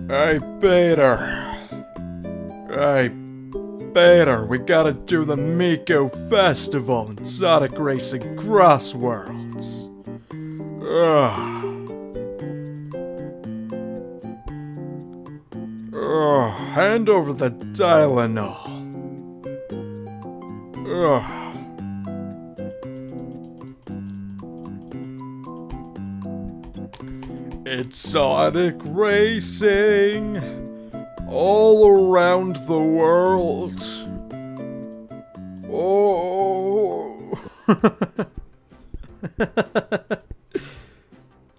Hey, Peter. Hey, Peter, we gotta do the Miku Festival in Sonic Racing CrossWorlds. Hand over the Tylenol. It's Sonic Racing all around the world. Oh.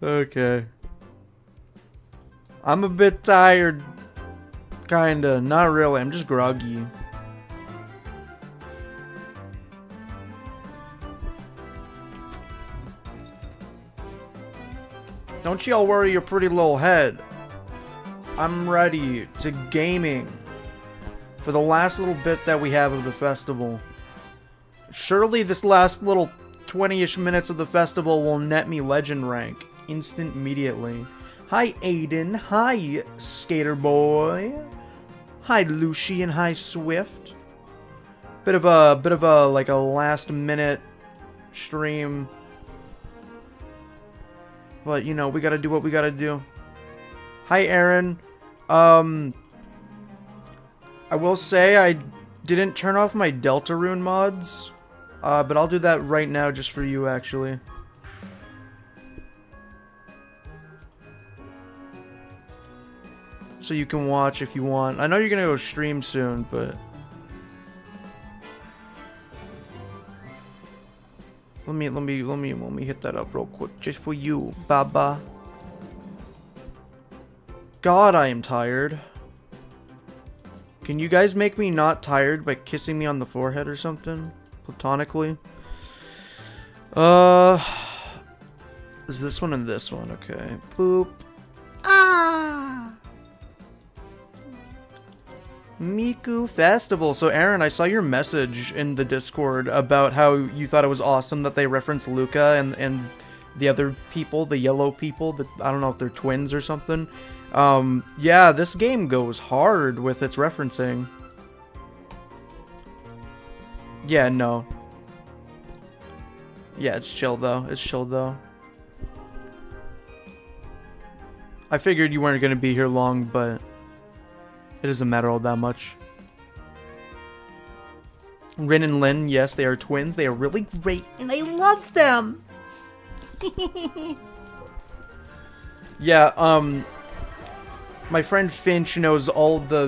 Okay. I'm a bit tired. Kinda. Not really. I'm just groggy. Don't y'all worry your pretty little head. I'm ready to gaming for the last little bit that we have of the festival. Surely this last little 20-ish minutes of the festival will net me legend rank immediately. Hi Aiden, hi Skater Boy, hi Lucy, and hi Swift. Bit of a like a last minute stream. But, you know, we gotta do what we gotta do. Hi, Aaron. I will say I didn't turn off my Deltarune mods. But I'll do that right now just for you, actually. So you can watch if you want. I know you're gonna go stream soon, but... Let me hit that up real quick, just for you, Baba. God, I am tired. Can you guys make me not tired by kissing me on the forehead or something? Platonically? Is this one and this one? Okay. Boop. Ah! Miku Festival. So Aaron, I saw your message in the Discord about how you thought it was awesome that they referenced Luca and the other people, the yellow people, that I don't know if they're twins or something. Yeah, this game goes hard with its referencing. Yeah, no. Yeah, it's chill though. It's chill though. I figured you weren't gonna be here long, but it doesn't matter all that much. Rin and Lin, yes, they are twins. They are really great, and I love them. Yeah, my friend Finch knows all the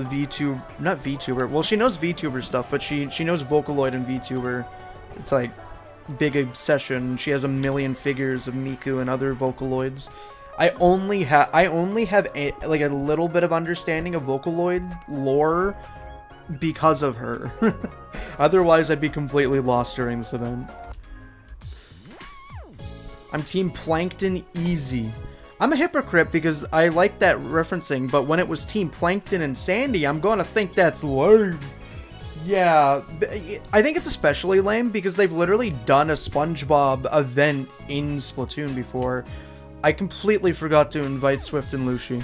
not VTuber. Well, she knows VTuber stuff, but she knows Vocaloid and VTuber. It's like big obsession. She has a million figures of Miku and other Vocaloids. I only have like a little bit of understanding of Vocaloid lore because of her. Otherwise, I'd be completely lost during this event. I'm Team Plankton Easy. I'm a hypocrite because I like that referencing, but when it was Team Plankton and Sandy, I'm gonna think that's lame. Yeah, I think it's especially lame because they've literally done a SpongeBob event in Splatoon before. I completely forgot to invite Swift and Lucy.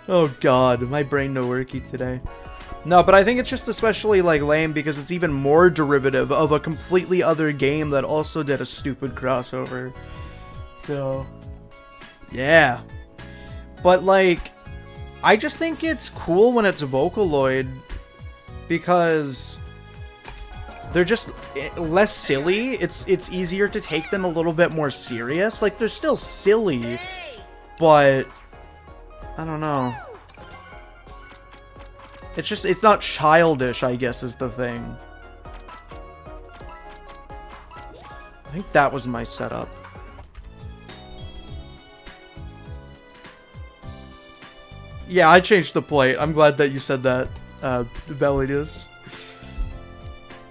Oh god, my brain no worky today. No, but I think it's just especially like lame because it's even more derivative of a completely other game that also did a stupid crossover. So, yeah. But like, I just think it's cool when it's Vocaloid because they're just less silly. It's easier to take them a little bit more serious. Like, they're still silly, but I don't know. It's just, it's not childish, I guess, is the thing. I think that was my setup. Yeah, I changed the plate. I'm glad that you said that, Bellidius.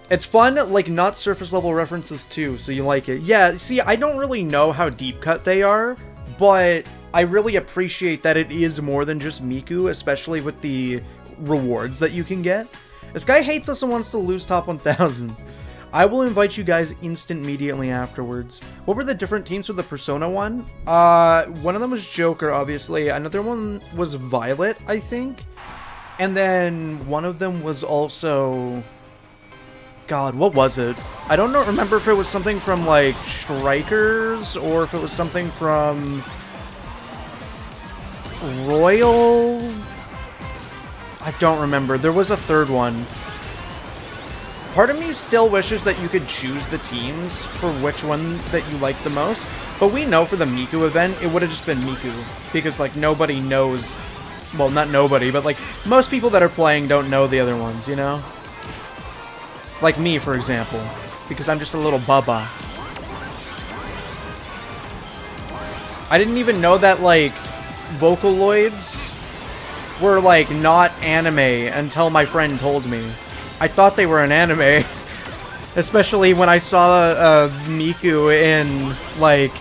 It's fun, like, not surface level references too, so you like it. Yeah, see, I don't really know how deep cut they are, but I really appreciate that it is more than just Miku, especially with the rewards that you can get. This guy hates us and wants to lose top 1000. I will invite you guys immediately afterwards. What were the different teams for the Persona one? One of them was Joker, obviously. Another one was Violet, I think. And then one of them was also... God, what was it? I don't remember if it was something from, like, Strikers, or if it was something from... Royal... I don't remember. There was a third one. Part of me still wishes that you could choose the teams for which one that you like the most, but we know for the Miku event, it would have just been Miku, because, like, nobody knows... Well, not nobody, but, like, most people that are playing don't know the other ones, you know? Like me, for example, because I'm just a little bubba. I didn't even know that, like, Vocaloids were, like, not anime until my friend told me. I thought they were an anime, especially when I saw Miku in, like,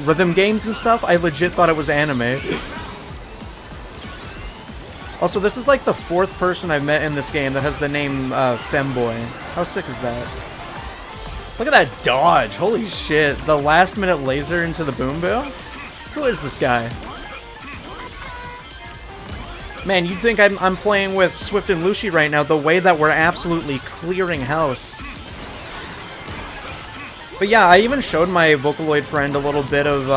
rhythm games and stuff. I legit thought it was anime. Also, this is like the 4th person I've met in this game that has the name Femboy. How sick is that? Look at that dodge! Holy shit! The last minute laser into the boom boom? Who is this guy? Man, you'd think I'm playing with Swift and Lucy right now, the way that we're absolutely clearing house. But yeah, I even showed my Vocaloid friend a little bit of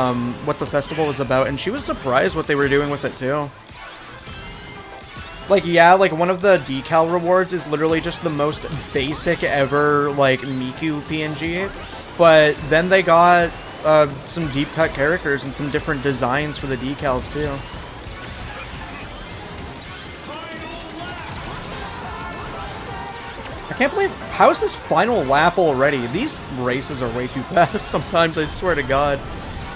what the festival was about, and she was surprised what they were doing with it too. Like, yeah, like, one of the decal rewards is literally just the most basic ever, like, Miku PNG. But then they got some deep-cut characters and some different designs for the decals, too. I can't believe... How is this final lap already? These races are way too fast sometimes, I swear to God.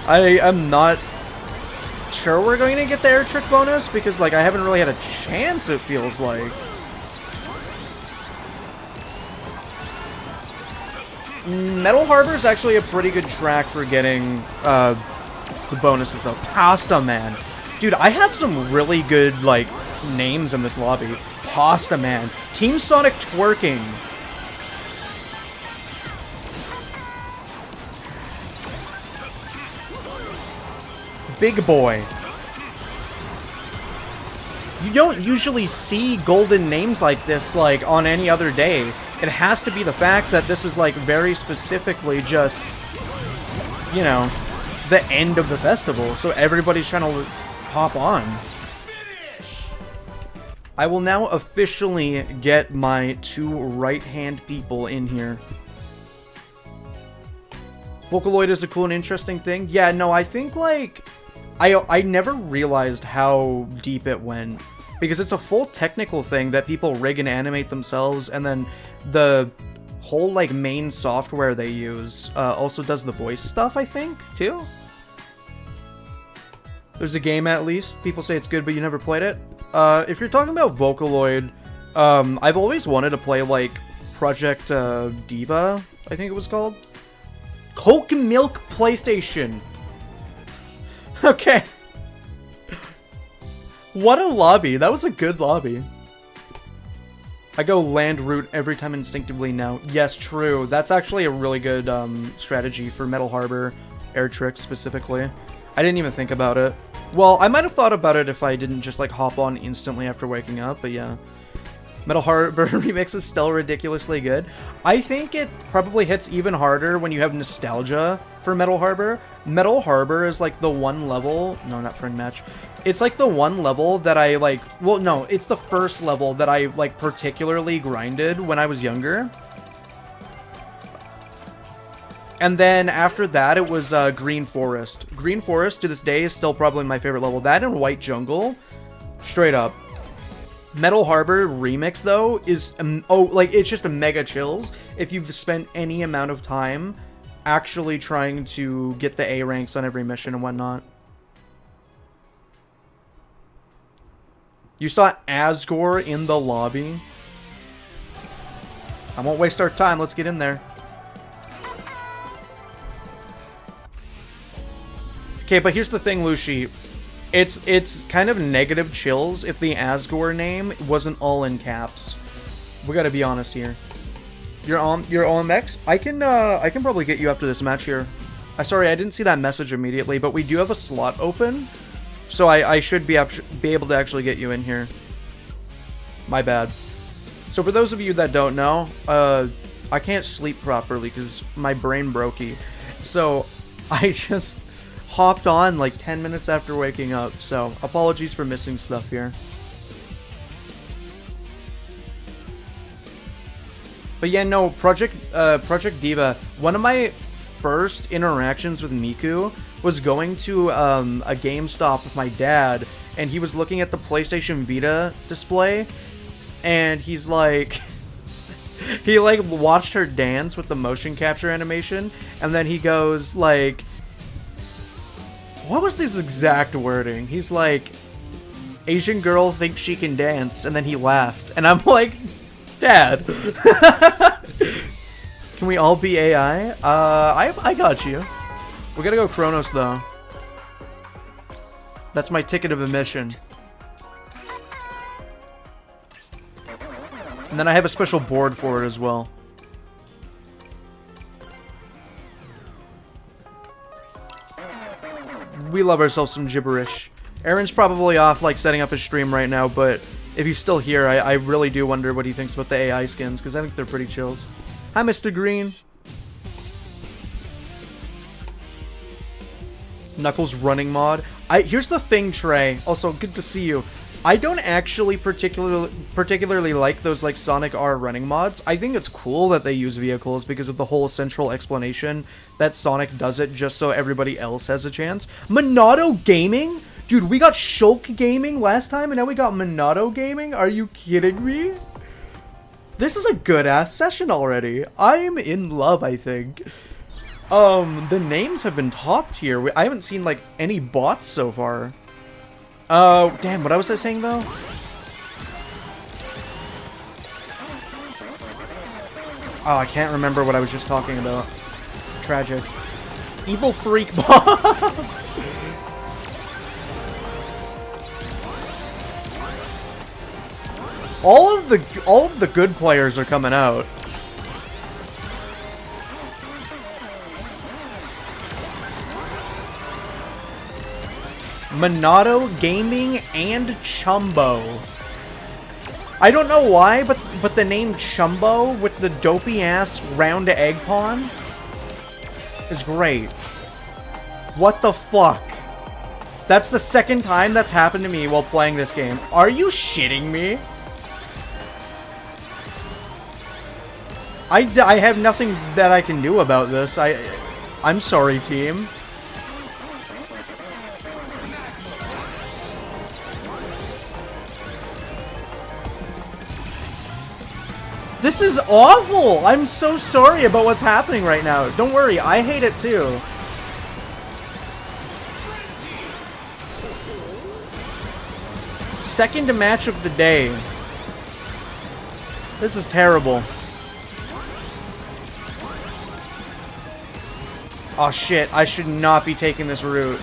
I am not... sure we're going to get the air trick bonus, because, like, I haven't really had a chance, it feels like. Metal Harbor is actually a pretty good track for getting the bonuses, though. Pasta Man. Dude, I have some really good, like, names in this lobby. Pasta Man. Team Sonic Twerking. Big Boy. You don't usually see golden names like this, like, on any other day. It has to be the fact that this is, like, very specifically just, you know, the end of the festival, so everybody's trying to hop on. I will now officially get my 2 right-hand people in here. Vocaloid is a cool and interesting thing. Yeah, no, I think, like... I never realized how deep it went, because it's a full technical thing that people rig and animate themselves, and then the whole, like, main software they use also does the voice stuff, I think, too? There's a game, at least. People say it's good, but you never played it. If you're talking about Vocaloid, I've always wanted to play, like, Project Diva, I think it was called. Coke Milk PlayStation! Okay. What a lobby. That was a good lobby. I go land route every time instinctively now. Yes, true. That's actually a really good strategy for Metal Harbor air tricks specifically. I didn't even think about it. Well, I might have thought about it if I didn't just, like, hop on instantly after waking up, but yeah. Metal Harbor remix is still ridiculously good. I think it probably hits even harder when you have nostalgia for Metal Harbor. Metal Harbor is, like, the one level... No, not friend match. It's, like, the one level that I, like... Well, no, it's the first level that I, like, particularly grinded when I was younger. And then after that, it was Green Forest. Green Forest, to this day, is still probably my favorite level. That and White Jungle, straight up. Metal Harbor Remix, though, is... like, it's just a mega chills if you've spent any amount of time actually trying to get the A ranks on every mission and whatnot. You saw Asgore in the lobby. I won't waste our time. Let's get in there. Okay, but here's the thing, Lucy. It's kind of negative chills if the Asgore name wasn't all in caps. We gotta be honest here. You're OMX? I can probably get you after this match here. Sorry, I didn't see that message immediately, but we do have a slot open. So I should be able to actually get you in here. My bad. So for those of you that don't know, I can't sleep properly because my brain brokey. So I just hopped on like 10 minutes after waking up. So apologies for missing stuff here. But yeah, no, Project Diva, one of my first interactions with Miku was going to a GameStop with my dad, and he was looking at the PlayStation Vita display, and he's like, he like watched her dance with the motion capture animation, and then he goes like, what was this exact wording? He's like, Asian girl thinks she can dance, and then he laughed, and I'm like, Dad. Can we all be AI? I got you. We're gonna go Chronos though. That's my ticket of admission. And then I have a special board for it as well. We love ourselves some gibberish. Aaron's probably off like setting up his stream right now, but if he's still here, I really do wonder what he thinks about the AI skins, because I think they're pretty chills. Hi, Mr. Green. Knuckles running mod. Here's the thing, Trey. Also, good to see you. I don't actually particularly like those like Sonic R running mods. I think it's cool that they use vehicles because of the whole central explanation that Sonic does it just so everybody else has a chance. Monado Gaming? Dude, we got Shulk Gaming last time and now we got Monado Gaming? Are you kidding me? This is a good-ass session already. I am in love, I think. The names have been topped here. I haven't seen, like, any bots so far. Oh, damn, what was I saying, though? Oh, I can't remember what I was just talking about. Tragic. Evil Freak Bob! All of the good players are coming out. Monado Gaming and Chumbo. I don't know why, but the name Chumbo with the dopey ass round egg pawn is great. What the fuck? That's the second time that's happened to me while playing this game. Are you shitting me? I have nothing that I can do about this. I'm sorry, team. This is awful! I'm so sorry about what's happening right now. Don't worry, I hate it too. Second match of the day. This is terrible. Oh shit, I should not be taking this route.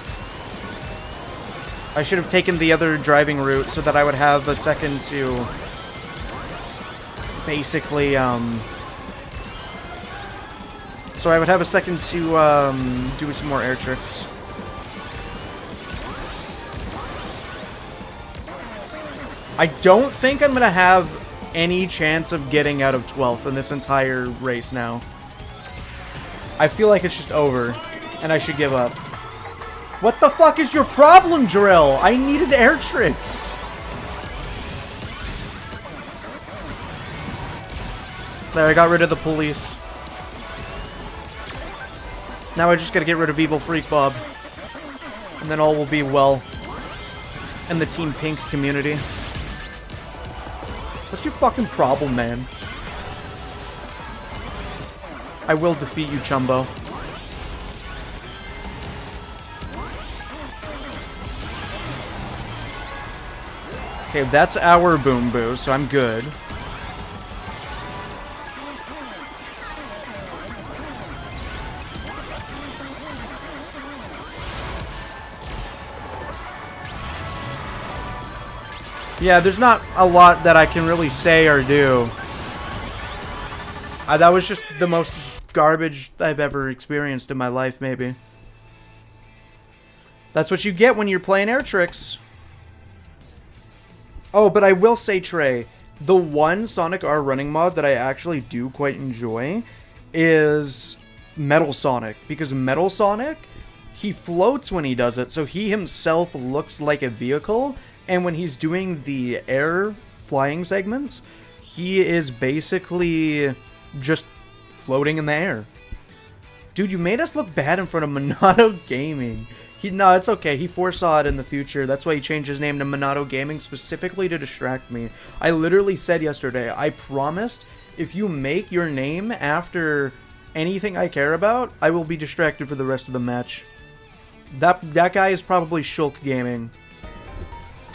I should have taken the other driving route so that I would have a second to basically, so I would have a second to, do some more air tricks. I don't think I'm gonna have any chance of getting out of 12th in this entire race now. I feel like it's just over, and I should give up. What the fuck is your problem, Drill? I needed air tricks. There, I got rid of the police. Now I just gotta get rid of Evil Freak Bob. And then all will be well. In the Team Pink community. What's your fucking problem, man? I will defeat you, Chumbo. Okay, that's our Boom Boo, so I'm good. Yeah, there's not a lot that I can really say or do. That was just the most garbage I've ever experienced in my life, maybe. That's what you get when you're playing air tricks. Oh, but I will say, Trey, the one Sonic R running mod that I actually do quite enjoy is Metal Sonic. Because Metal Sonic, he floats when he does it, so he himself looks like a vehicle. And when he's doing the air flying segments, he is basically just floating in the air. Dude, you made us look bad in front of Monado Gaming. No, it's okay. He foresaw it in the future. That's why he changed his name to Monado Gaming specifically to distract me. I literally said yesterday, I promised if you make your name after anything I care about, I will be distracted for the rest of the match. That guy is probably Shulk Gaming.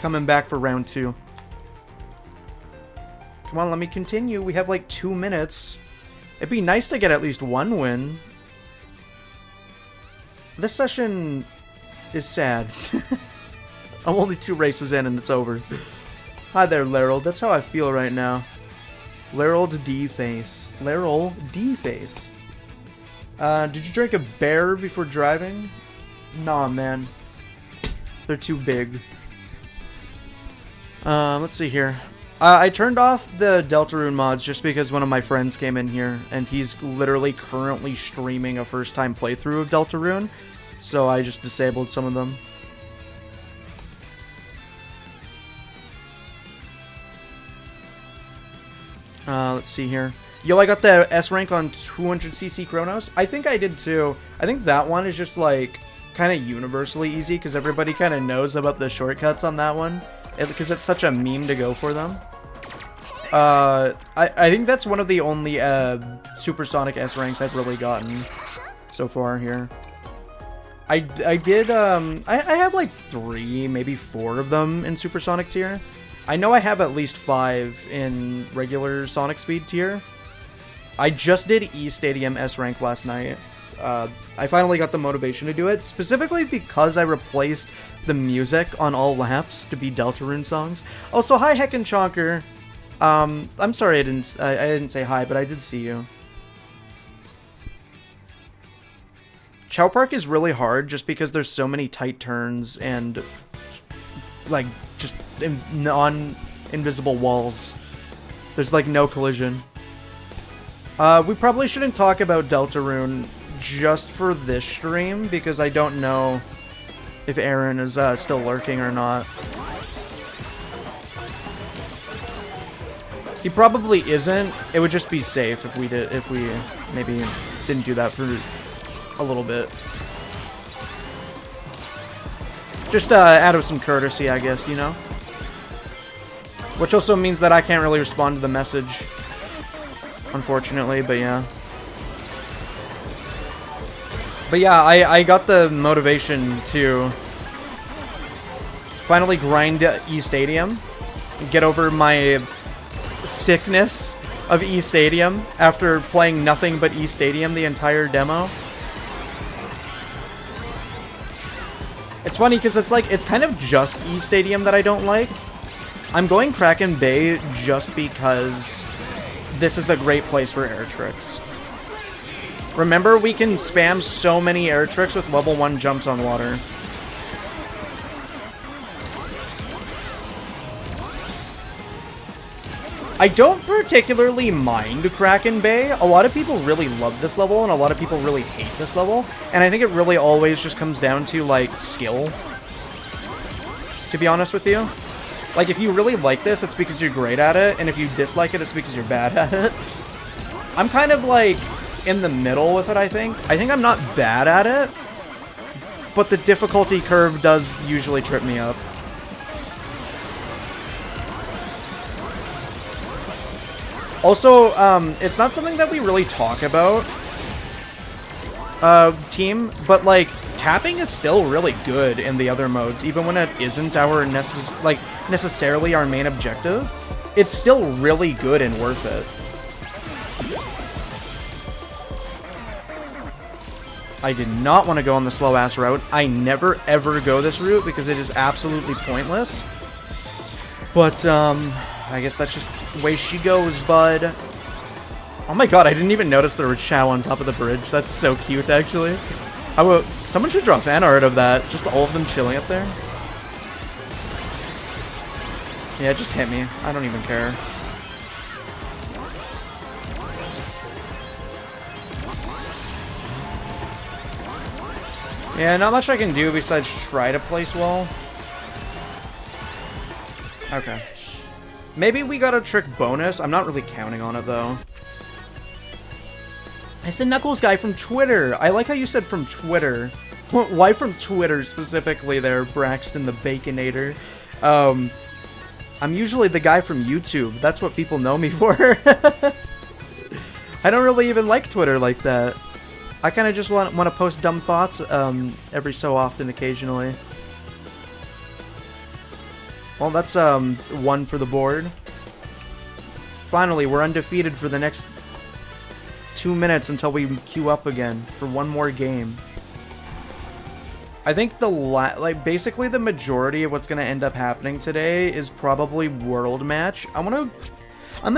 Coming back for round 2. Come on, let me continue. We have like 2 minutes. It'd be nice to get at least 1 win. This session is sad. I'm only 2 races in and it's over. Hi there, Laryl. That's how I feel right now. Laryl D-Face. Laryl D-Face. Did you drink a bear before driving? Nah, man. They're too big. Let's see here. I turned off the Deltarune mods just because one of my friends came in here, and he's literally currently streaming a first-time playthrough of Deltarune, so I just disabled some of them. Let's see here. Yo, I got the S rank on 200cc Chronos. I think I did too. I think that one is just like kind of universally easy because everybody kind of knows about the shortcuts on that one. Because it's such a meme to go for them. I think that's one of the only Supersonic S ranks I've really gotten so far here. I have like 3, maybe 4 of them in Supersonic tier. I know I have at least 5 in regular Sonic Speed tier. I just did E-Stadium S rank last night. I finally got the motivation to do it, specifically because I replaced the music on all laps to be Deltarune songs. Also, hi Heckin' Chonker. I'm sorry I didn't say hi, but I did see you. Chow Park is really hard just because there's so many tight turns and like just non-invisible walls. There's like no collision. We probably shouldn't talk about Deltarune just for this stream because I don't know if Aaron is still lurking or not. He probably isn't. It would just be safe if we maybe didn't do that for a little bit. Just out of some courtesy, I guess, you know? Which also means that I can't really respond to the message, unfortunately, but yeah. But yeah, I got the motivation to finally grind E-Stadium, get over my sickness of E-Stadium after playing nothing but E-Stadium the entire demo. It's funny because it's kind of just E-Stadium that I don't like. I'm going Kraken Bay just because this is a great place for air tricks. Remember, we can spam so many air tricks with level 1 jumps on water. I don't particularly mind Kraken Bay. A lot of people really love this level, and a lot of people really hate this level. And I think it really always just comes down to, like, skill. To be honest with you. Like, if you really like this, it's because you're great at it. And if you dislike it, it's because you're bad at it. I'm kind of, like, in the middle with it, I think. I think I'm not bad at it. But the difficulty curve does usually trip me up. Also, it's not something that we really talk about, team, but, like, tapping is still really good in the other modes, even when it isn't our necessarily our main objective. It's still really good and worth it. I did not want to go on the slow-ass route. I never, ever go this route because it is absolutely pointless. But, I guess that's just the way she goes, bud. Oh my god, I didn't even notice there was Chow on top of the bridge. That's so cute, actually. Someone should draw fan art of that. Just all of them chilling up there. Yeah, just hit me. I don't even care. Yeah, not much I can do besides try to place well. Okay. Maybe we got a trick bonus. I'm not really counting on it, though. It's the Knuckles guy from Twitter. I like how you said from Twitter. Why from Twitter specifically there, Braxton the Baconator? I'm usually the guy from YouTube. That's what people know me for. I don't really even like Twitter like that. I kind of just want to post dumb thoughts every so often, occasionally. Well, that's one for the board. Finally, we're undefeated for the next 2 minutes until we queue up again for one more game. I think basically the majority of what's gonna end up happening today is probably World Match. I'm gonna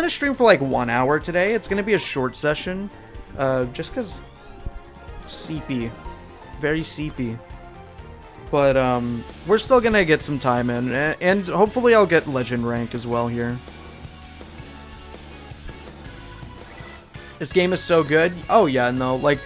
stream for like 1 hour today. It's gonna be a short session, just cause seepy, very seepy. But we're still gonna get some time in, and hopefully I'll get legend rank as well here. This game is so good. Oh yeah, no, like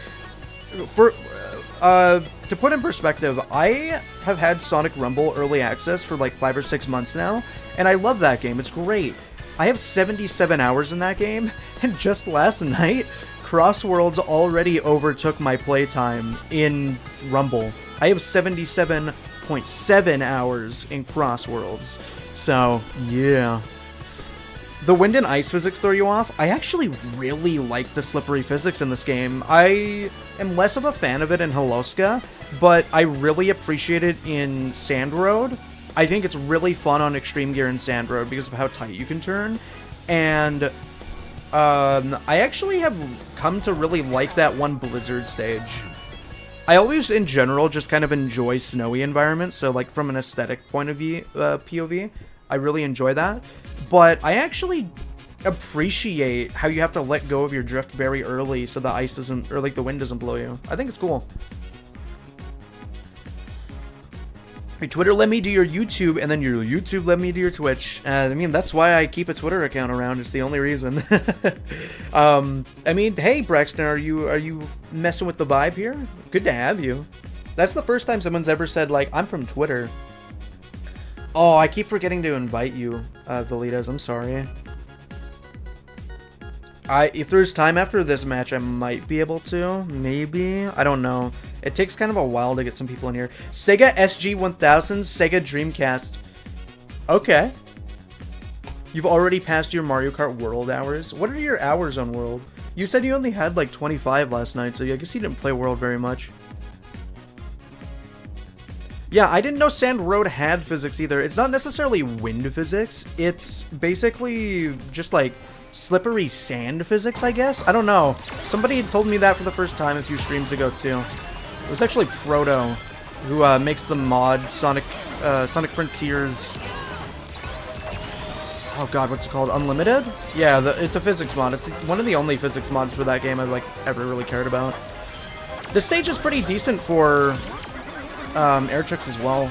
to put in perspective, I have had Sonic Rumble early access for like 5 or 6 months now, and I love that game. It's great. I have 77 hours in that game, and just last night, CrossWorlds already overtook my playtime in Rumble. I have 77.7 hours in CrossWorlds. So, yeah. The wind and ice physics throw you off. I actually really like the slippery physics in this game. I am less of a fan of it in Holoska, but I really appreciate it in Sand Road. I think it's really fun on Extreme Gear and Sand Road because of how tight you can turn. And I actually have come to really like that one Blizzard stage. I always, in general, just kind of enjoy snowy environments, so like from an aesthetic point of view, POV, I really enjoy that. But I actually appreciate how you have to let go of your drift very early so the ice doesn't, or like the wind doesn't blow you. I think it's cool. Your Twitter let me do your YouTube, and then your YouTube let me do your Twitch. I mean, that's why I keep a Twitter account around. It's the only reason. I mean, hey, Braxton, are you messing with the vibe here? Good to have you. That's the first time someone's ever said, like, I'm from Twitter. Oh, I keep forgetting to invite you, Velitas. I'm sorry. If there's time after this match, I might be able to. Maybe. I don't know. It takes kind of a while to get some people in here. Sega SG-1000, Sega Dreamcast. Okay. You've already passed your Mario Kart World hours. What are your hours on World? You said you only had like 25 last night, so I guess you didn't play World very much. Yeah, I didn't know Sand Road had physics either. It's not necessarily wind physics. It's basically just like slippery sand physics, I guess? I don't know. Somebody had told me that for the first time a few streams ago, too. It was actually Proto, who makes the mod Sonic Frontiers... Oh god, what's it called? Unlimited? Yeah, it's a physics mod. It's one of the only physics mods for that game I've like ever really cared about. The stage is pretty decent for air tricks as well.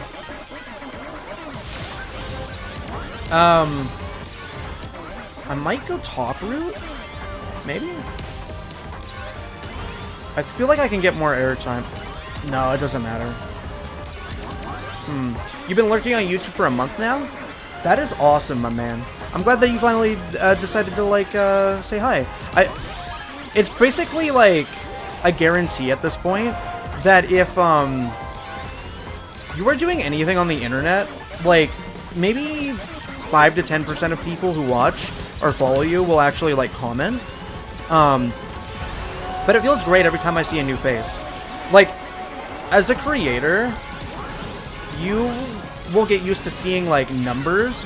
I might go top route? Maybe? I feel like I can get more air time. No, it doesn't matter. You've been lurking on YouTube for a month now? That is awesome, my man. I'm glad that you finally decided to, like, say hi. It's basically, like, a guarantee at this point that if, you are doing anything on the internet, like, maybe 5 to 10% of people who watch or follow you will actually, like, comment. But it feels great every time I see a new face. Like, as a creator, you will get used to seeing, like, numbers,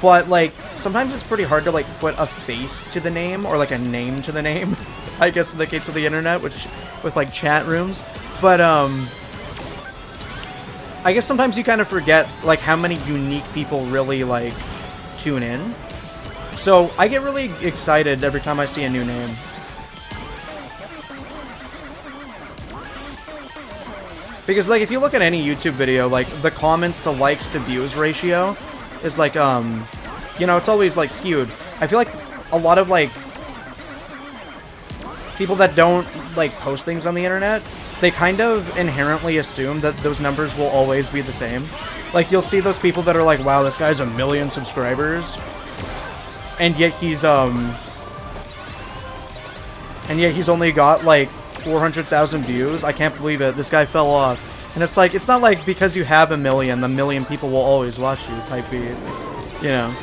but, like, sometimes it's pretty hard to, like, put a face to the name, or, like, a name to the name, I guess in the case of the internet, which, with, like, chat rooms. But, I guess sometimes you kind of forget, like, how many unique people really, like, tune in. So, I get really excited every time I see a new name. Because, like, if you look at any YouTube video, like, the comments to likes to views ratio is, like, you know, it's always, like, skewed. I feel like a lot of, like, people that don't, like, post things on the internet, they kind of inherently assume that those numbers will always be the same. Like, you'll see those people that are like, wow, this guy's 1 million subscribers, and yet he's only got, like, 400,000 views. I can't believe it. This guy fell off. And it's like, it's not like because you have 1 million, the 1 million people will always watch you type beat. You know.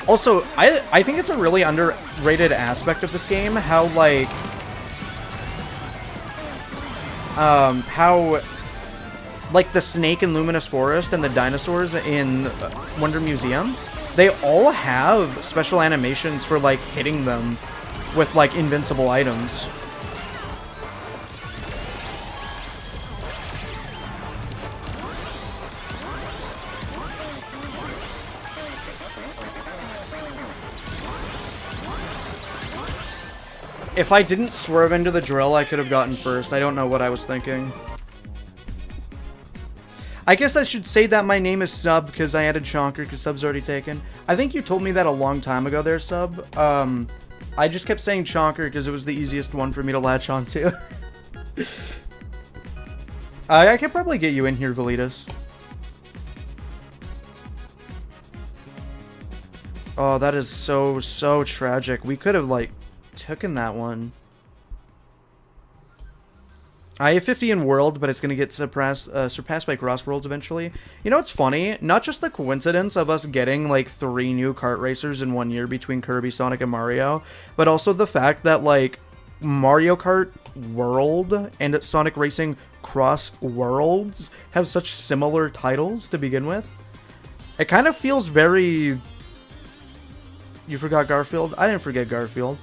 Also, I think it's a really underrated aspect of this game, how, like, how, like, the snake in Luminous Forest and the dinosaurs in Wonder Museum, they all have special animations for, like, hitting them with, like, invincible items. If I didn't swerve into the drill, I could have gotten first. I don't know what I was thinking. I guess I should say that my name is Sub because I added Chonker because Sub's already taken. I think you told me that a long time ago there, Sub. I just kept saying Chonker because it was the easiest one for me to latch on to. I could probably get you in here, Velitas. Oh, that is so tragic. We could have, like, taken that one. I have 50 in World, but it's going to get surpassed by CrossWorlds eventually. You know what's funny? Not just the coincidence of us getting, like, 3 new kart racers in 1 year between Kirby, Sonic, and Mario, but also the fact that, like, Mario Kart World and Sonic Racing CrossWorlds have such similar titles to begin with. It kind of feels very... You forgot Garfield? I didn't forget Garfield.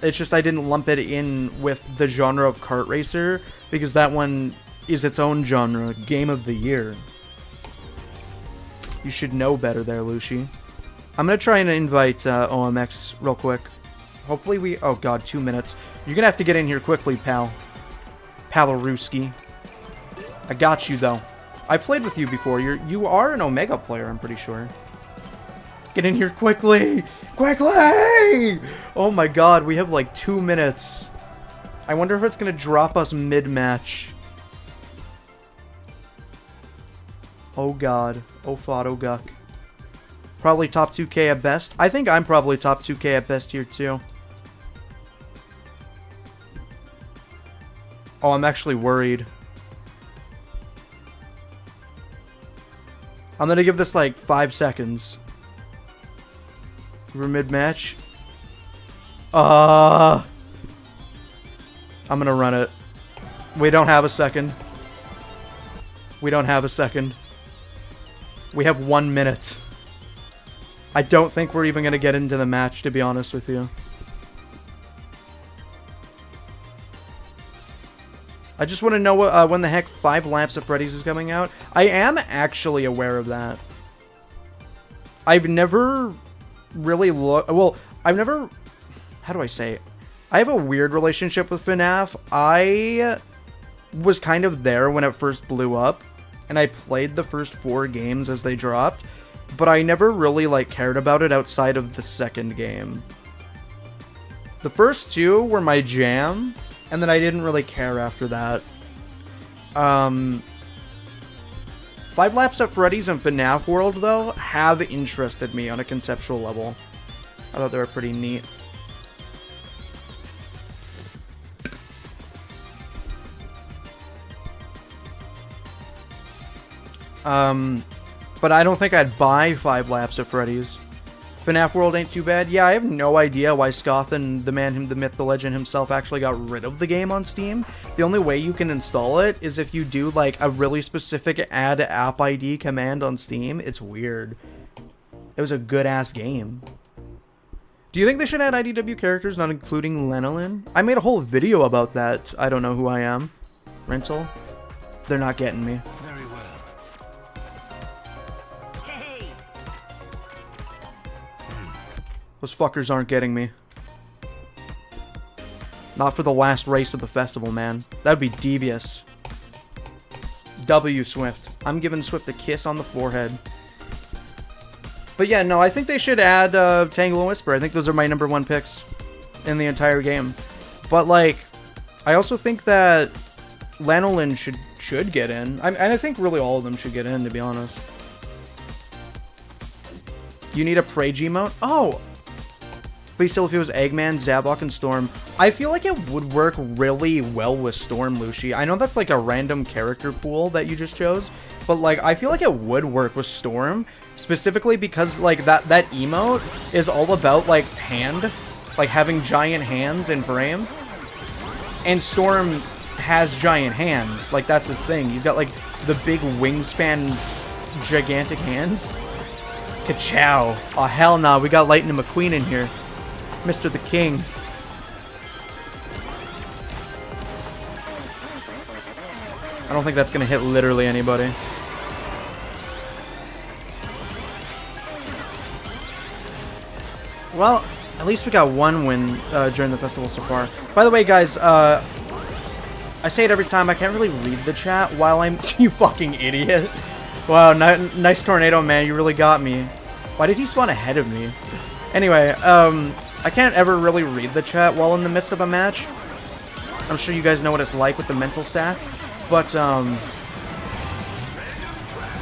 It's just I didn't lump it in with the genre of kart racer, because that one is its own genre, Game of the Year. You should know better there, Lucy. I'm gonna try and invite OMX real quick. Hopefully we... Oh god, 2 minutes. You're gonna have to get in here quickly, pal. Palaruski. I got you, though. I've played with you before. You are an Omega player, I'm pretty sure. Get in here quickly! Quickly! Oh my god, we have like 2 minutes. I wonder if it's gonna drop us mid-match. Oh god. Oh fod, oh guck. Probably top 2k at best. I think I'm probably top 2k at best here too. Oh, I'm actually worried. I'm gonna give this like 5 seconds. We're mid-match. I'm gonna run it. We don't have a second. We don't have a second. We have 1 minute. I don't think we're even gonna get into the match, to be honest with you. I just want to know what, when the heck 5 Laps of Freddy's is coming out. I am actually aware of that. I've never... really well, I've never... How do I say it? I have a weird relationship with FNAF. I was kind of there when it first blew up, and I played the first 4 games as they dropped, but I never really, like, cared about it outside of the second game. The first 2 were my jam, and then I didn't really care after that. 5 Laps at Freddy's and FNAF World, though, have interested me on a conceptual level. I thought they were pretty neat. But I don't think I'd buy 5 Laps at Freddy's. FNAF World ain't too bad. Yeah, I have no idea why Scothan, the man, the myth, the legend himself actually got rid of the game on Steam. The only way you can install it is if you do, like, a really specific add app ID command on Steam. It's weird. It was a good-ass game. Do you think they should add IDW characters, not including Lanolin? I made a whole video about that. I don't know who I am. Rental? They're not getting me. Very well. Hey. Those fuckers aren't getting me. Not for the last race of the festival, man. That would be devious. W, Swift. I'm giving Swift a kiss on the forehead. But yeah, no, I think they should add Tangle and Whisper. I think those are my #1 picks in the entire game. But, like, I also think that Lanolin should get in. And I think really all of them should get in, to be honest. You need a Prage emote? Oh! But still, if it was Eggman, Zabok, and Storm, I feel like it would work really well with Storm, Lucy. I know that's like a random character pool that you just chose, but like I feel like it would work with Storm, specifically because like that emote is all about like hand, like having giant hands in frame, and Storm has giant hands. Like that's his thing. He's got like the big wingspan, gigantic hands. Ka-chow! Oh hell no, we got Lightning McQueen in here. Mr. the King. I don't think that's gonna hit literally anybody. Well, at least we got one win during the festival so far. By the way, guys, I say it every time, I can't really read the chat while I'm... You fucking idiot. Wow, nice tornado, man. You really got me. Why did he spawn ahead of me? Anyway, I can't ever really read the chat while in the midst of a match. I'm sure you guys know what it's like with the mental stack. But,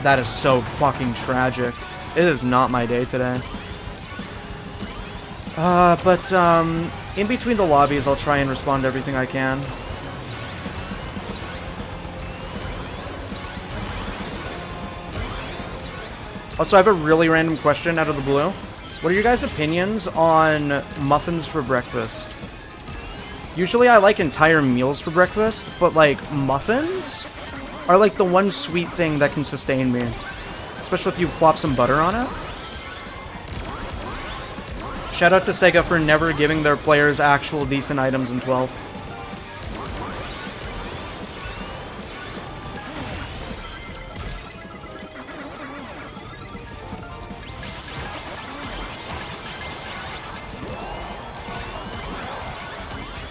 that is so fucking tragic. It is not my day today. In between the lobbies, I'll try and respond to everything I can. Also, I have a really random question out of the blue. What are your guys' opinions on muffins for breakfast? Usually I like entire meals for breakfast, but like muffins are like the one sweet thing that can sustain me. Especially if you plop some butter on it. Shout out to Sega for never giving their players actual decent items in 12.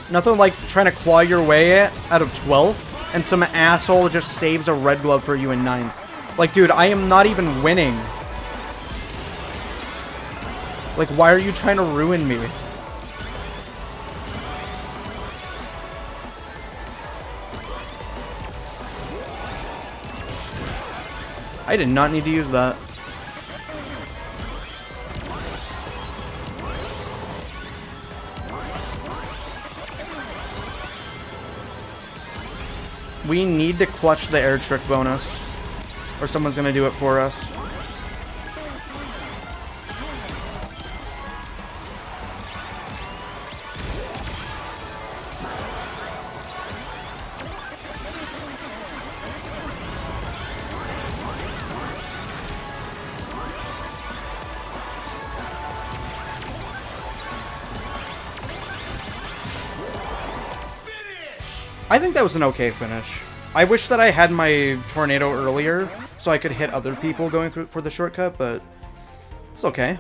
Nothing like trying to claw your way out of 12th, and some asshole just saves a red glove for you in 9th. Like, dude, I am not even winning. Like, why are you trying to ruin me? I did not need to use that. We need to clutch the air trick bonus, or someone's gonna do it for us. I think that was an okay finish. I wish that I had my tornado earlier so I could hit other people going through for the shortcut, but it's okay.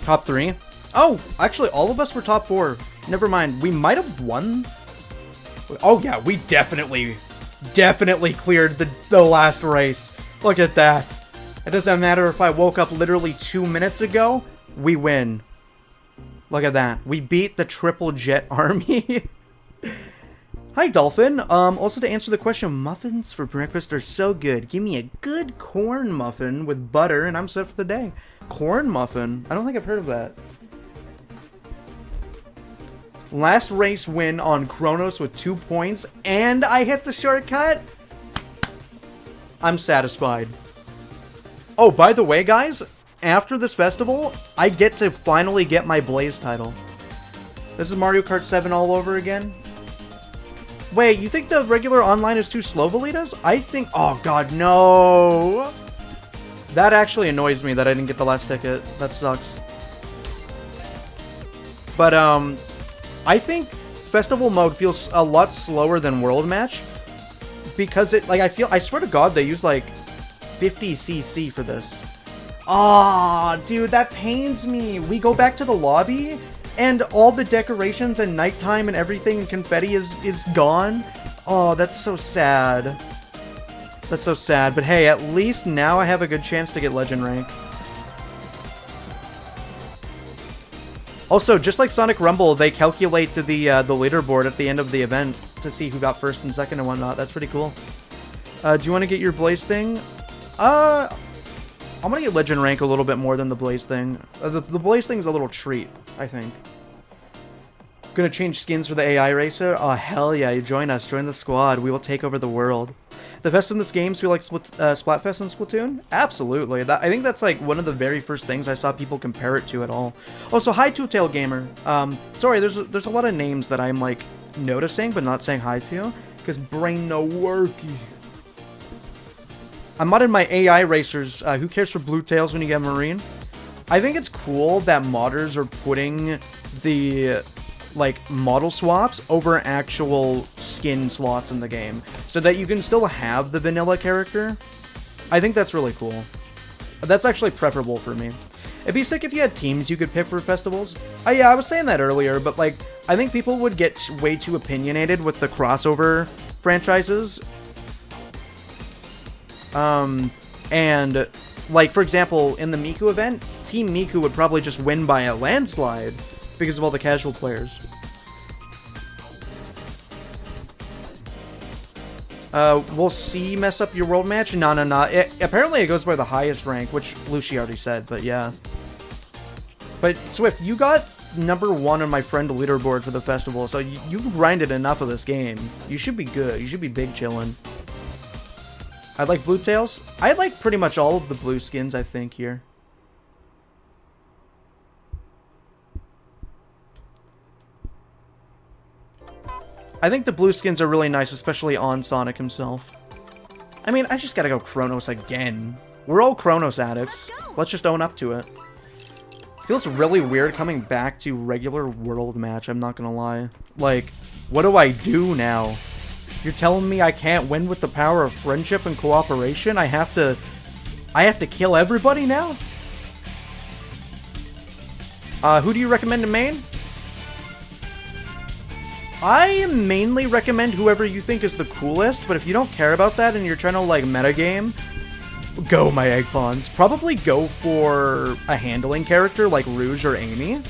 Top 3. Oh, actually, all of us were top 4. Never mind. We might have won. Oh, yeah, we definitely cleared the last race. Look at that. It doesn't matter if I woke up literally 2 minutes ago. We win. Look at that. We beat the Triple Jet Army. Hi, Dolphin. Also to answer the question, muffins for breakfast are so good. Give me a good corn muffin with butter, and I'm set for the day. Corn muffin? I don't think I've heard of that. Last race win on Kronos with 2 points, and I hit the shortcut? I'm satisfied. Oh, by the way, guys, after this festival, I get to finally get my Blaze title. This is Mario Kart 7 all over again. Wait, you think the regular online is too slow, Velitas? I think... Oh, God, no! That actually annoys me that I didn't get the last ticket. That sucks. But, I think Festival Mode feels a lot slower than World Match. Because it... Like, I swear to God, they use, like, 50cc for this. Ah, dude, that pains me. We go back to the lobby, And all the decorations and nighttime and everything and confetti is gone. Oh, that's so sad. That's so sad. But hey, at least now I have a good chance to get legend rank. Also, just like Sonic Rumble, they calculate to the leaderboard at the end of the event to see who got first and second and whatnot. That's pretty cool. Do you want to get your Blaze thing? I'm gonna get legend rank a little bit more than the Blaze thing. The Blaze thing's a little treat, I think. Gonna change skins for the AI racer? Oh, hell yeah, you join us. Join the squad. We will take over the world. The best in this game feel like Splatfest and Splatoon? Absolutely. I think that's like one of the very first things I saw people compare it to at all. Oh, so hi, Two-Tail Gamer. Sorry, there's a lot of names that I'm like noticing but not saying hi to because brain no worky. I modded my AI racers. Who cares for blue tails when you get Marine? I think it's cool that modders are putting the like model swaps over actual skin slots in the game so that you can still have the vanilla character. I think that's really cool. That's actually preferable for me. It'd be sick if you had teams you could pick for festivals. Oh yeah, I was saying that earlier, but like I think people would get way too opinionated with the crossover franchises. And like for example, in the Miku event, Team Miku would probably just win by a landslide because of all the casual players. Will C mess up your world match? No. Apparently it goes by the highest rank, which Lucy already said, but yeah. But Swift, you got #1 on my friend leaderboard for the festival, so you've grinded enough of this game. You should be good. You should be big chillin'. I like blue tails. I like pretty much all of the blue skins, I think, here. I think the blue skins are really nice, especially on Sonic himself. I mean, I just gotta go Chronos again. We're all Chronos addicts. Let's just own up to it. Feels really weird coming back to regular world match, I'm not gonna lie. Like, what do I do now? You're telling me I can't win with the power of friendship and cooperation? I have to kill everybody now? Who do you recommend to main? I mainly recommend whoever you think is the coolest, but if you don't care about that and you're trying to, like, metagame, go my egg pawns. Probably go for a handling character like Rouge or Amy.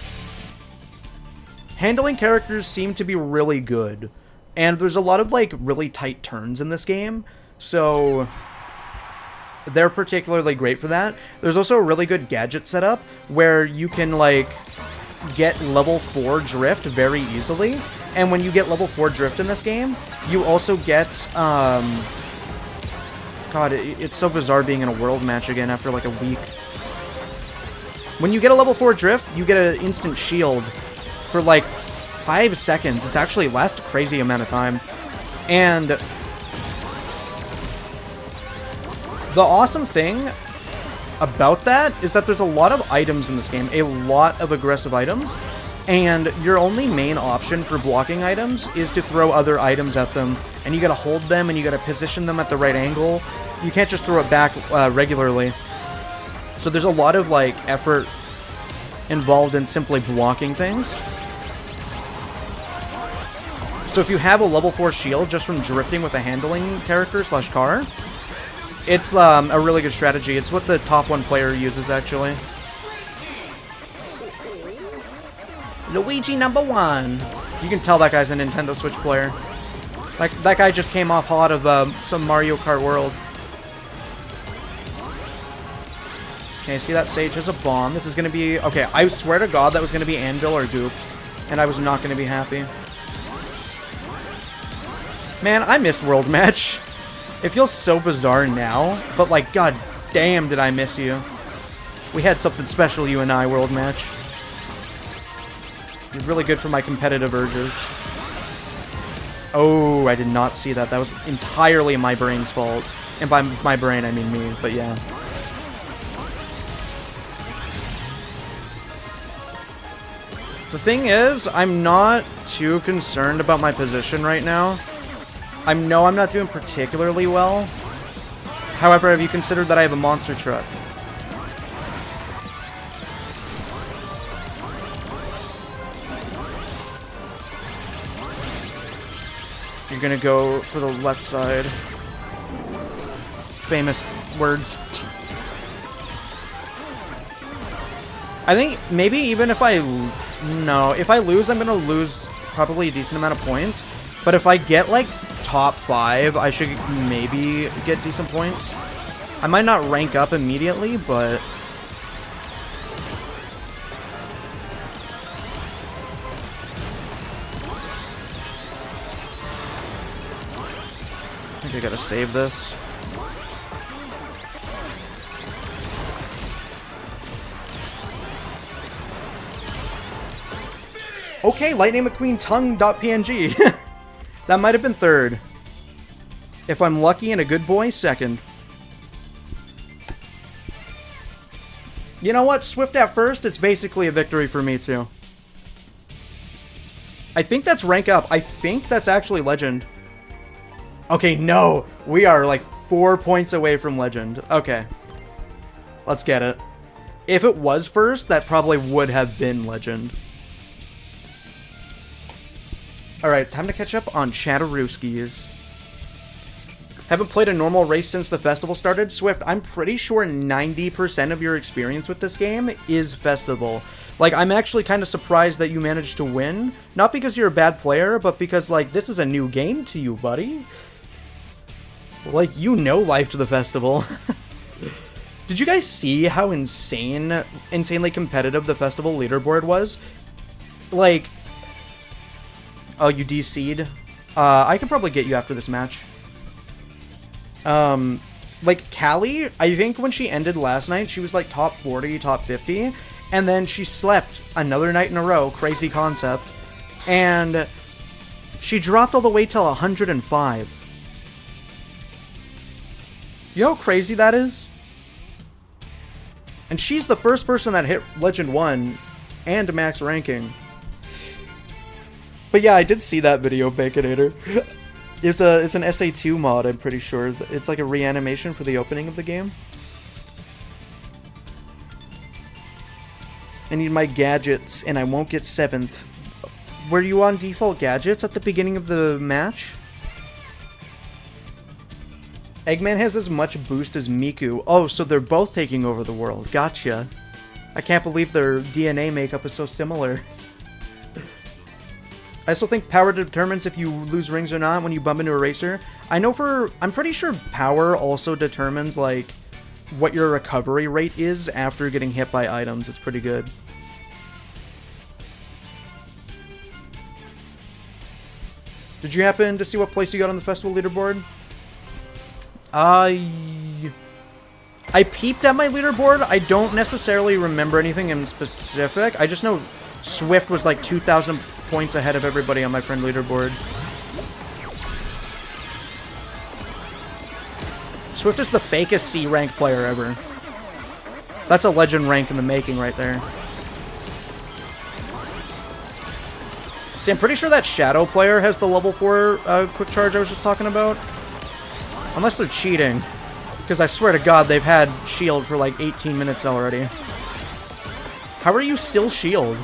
Handling characters seem to be really good, and there's a lot of, like, really tight turns in this game, so they're particularly great for that. There's also a really good gadget setup where you can, like, get level 4 drift very easily. And when you get level 4 drift in this game, you also get, God, it's so bizarre being in a world match again after like a week. When you get a level 4 drift, you get an instant shield for like 5 seconds. It's actually lasts a crazy amount of time. And the awesome thing about that is that there's a lot of items in this game, a lot of aggressive items. And your only main option for blocking items is to throw other items at them. And you gotta hold them, and you gotta position them at the right angle. You can't just throw it back regularly. So there's a lot of, like, effort involved in simply blocking things. So if you have a level 4 shield just from drifting with a handling character / car, it's a really good strategy. It's what the top 1 player uses, actually. Luigi #1. You can tell that guy's a Nintendo Switch player. Like, that guy just came off hot of some Mario Kart World. Okay, see that Sage has a bomb. This is gonna be... Okay, I swear to God that was gonna be Anvil or Goop. And I was not gonna be happy. Man, I missed World Match. It feels so bizarre now, but like, god damn did I miss you. We had something special, you and I, World Match. You're really good for my competitive urges. Oh, I did not see that. That was entirely my brain's fault. And by my brain, I mean me, but yeah. The thing is, I'm not too concerned about my position right now. I know I'm not doing particularly well. However, have you considered that I have a monster truck? You're gonna go for the left side. Famous words. I think maybe even if I... No, if I lose, I'm gonna lose probably a decent amount of points. But if I get, like, top 5, I should maybe get decent points. I might not rank up immediately, but... I think I gotta save this. Okay, Lightning McQueen tongue.png. That might have been third. If I'm lucky and a good boy, second. You know what? Swift at first, it's basically a victory for me too. I think that's rank up. I think that's actually legend. Okay, no. We are like 4 points away from legend. Okay. Let's get it. If it was first, that probably would have been legend. Alright, time to catch up on Chatterooskies. Haven't played a normal race since the festival started. Swift, I'm pretty sure 90% of your experience with this game is festival. Like, I'm actually kind of surprised that you managed to win. Not because you're a bad player, but because, like, this is a new game to you, buddy. Like, you know Life to the Festival. Did you guys see how insanely competitive the festival leaderboard was? Like... Oh, you DC'd? I could probably get you after this match. Like, Callie, I think when she ended last night, she was like top 40, top 50. And then she slept another night in a row, crazy concept. And she dropped all the way till 105. You know how crazy that is? And she's the first person that hit Legend 1 and max ranking. But yeah, I did see that video, Baconator. It's an SA2 mod, I'm pretty sure. It's like a reanimation for the opening of the game. I need my gadgets, and I won't get 7th. Were you on default gadgets at the beginning of the match? Eggman has as much boost as Miku. Oh, so they're both taking over the world. Gotcha. I can't believe their DNA makeup is so similar. I also think power determines if you lose rings or not when you bump into a racer. I'm pretty sure power also determines, like, what your recovery rate is after getting hit by items. It's pretty good. Did you happen to see what place you got on the festival leaderboard? I peeped at my leaderboard. I don't necessarily remember anything in specific. I just know Swift was like 2,000 points ahead of everybody on my friend leaderboard. Swift is the fakest C rank player ever. That's a legend rank in the making right there. See, I'm pretty sure that Shadow player has the level 4 quick charge I was just talking about. Unless they're cheating. Because I swear to God, they've had shield for like 18 minutes already. How are you still shield?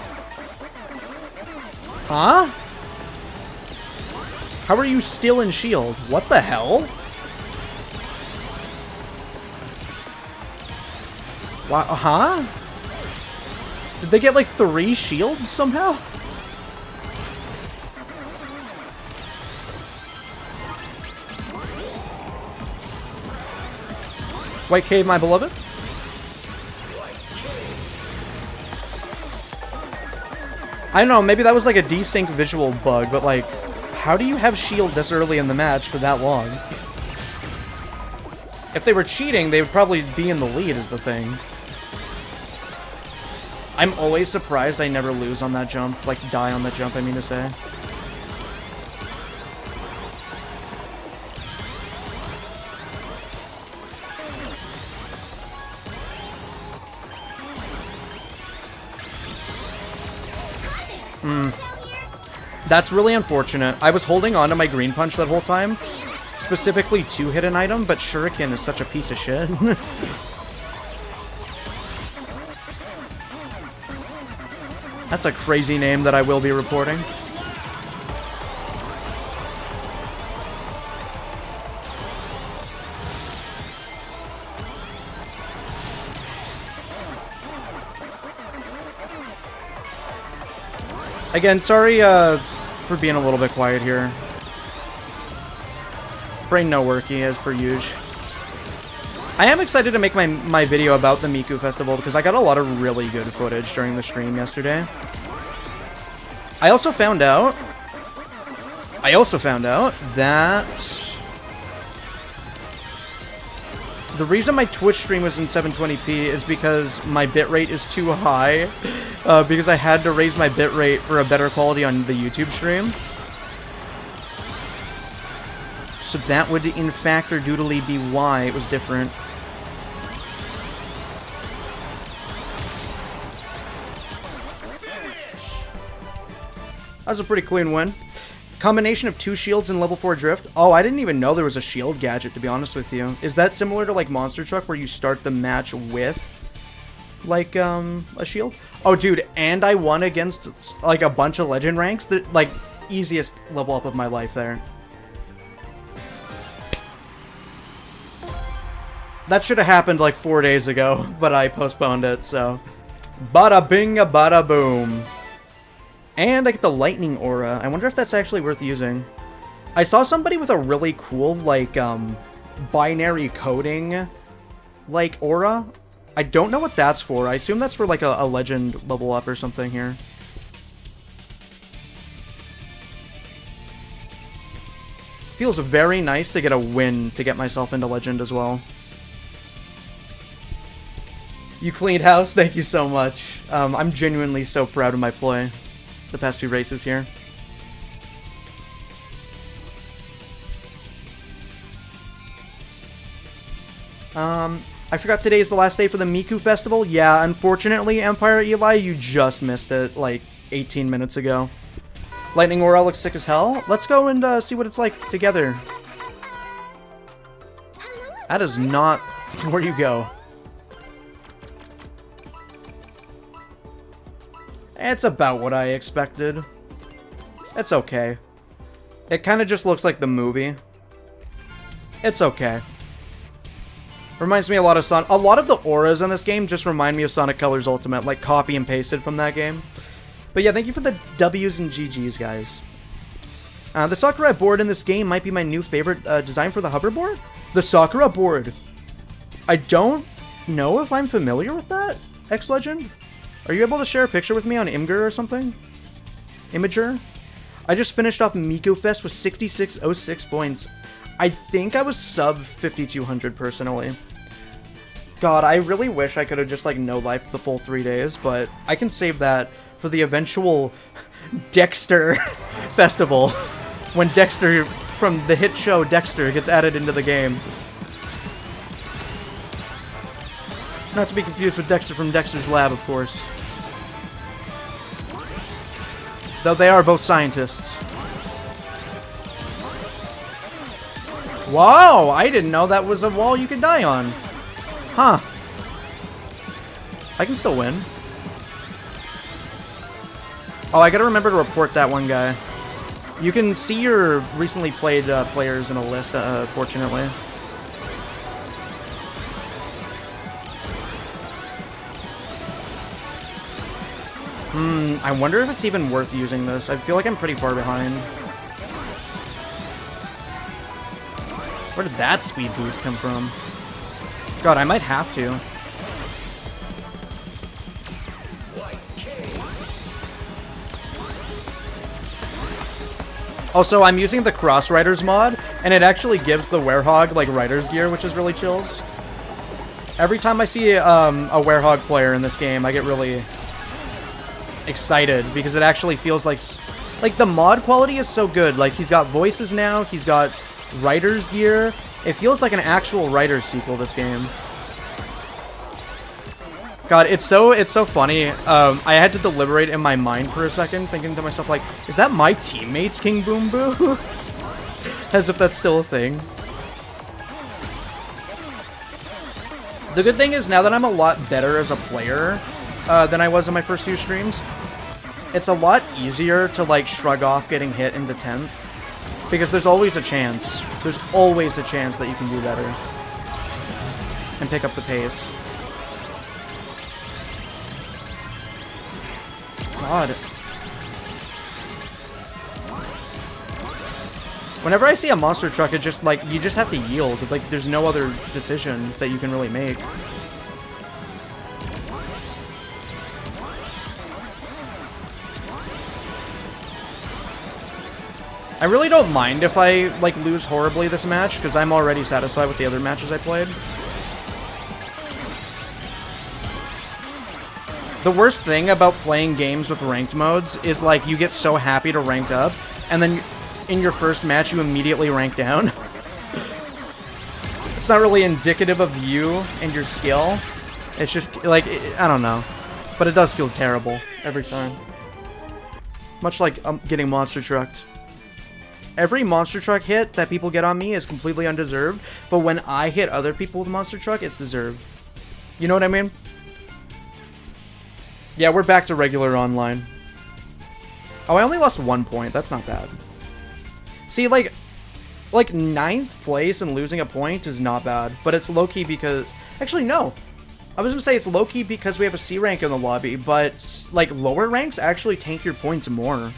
Huh? How are you still in shield? What the hell? Wow, huh? Did they get like 3 shields somehow? White Cave, my beloved? I don't know, maybe that was like a desync visual bug, but like, how do you have shield this early in the match for that long? If they were cheating, they would probably be in the lead is the thing. I'm always surprised I never lose on that jump, like die on that jump, I mean to say. That's really unfortunate. I was holding on to my green punch that whole time, specifically to hit an item, but Shuriken is such a piece of shit. That's a crazy name that I will be reporting. Again, sorry for being a little bit quiet here. Brain no worky, as per usual. I am excited to make my video about the Miku Festival because I got a lot of really good footage during the stream yesterday. I also found out that the reason my Twitch stream was in 720p is because my bitrate is too high, because I had to raise my bitrate for a better quality on the YouTube stream. So that would, in fact or doodly, be why it was different. That was a pretty clean win. Combination of 2 shields and level 4 drift. Oh, I didn't even know there was a shield gadget, to be honest with you. Is that similar to, like, Monster Truck, where you start the match with, like, a shield? Oh, dude, and I won against, like, a bunch of legend ranks. Like, easiest level up of my life there. That should have happened, like, 4 days ago, but I postponed it, so... Bada bing, bada boom. And I get the lightning aura. I wonder if that's actually worth using. I saw somebody with a really cool, like, binary coding, like, aura. I don't know what that's for. I assume that's for, like, a legend level up or something here. Feels very nice to get a win to get myself into legend as well. You cleaned house? Thank you so much. I'm genuinely so proud of my play the past few races here. I forgot today is the last day for the Miku Festival. Yeah, unfortunately, Empire Eli, you just missed it, like, 18 minutes ago. Lightning Aura looks sick as hell. Let's go and see what it's like together. That is not where you go. It's about what I expected. It's okay. It kind of just looks like the movie. It's okay. Reminds me a lot of a lot of the auras in this game just remind me of Sonic Colors Ultimate, like copy and pasted from that game. But yeah, thank you for the W's and GG's, guys. The Sakura board in this game might be my new favorite design for the hoverboard. The Sakura board. I don't know if I'm familiar with that, X-Legend. Are you able to share a picture with me on Imgur or something? Imager? I just finished off Miku Fest with 6606 points. I think I was sub 5200 personally. God, I really wish I could have just like no-lifed the full 3 days, but I can save that for the eventual Dexter festival. When Dexter, from the hit show Dexter, gets added into the game. Not to be confused with Dexter from Dexter's Lab, of course. Though they are both scientists. Wow, I didn't know that was a wall you could die on. Huh. I can still win. Oh, I gotta remember to report that one guy. You can see your recently played players in a list, fortunately. I wonder if it's even worth using this. I feel like I'm pretty far behind. Where did that speed boost come from? God, I might have to. Also, I'm using the Cross Riders mod, and it actually gives the Werehog, like, Rider's gear, which is really chills. Every time I see a Werehog player in this game, I get really excited because it actually feels like the mod quality is so good. Like, he's got voices now, he's got Rider's gear. It feels like an actual Rider's sequel, this game. God, it's so funny. I had to deliberate in my mind for a second, thinking to myself, like, is that my teammate's King Boom Boo? As if that's still a thing. The good thing is, now that I'm a lot better as a player than I was in my first few streams, it's a lot easier to, like, shrug off getting hit into 10th. Because there's always a chance. There's always a chance that you can do better. And pick up the pace. God. Whenever I see a monster truck, it just, like, you just have to yield. Like, there's no other decision that you can really make. I really don't mind if I, like, lose horribly this match, because I'm already satisfied with the other matches I played. The worst thing about playing games with ranked modes is, like, you get so happy to rank up, and then in your first match, you immediately rank down. It's not really indicative of you and your skill. It's just, like, I don't know. But it does feel terrible every time. Much like getting monster trucked. Every monster truck hit that people get on me is completely undeserved, but when I hit other people with a monster truck, it's deserved. You know what I mean? Yeah, we're back to regular online. Oh, I only lost 1 point. That's not bad. See, like 9th place and losing a point is not bad, but it's low-key because... Actually, no. I was gonna say it's low-key because we have a C rank in the lobby, but, like, lower ranks actually tank your points more.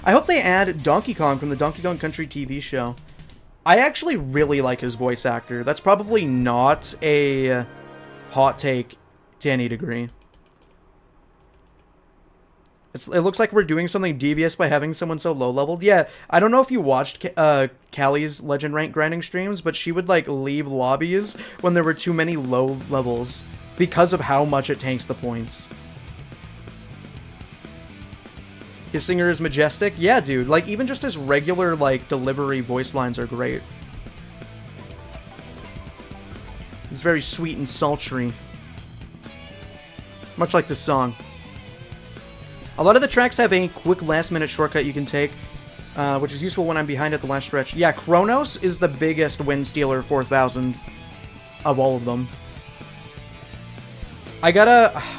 I hope they add Donkey Kong from the Donkey Kong Country TV show. I actually really like his voice actor. That's probably not a hot take to any degree. It looks like we're doing something devious by having someone so low-leveled. Yeah, I don't know if you watched Callie's Legend Rank grinding streams, but she would, like, leave lobbies when there were too many low levels because of how much it tanks the points. His singer is majestic? Yeah, dude. Like, even just his regular, like, delivery voice lines are great. He's very sweet and sultry. Much like this song. A lot of the tracks have a quick last-minute shortcut you can take, which is useful when I'm behind at the last stretch. Yeah, Kronos is the biggest win stealer 4000 of all of them.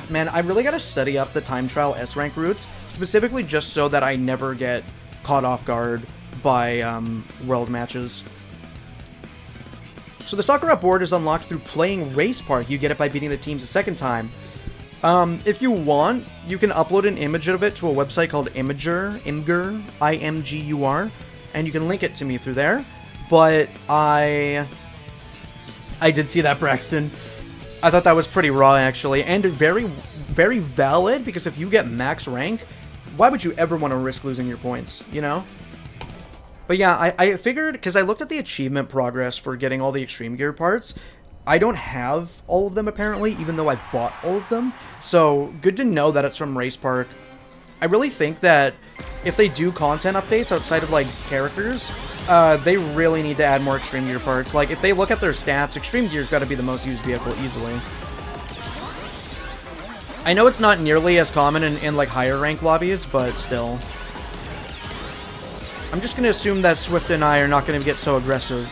Man, I really gotta study up the time trial S-rank routes, specifically just so that I never get caught off guard by world matches. So the Sakura board is unlocked through playing Race Park. You get it by beating the teams a second time. If you want, you can upload an image of it to a website called Imgur, I-M-G-U-R, and you can link it to me through there. But I did see that, Braxton. I thought that was pretty raw, actually, and very, very valid, because if you get max rank, why would you ever want to risk losing your points, you know? But yeah, I figured, because I looked at the achievement progress for getting all the Extreme Gear parts. I don't have all of them, apparently, even though I bought all of them, so good to know that it's from Race Park. I really think that if they do content updates outside of, like, characters, they really need to add more Extreme Gear parts. Like, if they look at their stats, Extreme Gear's got to be the most used vehicle easily. I know it's not nearly as common in like, higher rank lobbies, but still. I'm just going to assume that Swift and I are not going to get so aggressive.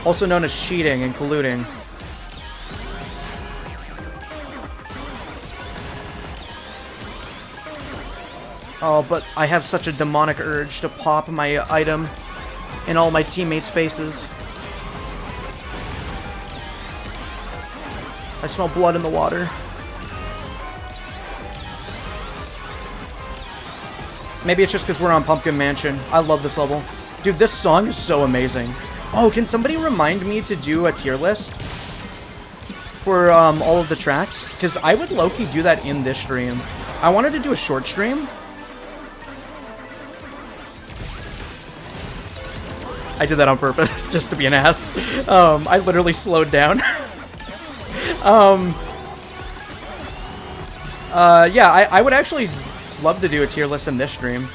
Also known as cheating and colluding. Oh, but I have such a demonic urge to pop my item in all my teammates' faces. I smell blood in the water. Maybe it's just because we're on Pumpkin Mansion. I love this level. Dude, this song is so amazing. Oh, can somebody remind me to do a tier list for all of the tracks? Because I would low-key do that in this stream. I wanted to do a short stream. I did that on purpose, just to be an ass. I literally slowed down. Yeah, I would actually love to do a tier list in this stream.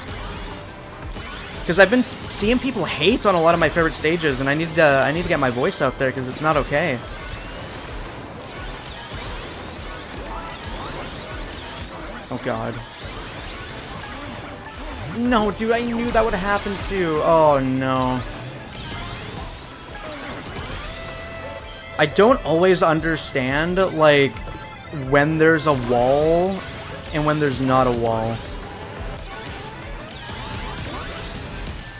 Because I've been seeing people hate on a lot of my favorite stages, and I need to get my voice out there, because it's not okay. Oh god. No, dude, I knew that would happen too. Oh no. I don't always understand, like, when there's a wall and when there's not a wall.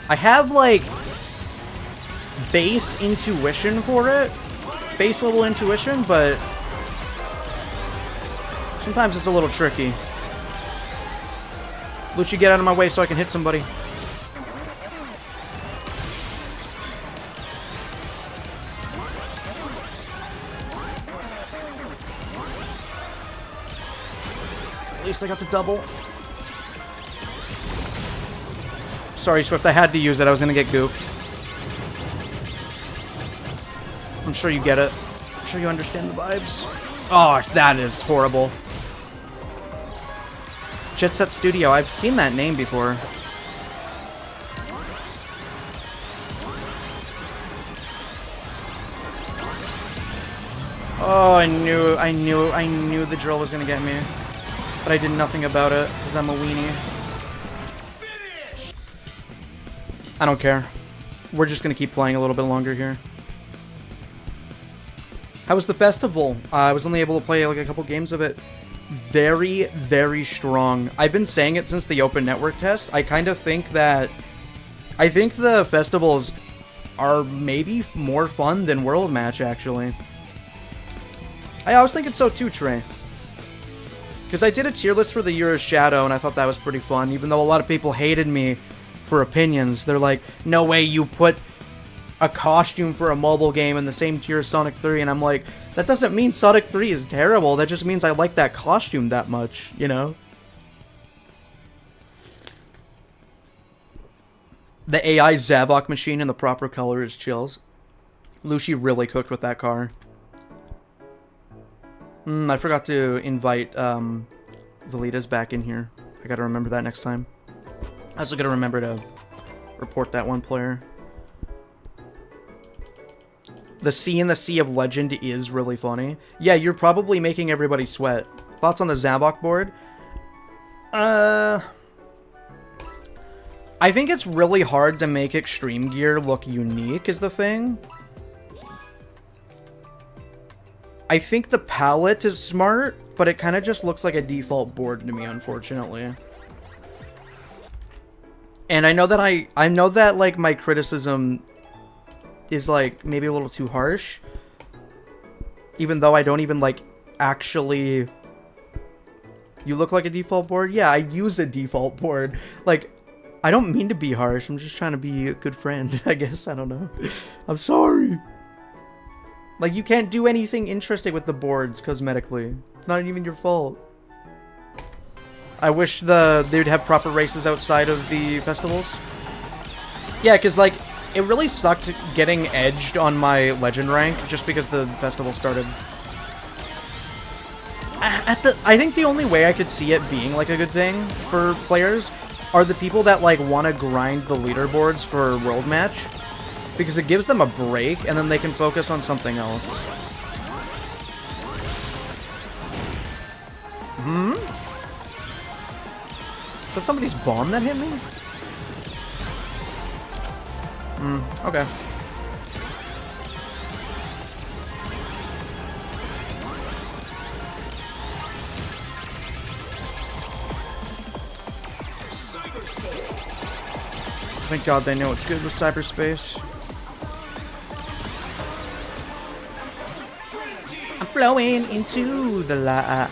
I have, like, base intuition for it. Base level intuition, but sometimes it's a little tricky. Lucia, get out of my way so I can hit somebody. At least I got the double. Sorry, Swift, I had to use it. I was gonna get gooped. I'm sure you get it. I'm sure you understand the vibes. Oh, that is horrible. Jet Set Studio. I've seen that name before. Oh, I knew the drill was gonna get me. But I did nothing about it, because I'm a weenie. I don't care. We're just gonna keep playing a little bit longer here. How was the festival? I was only able to play like a couple games of it. Very, very strong. I've been saying it since the open network test. I kind of think that... I think the festivals are maybe more fun than World Match, actually. I was thinking so too, Trey. Because I did a tier list for the Year of Shadow, and I thought that was pretty fun, even though a lot of people hated me for opinions. They're like, no way you put a costume for a mobile game in the same tier as Sonic 3, and I'm like, that doesn't mean Sonic 3 is terrible, that just means I like that costume that much, you know? The AI Zavok machine in the proper color is chills. Lucy really cooked with that car. I forgot to invite Velitas back in here. I gotta remember that next time. I also gotta remember to report that one player. The C in the Sea of Legend is really funny. Yeah, you're probably making everybody sweat. Thoughts on the Zavok board? I think it's really hard to make Extreme Gear look unique is the thing. I think the palette is smart, but it kind of just looks like a default board to me, unfortunately. And I know that like my criticism is like maybe a little too harsh, even though I don't even like actually. You look like a default board? Yeah, I use a default board. Like, I don't mean to be harsh. I'm just trying to be a good friend, I guess. I don't know. I'm sorry. Like, you can't do anything interesting with the boards cosmetically. It's not even your fault. I wish they'd have proper races outside of the festivals. Yeah, because, like, it really sucked getting edged on my legend rank just because the festival started. I think the only way I could see it being, like, a good thing for players are the people that, like, want to grind the leaderboards for World Match. Because it gives them a break, and then they can focus on something else. Is that somebody's bomb that hit me? Okay. Thank God they know it's good with cyberspace. I'm flowing into the light.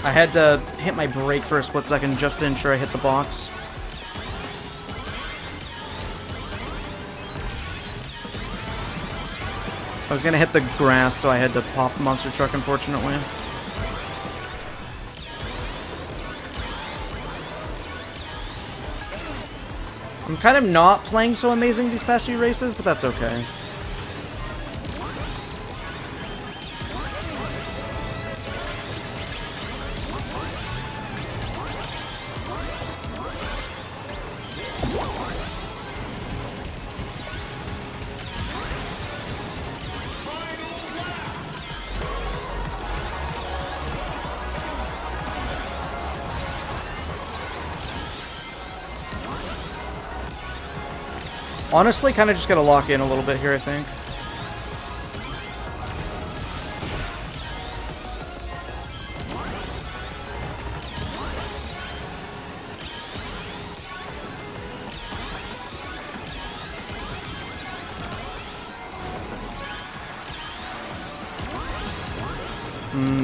I had to hit my brake for a split second just to ensure I hit the box. I was gonna hit the grass, so I had to pop the monster truck, unfortunately. I'm kind of not playing so amazing these past few races, but that's okay. Honestly, kind of just gotta lock in a little bit here, I think.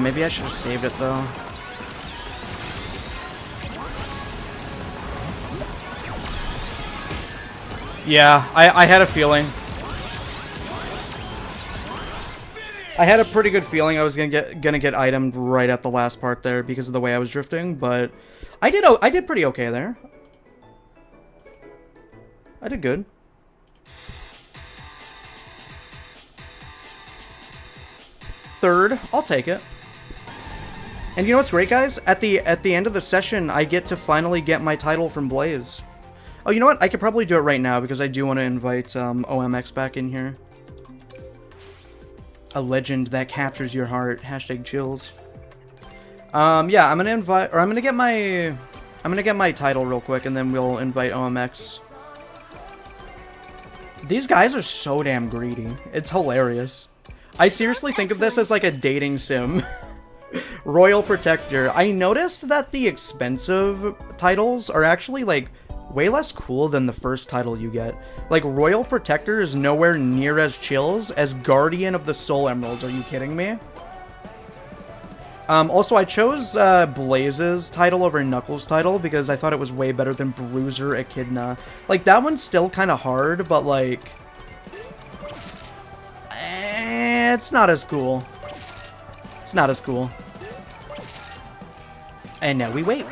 Maybe I should have saved it, though. Yeah, I had a feeling. I had a pretty good feeling I was gonna get itemed right at the last part there because of the way I was drifting, but I did pretty okay there. I did good. Third, I'll take it. And you know what's great, guys? At the end of the session, I get to finally get my title from Blaze. Oh, you know what? I could probably do it right now because I do want to invite OMX back in here. A legend that captures your heart. Hashtag chills. Yeah, I'm gonna get my title real quick, and then we'll invite OMX. These guys are so damn greedy. It's hilarious. I seriously think of this as like a dating sim. Royal Protector. I noticed that the expensive titles are actually like way less cool than the first title you get. Like, Royal Protector is nowhere near as chills as Guardian of the Soul Emeralds. Are you kidding me? Also, I chose Blaze's title over Knuckles' title because I thought it was way better than Bruiser Echidna. Like, that one's still kind of hard, but like... it's not as cool. It's not as cool. And now we wait.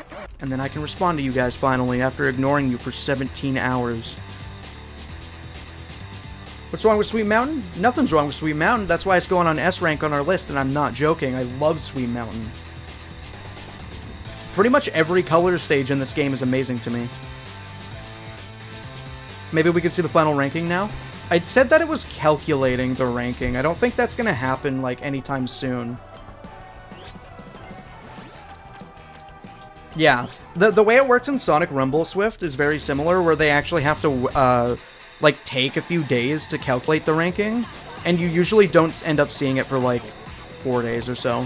And then I can respond to you guys finally after ignoring you for 17 hours. What's wrong with Sweet Mountain? Nothing's wrong with Sweet Mountain. That's why it's going on S rank on our list, and I'm not joking. I love Sweet Mountain. Pretty much every color stage in this game is amazing to me. Maybe we can see the final ranking now? I'd said that it was calculating the ranking. I don't think that's gonna happen, like, anytime soon. Yeah, the way it works in Sonic Rumble Swift is very similar, where they actually have to, like, take a few days to calculate the ranking, and you usually don't end up seeing it for, like, 4 days or so.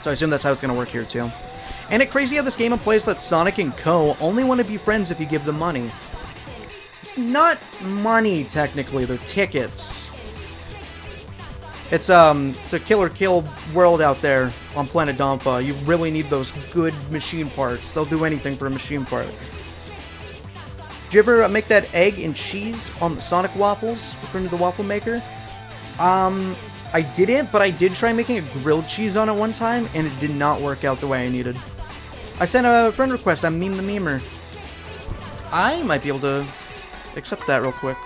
So I assume that's how it's going to work here, too. And it's crazy how this game implies that Sonic and Co. only want to be friends if you give them money. It's not money, technically, they're tickets. It's a killer kill world out there on Planet Dompa. You really need those good machine parts. They'll do anything for a machine part. Did you ever make that egg and cheese on the Sonic waffles, referring to the waffle maker? I didn't, but I did try making a grilled cheese on it one time, and it did not work out the way I needed. I sent a friend request. I'm Meme the Memer. I might be able to accept that real quick.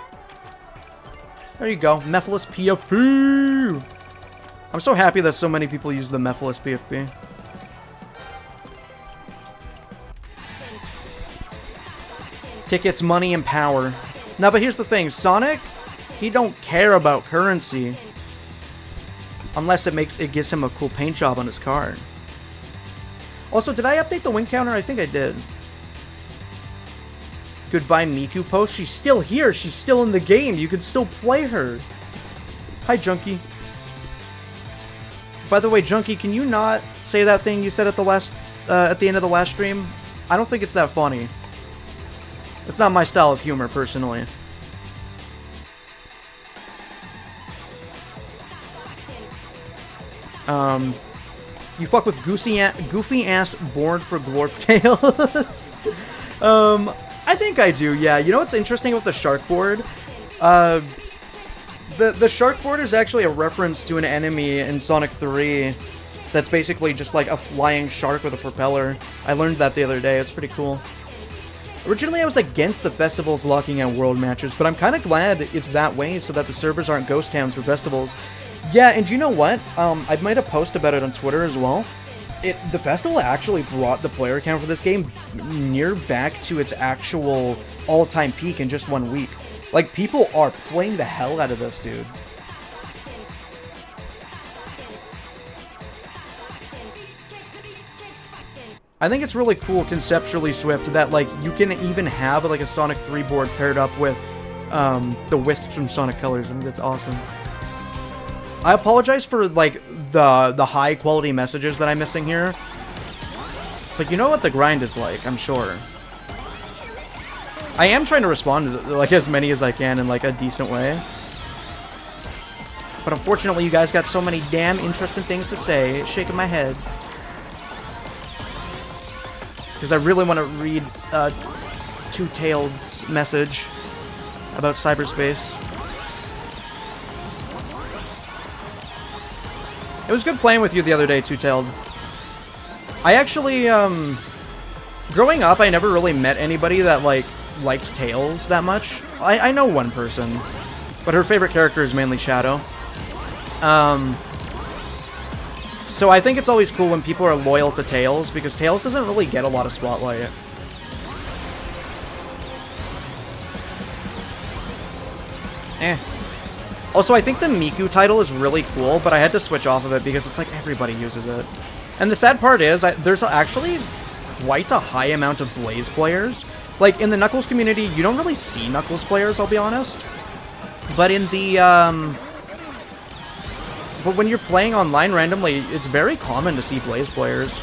There you go. Mephiles PFP! I'm so happy that so many people use the Mephiles PFP. Tickets, money, and power. Now, but here's the thing. Sonic, he don't care about currency. Unless it gives him a cool paint job on his car. Also, did I update the win counter? I think I did. Goodbye Miku post. She's still here. She's still in the game. You can still play her. Hi, Junkie. By the way, Junkie, can you not say that thing you said at the end of the last stream? I don't think it's that funny. It's not my style of humor, personally. You fuck with goofy ass board for Glorp Chaos. I think I do, yeah. You know what's interesting about the shark board? The shark board is actually a reference to an enemy in Sonic 3 that's basically just like a flying shark with a propeller. I learned that the other day. It's pretty cool. Originally, I was against the festivals locking out world matches, but I'm kind of glad it's that way so that the servers aren't ghost towns for festivals. Yeah, and you know what? I might have posted about it on Twitter as well. The festival actually brought the player count for this game near back to its actual all-time peak in just 1 week. Like, people are playing the hell out of this, dude. I think it's really cool conceptually, Swift, that, like, you can even have, like, a Sonic 3 board paired up with the Wisps from Sonic Colors. I think that's awesome. I apologize for, like, the high-quality messages that I'm missing here. Like, you know what the grind is like, I'm sure. I am trying to respond to, like, as many as I can in, like, a decent way. But unfortunately, you guys got so many damn interesting things to say, it's shaking my head. Because I really want to read Two-Tailed's message about cyberspace. It was good playing with you the other day, Two-Tailed. I actually, growing up, I never really met anybody that, like, liked Tails that much. I know one person, but her favorite character is mainly Shadow. So I think it's always cool when people are loyal to Tails, because Tails doesn't really get a lot of spotlight. Also, I think the Miku title is really cool, but I had to switch off of it because it's like everybody uses it. And the sad part is, there's actually quite a high amount of Blaze players. Like, in the Knuckles community, you don't really see Knuckles players, I'll be honest. But in the, but when you're playing online randomly, it's very common to see Blaze players.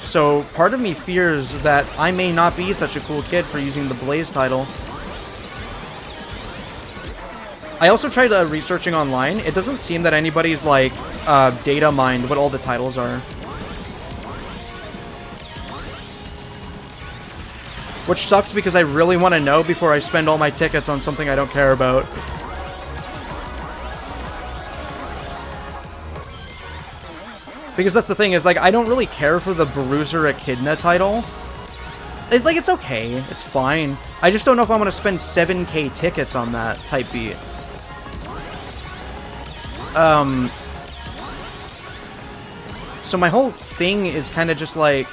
So, part of me fears that I may not be such a cool kid for using the Blaze title. I also tried researching online. It doesn't seem that anybody's, like, data mined what all the titles are. Which sucks because I really want to know before I spend all my tickets on something I don't care about. Because that's the thing, is, like, I don't really care for the Bruiser Echidna title. It's okay. It's fine. I just don't know if I want to spend 7k tickets on that type beat. So my whole thing is kind of just like,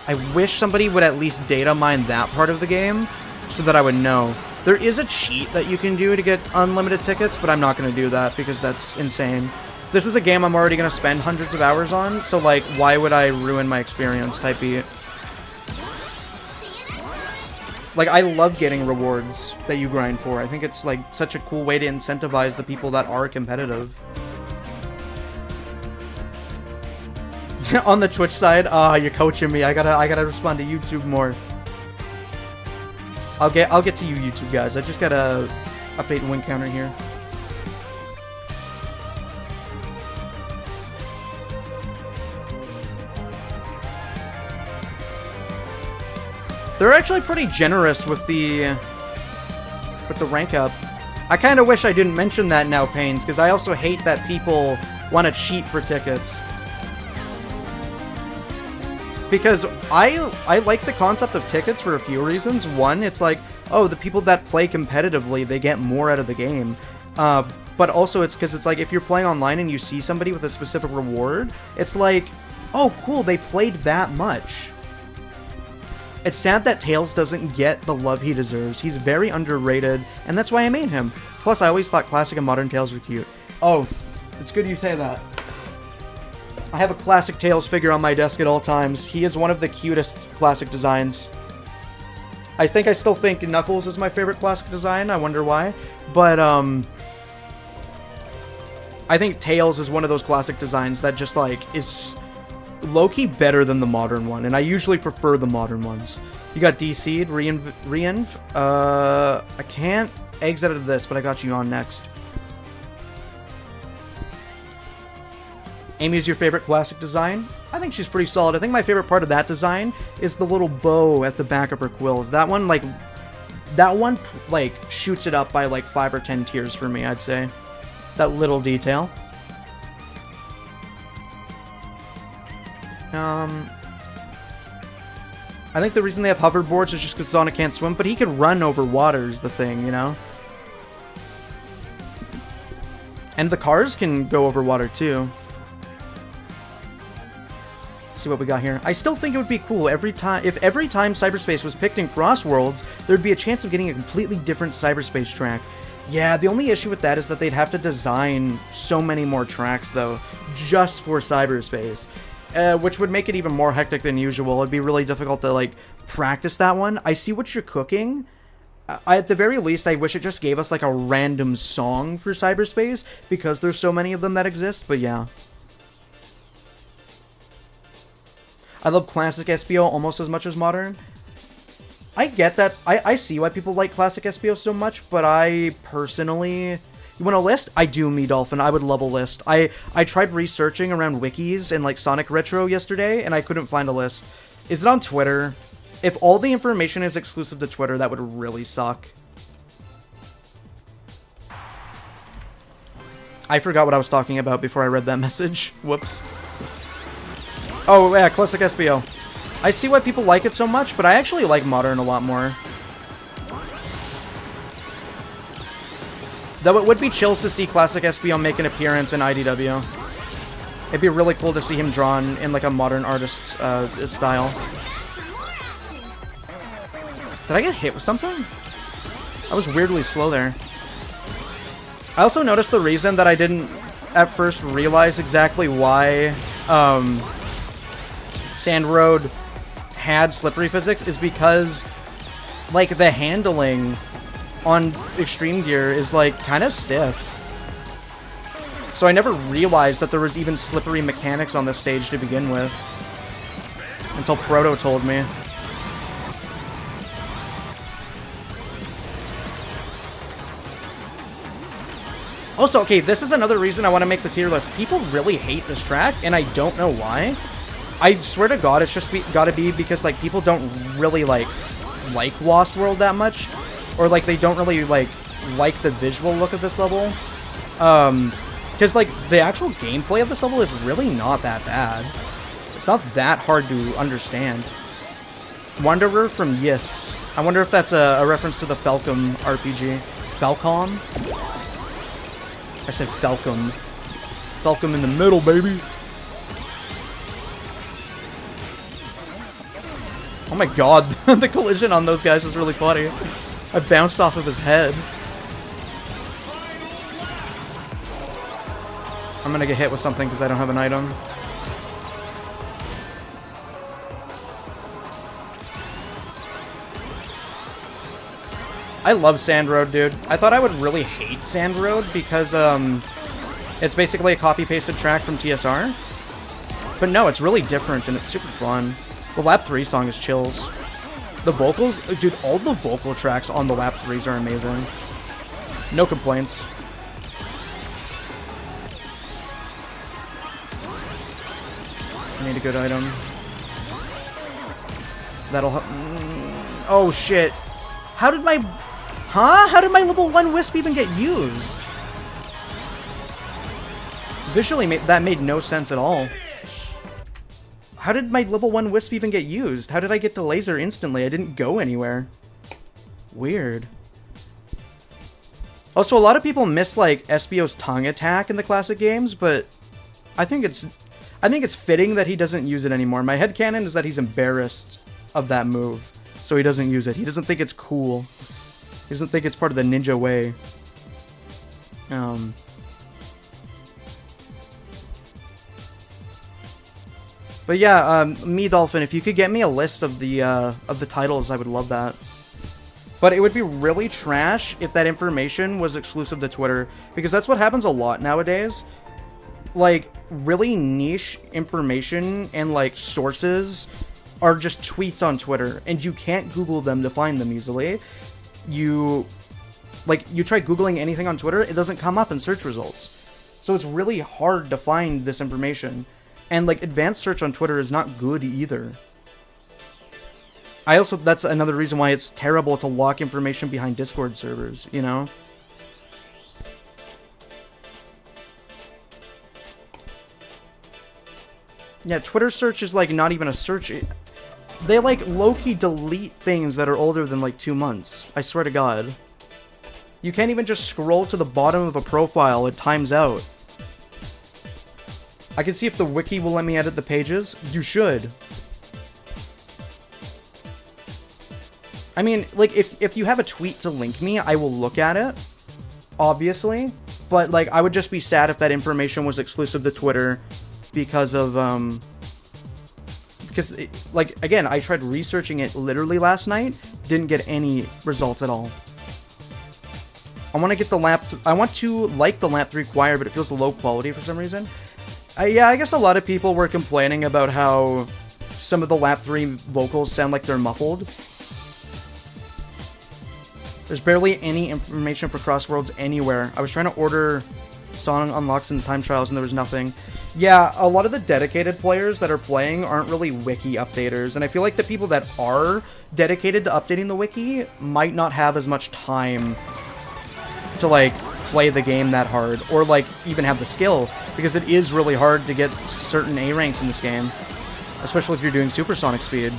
I wish somebody would at least data mine that part of the game so that I would know. There is a cheat that you can do to get unlimited tickets, but I'm not going to do that because that's insane. This is a game I'm already going to spend hundreds of hours on, so like, why would I ruin my experience type beat? Like, I love getting rewards that you grind for. I think it's, like, such a cool way to incentivize the people that are competitive. On the Twitch side, you're coaching me. I gotta respond to YouTube more. I'll get to you, YouTube guys. I just gotta update win counter here. They're actually pretty generous with the rank up. I kind of wish I didn't mention that now, Pains, because I also hate that people want to cheat for tickets. Because I like the concept of tickets for a few reasons. One, it's like, oh, the people that play competitively, they get more out of the game. But also it's because it's like, if you're playing online and you see somebody with a specific reward, it's like, oh, cool, they played that much. It's sad that Tails doesn't get the love he deserves. He's very underrated, and that's why I made him. Plus, I always thought classic and modern Tails were cute. Oh, it's good you say that. I have a classic Tails figure on my desk at all times. He is one of the cutest classic designs. I still think Knuckles is my favorite classic design. I wonder why. But, I think Tails is one of those classic designs that just, like, is low-key better than the modern one, and I usually prefer the modern ones. You got DC'd, Reinv. I can't exit out of this, but I got you on next. Amy's your favorite classic design? I think she's pretty solid. I think my favorite part of that design is the little bow at the back of her quills. That one, like, shoots it up by, like, 5 or 10 tiers for me, I'd say. That little detail. I think the reason they have hoverboards is just because Sonic can't swim, but he can run over water is the thing, you know? And the cars can go over water, too. Let's see what we got here. I still think it would be cool if every time cyberspace was picked in CrossWorlds, there'd be a chance of getting a completely different cyberspace track. Yeah, the only issue with that is that they'd have to design so many more tracks, though, just for cyberspace. Which would make it even more hectic than usual. It'd be really difficult to, like, practice that one. I see what you're cooking. At the very least, I wish it just gave us, like, a random song for cyberspace, because there's so many of them that exist, but yeah. I love classic SBO almost as much as modern. I get that. I see why people like classic SBO so much, but I personally... You want a list? I do, Me Dolphin. I would love a list. I tried researching around wikis and, like, Sonic Retro yesterday, and I couldn't find a list. Is it on Twitter? If all the information is exclusive to Twitter, that would really suck. I forgot what I was talking about before I read that message. Whoops. Oh, yeah, classic SBO. I see why people like it so much, but I actually like Modern a lot more. Though it would be chills to see classic SBO make an appearance in IDW. It'd be really cool to see him drawn in like a modern artist style. Did I get hit with something? I was weirdly slow there. I also noticed the reason that I didn't at first realize exactly why Sand Road had slippery physics is because like the handling on Extreme Gear is like kind of stiff. So I never realized that there was even slippery mechanics on this stage to begin with. Until Proto told me. Also, okay, this is another reason I want to make the tier list. People really hate this track, and I don't know why. I swear to God, it's just gotta be because, like, people don't really, like Lost World that much. Or, like, they don't really, like the visual look of this level. Because, like, the actual gameplay of this level is really not that bad. It's not that hard to understand. Wanderer from Yes. I wonder if that's a reference to the Falcom RPG. Falcom? I said Falcom. Falcom in the middle, baby. Oh my god, the collision on those guys is really funny. I bounced off of his head. I'm gonna get hit with something because I don't have an item. I love Sand Road, dude. I thought I would really hate Sand Road because it's basically a copy-pasted track from TSR. But no, it's really different and it's super fun. The Lap 3 song is chills. The vocals, dude, all the vocal tracks on the Lap 3s are amazing. No complaints. I need a good item. That'll help. Oh shit. How did my... Huh? How did my level 1 Wisp even get used? Visually, that made no sense at all. How did my level 1 Wisp even get used? How did I get to laser instantly? I didn't go anywhere. Weird. Also, a lot of people miss, like, SBO's tongue attack in the classic games, but I think it's fitting that he doesn't use it anymore. My headcanon is that he's embarrassed of that move, so he doesn't use it. He doesn't think it's cool. He doesn't think it's part of the ninja way. But yeah, me Dolphin, if you could get me a list of the titles, I would love that. But it would be really trash if that information was exclusive to Twitter, because that's what happens a lot nowadays. Like, really niche information and, like, sources are just tweets on Twitter, and you can't Google them to find them easily. You try Googling anything on Twitter, it doesn't come up in search results. So it's really hard to find this information. And, like, advanced search on Twitter is not good either. That's another reason why it's terrible to lock information behind Discord servers, you know? Yeah, Twitter search is, like, not even a search. They, like, low-key delete things that are older than, like, 2 months. I swear to God. You can't even just scroll to the bottom of a profile. It times out. I can see if the wiki will let me edit the pages. You should. I mean, like, if you have a tweet to link me, I will look at it. Obviously. But, like, I would just be sad if that information was exclusive to Twitter because of, like, again, I tried researching it literally last night. Didn't get any results at all. I want to get the I want to like the Lap 3 choir, but it feels low quality for some reason. Yeah, I guess a lot of people were complaining about how some of the Lap 3 vocals sound like they're muffled. There's barely any information for CrossWorlds anywhere. I was trying to order song unlocks in the time trials and there was nothing. Yeah, a lot of the dedicated players that are playing aren't really wiki updaters, and I feel like the people that are dedicated to updating the wiki might not have as much time to, like, play the game that hard, or like even have the skill, because it is really hard to get certain A ranks in this game, especially if you're doing supersonic speed.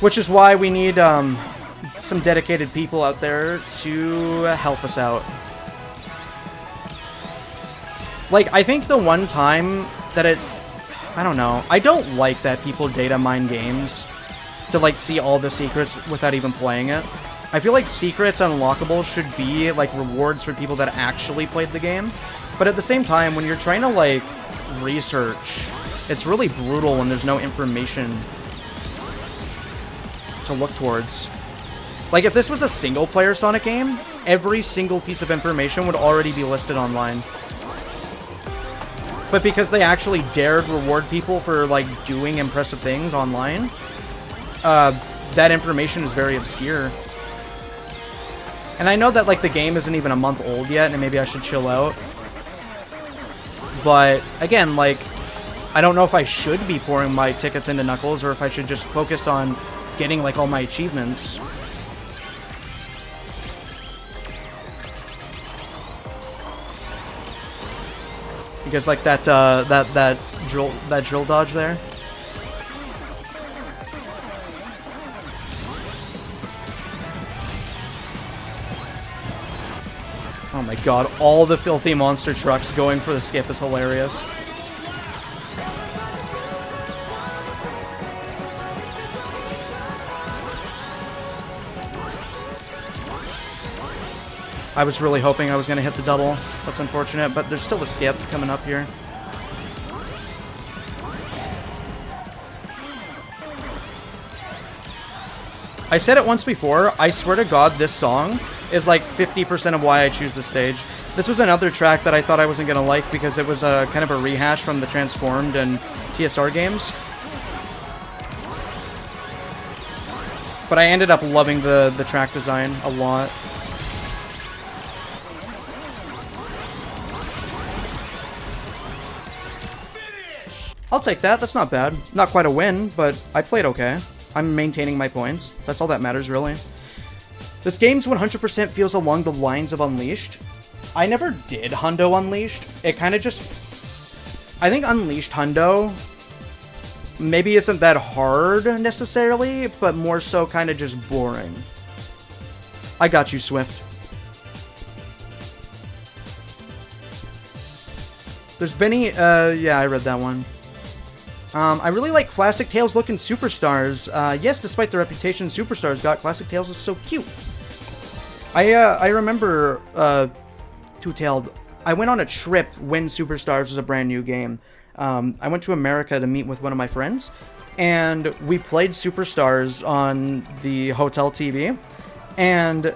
Which is why we need some dedicated people out there to help us out. Like, I think the one time that I don't know. I don't like that people data mine games to, like, see all the secrets without even playing it. I feel like secrets unlockable should be, like, rewards for people that actually played the game. But at the same time, when you're trying to, like, research, it's really brutal when there's no information to look towards. Like, if this was a single-player Sonic game, every single piece of information would already be listed online. But because they actually dared reward people for, like, doing impressive things online, that information is very obscure. And I know that, like, the game isn't even a month old yet, and maybe I should chill out. But, again, like, I don't know if I should be pouring my tickets into Knuckles, or if I should just focus on getting, like, all my achievements. Because, like, that drill dodge there. Oh my god, all the filthy monster trucks going for the skip is hilarious. I was really hoping I was going to hit the double. That's unfortunate, but there's still a skip coming up here. I said it once before, I swear to God, this song is like 50% of why I choose this stage. This was another track that I thought I wasn't going to like because it was a kind of a rehash from the Transformed and TSR games. But I ended up loving the track design a lot. I'll take that. That's not bad. Not quite a win, but I played okay. I'm maintaining my points. That's all that matters, really. This game's 100% feels along the lines of Unleashed. I never did Hundo Unleashed. It kind of just... I think Unleashed Hundo maybe isn't that hard, necessarily, but more so kind of just boring. I got you, Swift. There's Benny... yeah, I read that one. I really like Classic Tails looking Superstars. Yes, despite the reputation Superstars got, Classic Tails is so cute. I remember, Two-Tailed, I went on a trip when Superstars was a brand new game. I went to America to meet with one of my friends, and we played Superstars on the hotel TV, and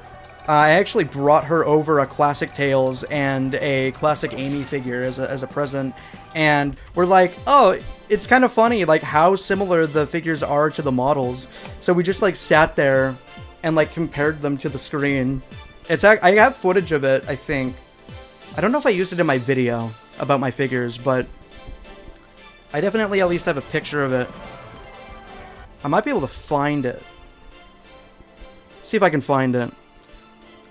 I actually brought her over a Classic Tails and a Classic Amy figure as a present, and we're like, oh, it's kind of funny, like, how similar the figures are to the models. So we just, like, sat there and, like, compared them to the screen. I have footage of it, I think. I don't know if I used it in my video about my figures, but I definitely at least have a picture of it. I might be able to find it. See if I can find it.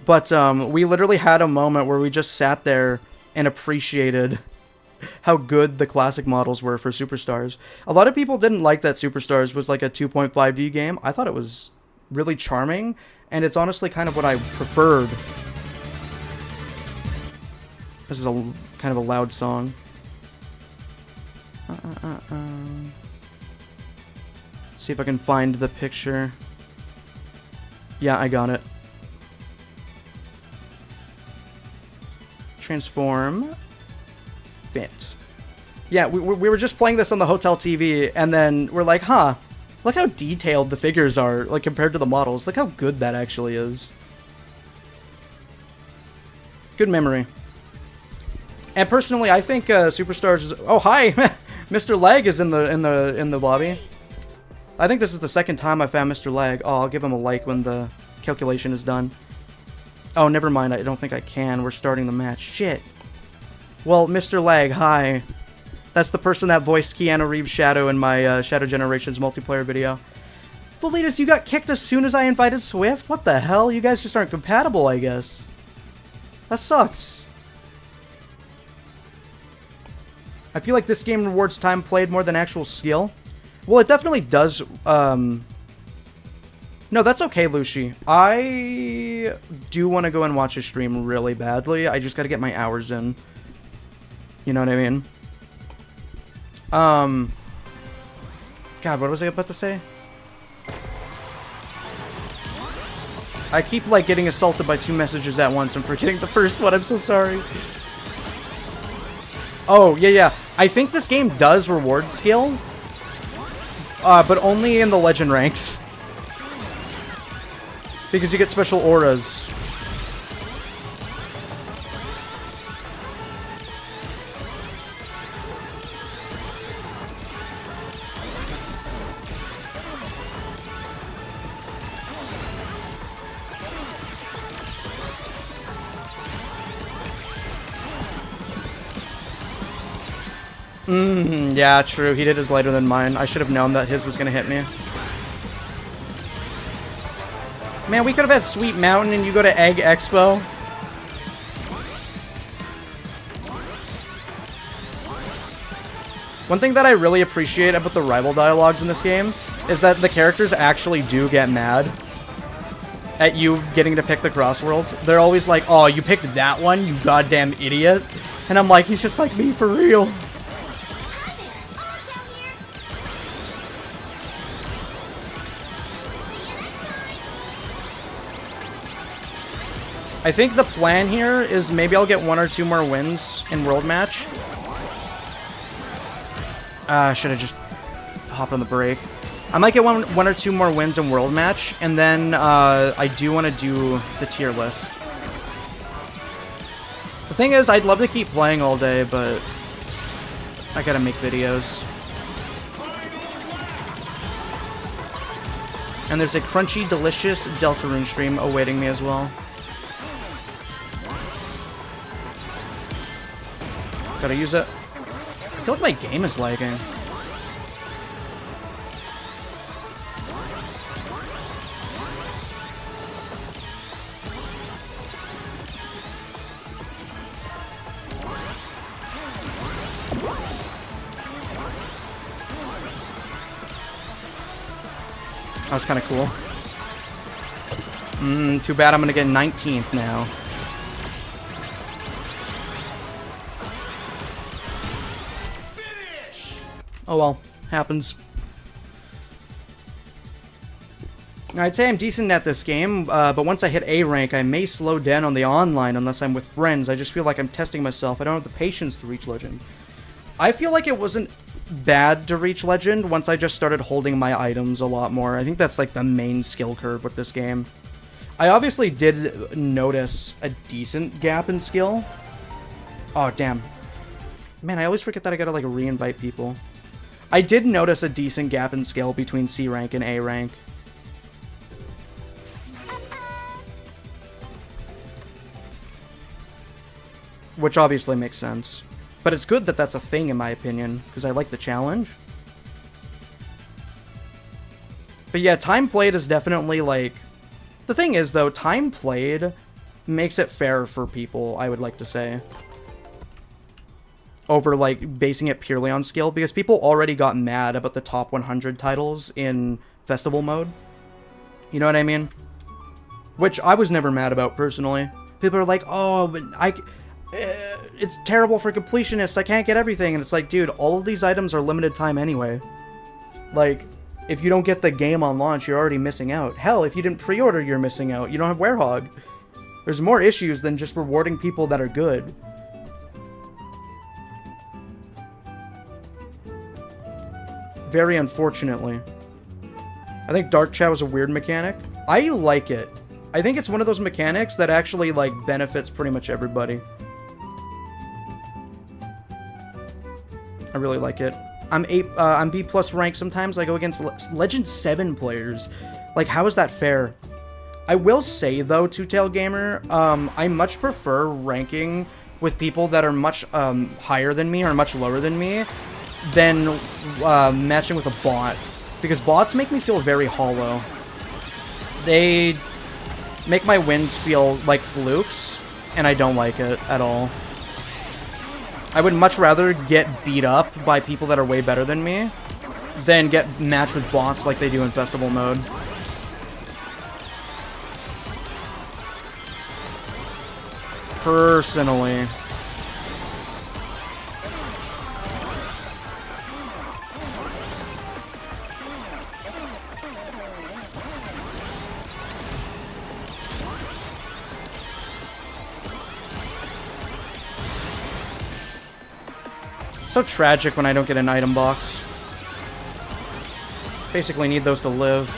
But we literally had a moment where we just sat there and appreciated how good the classic models were for Superstars. A lot of people didn't like that Superstars was like a 2.5D game. I thought it was really charming, and it's honestly kind of what I preferred. This is a kind of a loud song. Let's see if I can find the picture. Yeah, I got it. Transform. Fit. Yeah, we were just playing this on the hotel TV, and then we're like, huh, look how detailed the figures are, like, compared to the models. Look how good that actually is. Good memory. And personally, I think Superstars is... Oh, hi! Mr. Leg is in the lobby. I think this is the second time I found Mr. Leg. Oh, I'll give him a like when the calculation is done. Oh, never mind. I don't think I can. We're starting the match. Shit. Well, Mr. Leg, hi. That's the person that voiced Keanu Reeves' Shadow in my Shadow Generations multiplayer video. Valitas, you got kicked as soon as I invited Swift? What the hell? You guys just aren't compatible, I guess. That sucks. I feel like this game rewards time played more than actual skill. Well, it definitely does. No, that's okay, Lucy. I do want to go and watch a stream really badly. I just got to get my hours in. You know what I mean? God, what was I about to say? I keep, like, getting assaulted by 2 messages at once and forgetting the first one. I'm so sorry. Oh, yeah. I think this game does reward skill. But only in the legend ranks. Because you get special auras. Yeah, true. He did his lighter than mine. I should have known that his was gonna hit me. Man, we could have had Sweet Mountain and you go to Egg Expo. One thing that I really appreciate about the rival dialogues in this game is that the characters actually do get mad at you getting to pick the CrossWorlds. They're always like, oh, you picked that one, you goddamn idiot. And I'm like, he's just like me for real. I think the plan here is maybe I'll get 1 or 2 more wins in World Match. Should have just hopped on the break. I might get one or 2 more wins in World Match, and then I do want to do the tier list. The thing is, I'd love to keep playing all day, but I gotta make videos. And there's a crunchy, delicious Deltarune stream awaiting me as well. Gotta use it. I feel like my game is lagging. That was kind of cool. Too bad I'm gonna get 19th now. Oh well, happens. I'd say I'm decent at this game, but once I hit A rank, I may slow down on the online unless I'm with friends. I just feel like I'm testing myself. I don't have the patience to reach Legend. I feel like it wasn't bad to reach Legend once I just started holding my items a lot more. I think that's like the main skill curve with this game. I obviously did notice a decent gap in skill. Oh, damn. Man, I always forget that I gotta like re-invite people. I did notice a decent gap in skill between C rank and A rank. Which obviously makes sense. But it's good that that's a thing in my opinion, because I like the challenge. But yeah, time played is definitely like... The thing is though, time played makes it fair for people, I would like to say. Over, like, basing it purely on skill, because people already got mad about the top 100 titles in festival mode. You know what I mean? Which I was never mad about, personally. People are like, oh, but it's terrible for completionists, I can't get everything, and it's like, dude, all of these items are limited time anyway. Like, if you don't get the game on launch, you're already missing out. Hell, if you didn't pre-order, you're missing out. You don't have Werehog. There's more issues than just rewarding people that are good. Very unfortunately. I think Dark Chow is a weird mechanic. I like it. I think it's one of those mechanics that actually, like, benefits pretty much everybody. I really like it. I'm B+ rank. Sometimes I go against Legend 7 players. Like, how is that fair? I will say, though, Two-Tail Gamer, I much prefer ranking with people that are much higher than me or much lower than me than matching with a bot. Because bots make me feel very hollow. They make my wins feel like flukes, and I don't like it at all. I would much rather get beat up by people that are way better than me than get matched with bots like they do in festival mode. Personally. So tragic when I don't get an item box. Basically need those to live.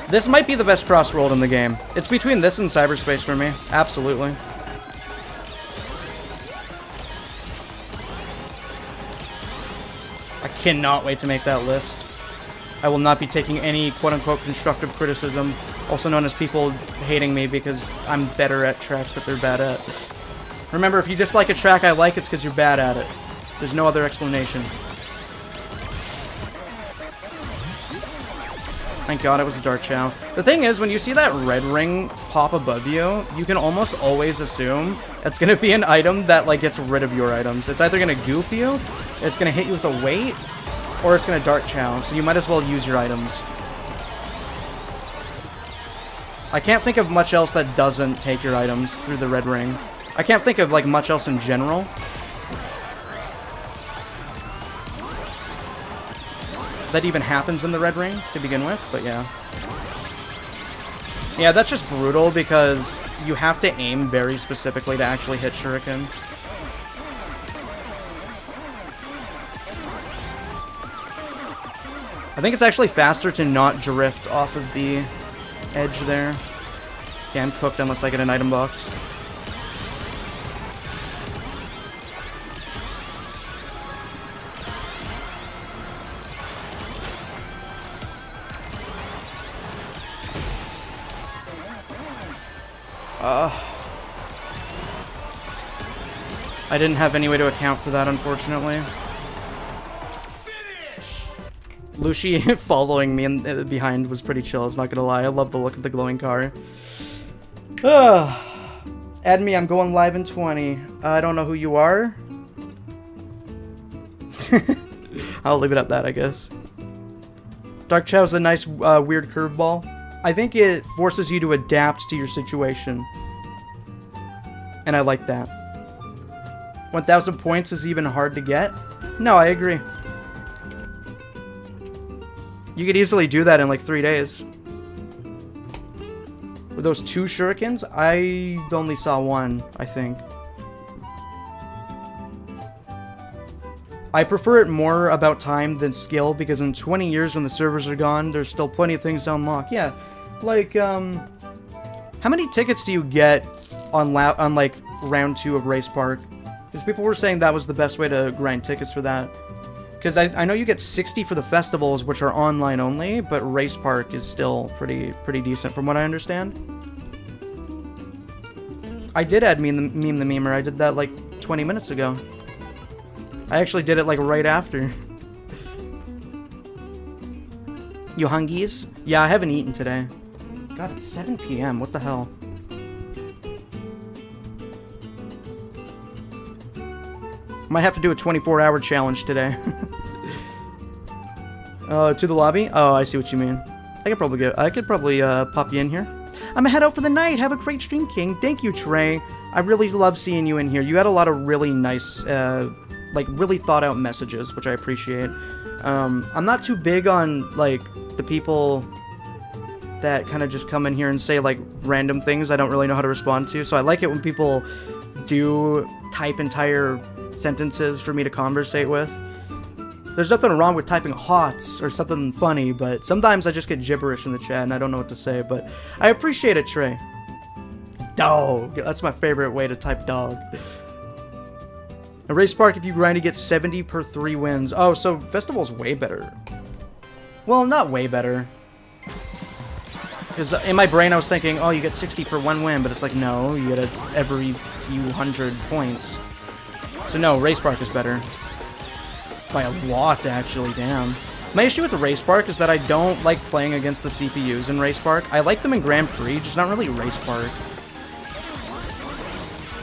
This might be the best CrossWorld in the game. It's between this and cyberspace for me. Absolutely. I cannot wait to make that list. I will not be taking any quote-unquote constructive criticism, also known as people hating me because I'm better at tracks that they're bad at. Remember, if you dislike a track I like, it's because you're bad at it. There's no other explanation. Thank God it was a Dark Chow. The thing is, when you see that red ring pop above you, you can almost always assume it's going to be an item that like gets rid of your items. It's either going to goof you, it's going to hit you with a weight, or it's going to Dark Chow, so you might as well use your items. I can't think of much else that doesn't take your items through the red ring. I can't think of like much else in general. That even happens in the red ring to begin with, but yeah. Yeah, that's just brutal because you have to aim very specifically to actually hit shuriken. I think it's actually faster to not drift off of the edge there. Yeah, I'm cooked unless I get an item box. I didn't have any way to account for that, unfortunately. Lucy following me in behind was pretty chill, I was not gonna lie. I love the look of the glowing car. Add me, I'm going live in 20. I don't know who you are. I'll leave it at that, I guess. Dark Chow's a nice, weird curveball. I think it forces you to adapt to your situation. And I like that. 1,000 points is even hard to get? No, I agree. You could easily do that in like 3 days. With those 2 shurikens, I only saw 1, I think. I prefer it more about time than skill, because in 20 years when the servers are gone, there's still plenty of things to unlock. Yeah, like, how many tickets do you get on like, round 2 of Race Park? Because people were saying that was the best way to grind tickets for that. Because I know you get 60 for the festivals, which are online only, but Race Park is still pretty decent from what I understand. I did add Meme the Memer. I did that like 20 minutes ago. I actually did it like right after. You hungies? Yeah, I haven't eaten today. God, it's 7 p.m. What the hell? Might have to do a 24-hour challenge today. To the lobby? Oh, I see what you mean. I could probably pop you in here. I'm gonna head out for the night. Have a great stream, King. Thank you, Trey. I really love seeing you in here. You had a lot of really nice, like, really thought-out messages, which I appreciate. I'm not too big on, like, the people that kind of just come in here and say, like, random things I don't really know how to respond to. So I like it when people do type entire sentences for me to conversate with. There's nothing wrong with typing HOTS or something funny, but sometimes I just get gibberish in the chat and I don't know what to say, but I appreciate it, Trey. Dog. That's my favorite way to type dog. A race park, if you grind, you get 70 per 3 wins. Oh, so Festival's way better. Well, not way better. Because in my brain I was thinking, oh, you get 60 for 1 win, but it's like, no, you get it every few hundred points. So no, Race Park is better. By a lot, actually, damn. My issue with the Race Park is that I don't like playing against the CPUs in Race Park. I like them in Grand Prix, just not really Race Park.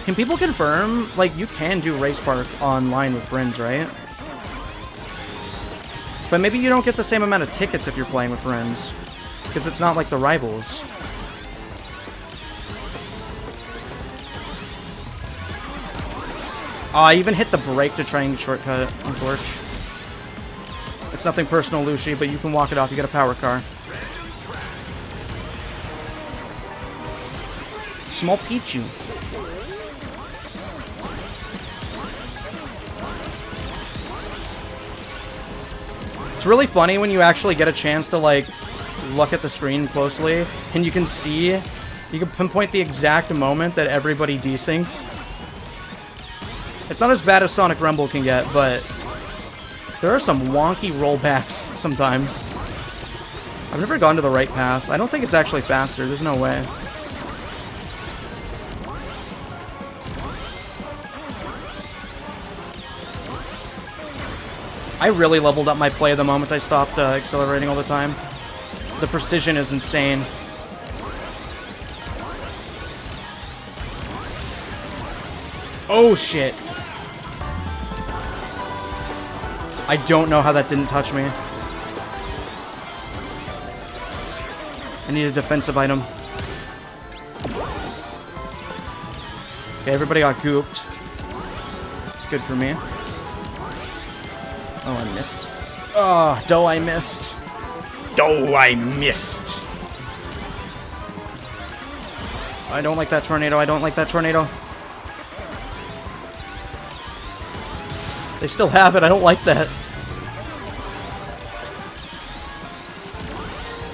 Can people confirm, like, you can do Race Park online with friends, right? But maybe you don't get the same amount of tickets if you're playing with friends. Because it's not like the Rivals. Oh, I even hit the brake to try and shortcut on Torch. It's nothing personal, Lucy, but you can walk it off. You got a power car. Small Pichu. It's really funny when you actually get a chance to, like, look at the screen closely, and you can see, you can pinpoint the exact moment that everybody desynced. It's not as bad as Sonic Rumble can get, but there are some wonky rollbacks sometimes. I've never gone to the right path. I don't think it's actually faster. There's no way. I really leveled up my play the moment I stopped accelerating all the time. The precision is insane. Oh, shit. I don't know how that didn't touch me. I need a defensive item. Okay, everybody got gooped. It's good for me. Oh, I missed. Oh, dough, I missed. Dough, I missed. I don't like that tornado. I don't like that tornado. They still have it. I don't like that.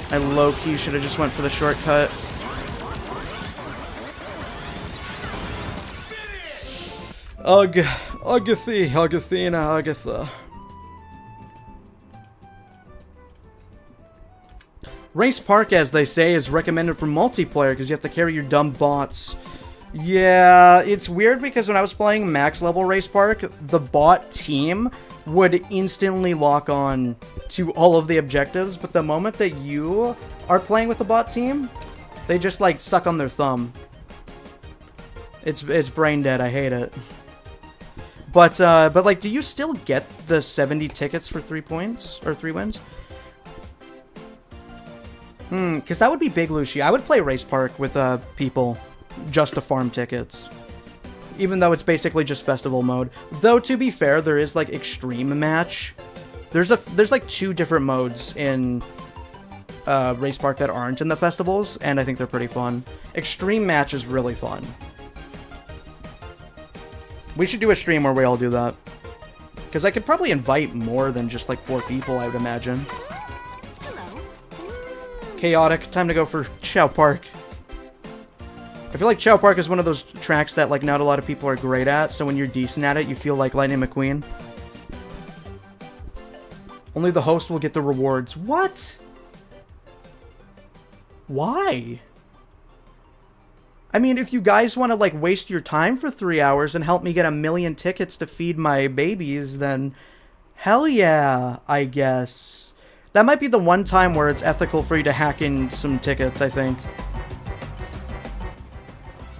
I low-key should have just went for the shortcut. Ugh. Agathy. Agathina. Agatha. Race Park, as they say, is recommended for multiplayer because you have to carry your dumb bots. Yeah, it's weird because when I was playing max level Race Park, the bot team would instantly lock on to all of the objectives, but the moment that you are playing with the bot team, they just, like, suck on their thumb. It's brain dead. I hate it. But like, do you still get the 70 tickets for 3 points? Or 3 wins? Because that would be big, Lucy. I would play Race Park with people just to farm tickets. Even though it's basically just festival mode. Though, to be fair, there is, like, extreme match. There's like 2 different modes in Race Park that aren't in the festivals, and I think they're pretty fun. Extreme match is really fun. We should do a stream where we all do that. Because I could probably invite more than just, like, 4 people, I would imagine. Chaotic. Time to go for Chow Park. I feel like Chow Park is one of those tracks that, like, not a lot of people are great at, so when you're decent at it, you feel like Lightning McQueen. Only the host will get the rewards. What? Why? I mean, if you guys want to, like, waste your time for 3 hours and help me get 1,000,000 tickets to feed my babies, then hell yeah, I guess. That might be the one time where it's ethical for you to hack in some tickets, I think.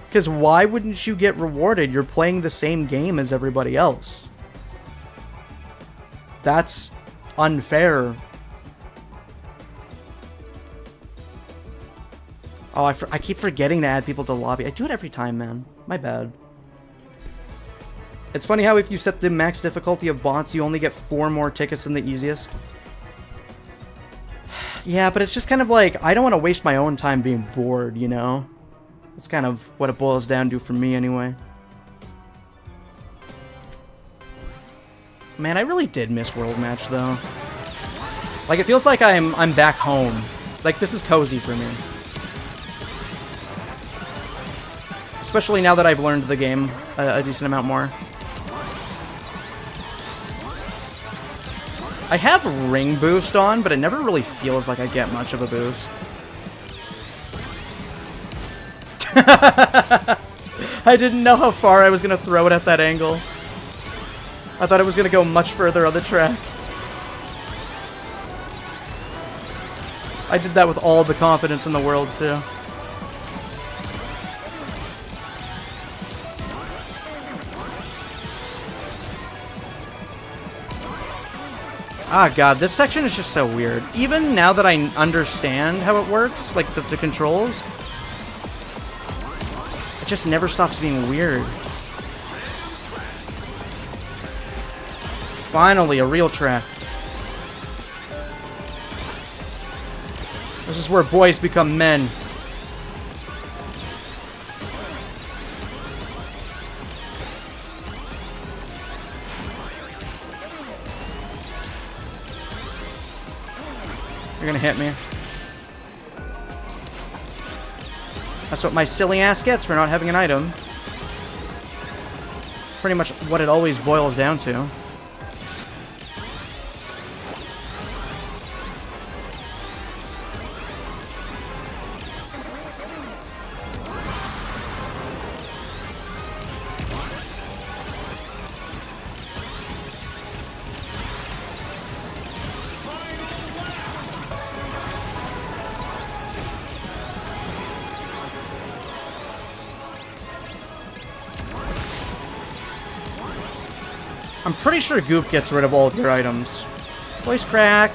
Because why wouldn't you get rewarded? You're playing the same game as everybody else. That's unfair. Oh, I keep forgetting to add people to the lobby. I do it every time, man. My bad. It's funny how if you set the max difficulty of bots, you only get 4 more tickets than the easiest. Yeah, but it's just kind of like, I don't want to waste my own time being bored, you know? That's kind of what it boils down to for me, anyway. Man, I really did miss World Match, though. Like, it feels like I'm back home. Like, this is cozy for me. Especially now that I've learned the game a decent amount more. I have ring boost on, but it never really feels like I get much of a boost. I didn't know how far I was going to throw it at that angle. I thought it was going to go much further on the track. I did that with all the confidence in the world, too. Ah, God, this section is just so weird. Even now that I understand how it works, like the controls, it just never stops being weird. Finally, a real track. This is where boys become men. You're gonna hit me. That's what my silly ass gets for not having an item. Pretty much what it always boils down to. I'm pretty sure Goop gets rid of all of your items. Voice crack.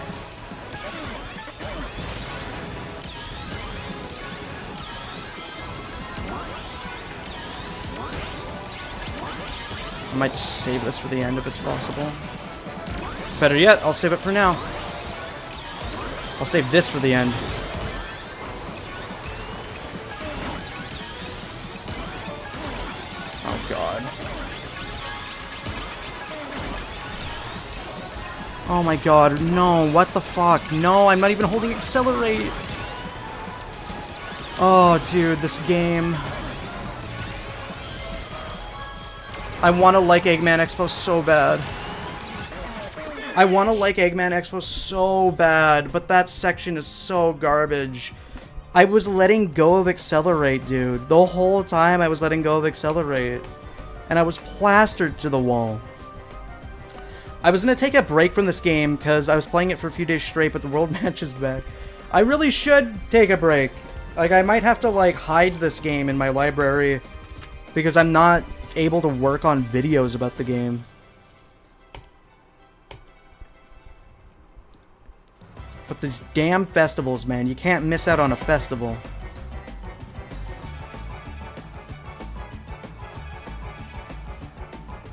I might save this for the end if it's possible. Better yet, I'll save it for now. I'll save this for the end. Oh, God. Oh my God, no, what the fuck? No, I'm not even holding accelerate. Oh, dude, this game. I want to like Eggman Expo so bad. I want to like Eggman Expo so bad, but that section is so garbage. I was letting go of accelerate, dude. The whole time I was letting go of accelerate. And I was plastered to the wall. I was going to take a break from this game because I was playing it for a few days straight, but the world match is back. I really should take a break. Like, I might have to, like, hide this game in my library because I'm not able to work on videos about the game. But these damn festivals, man. You can't miss out on a festival.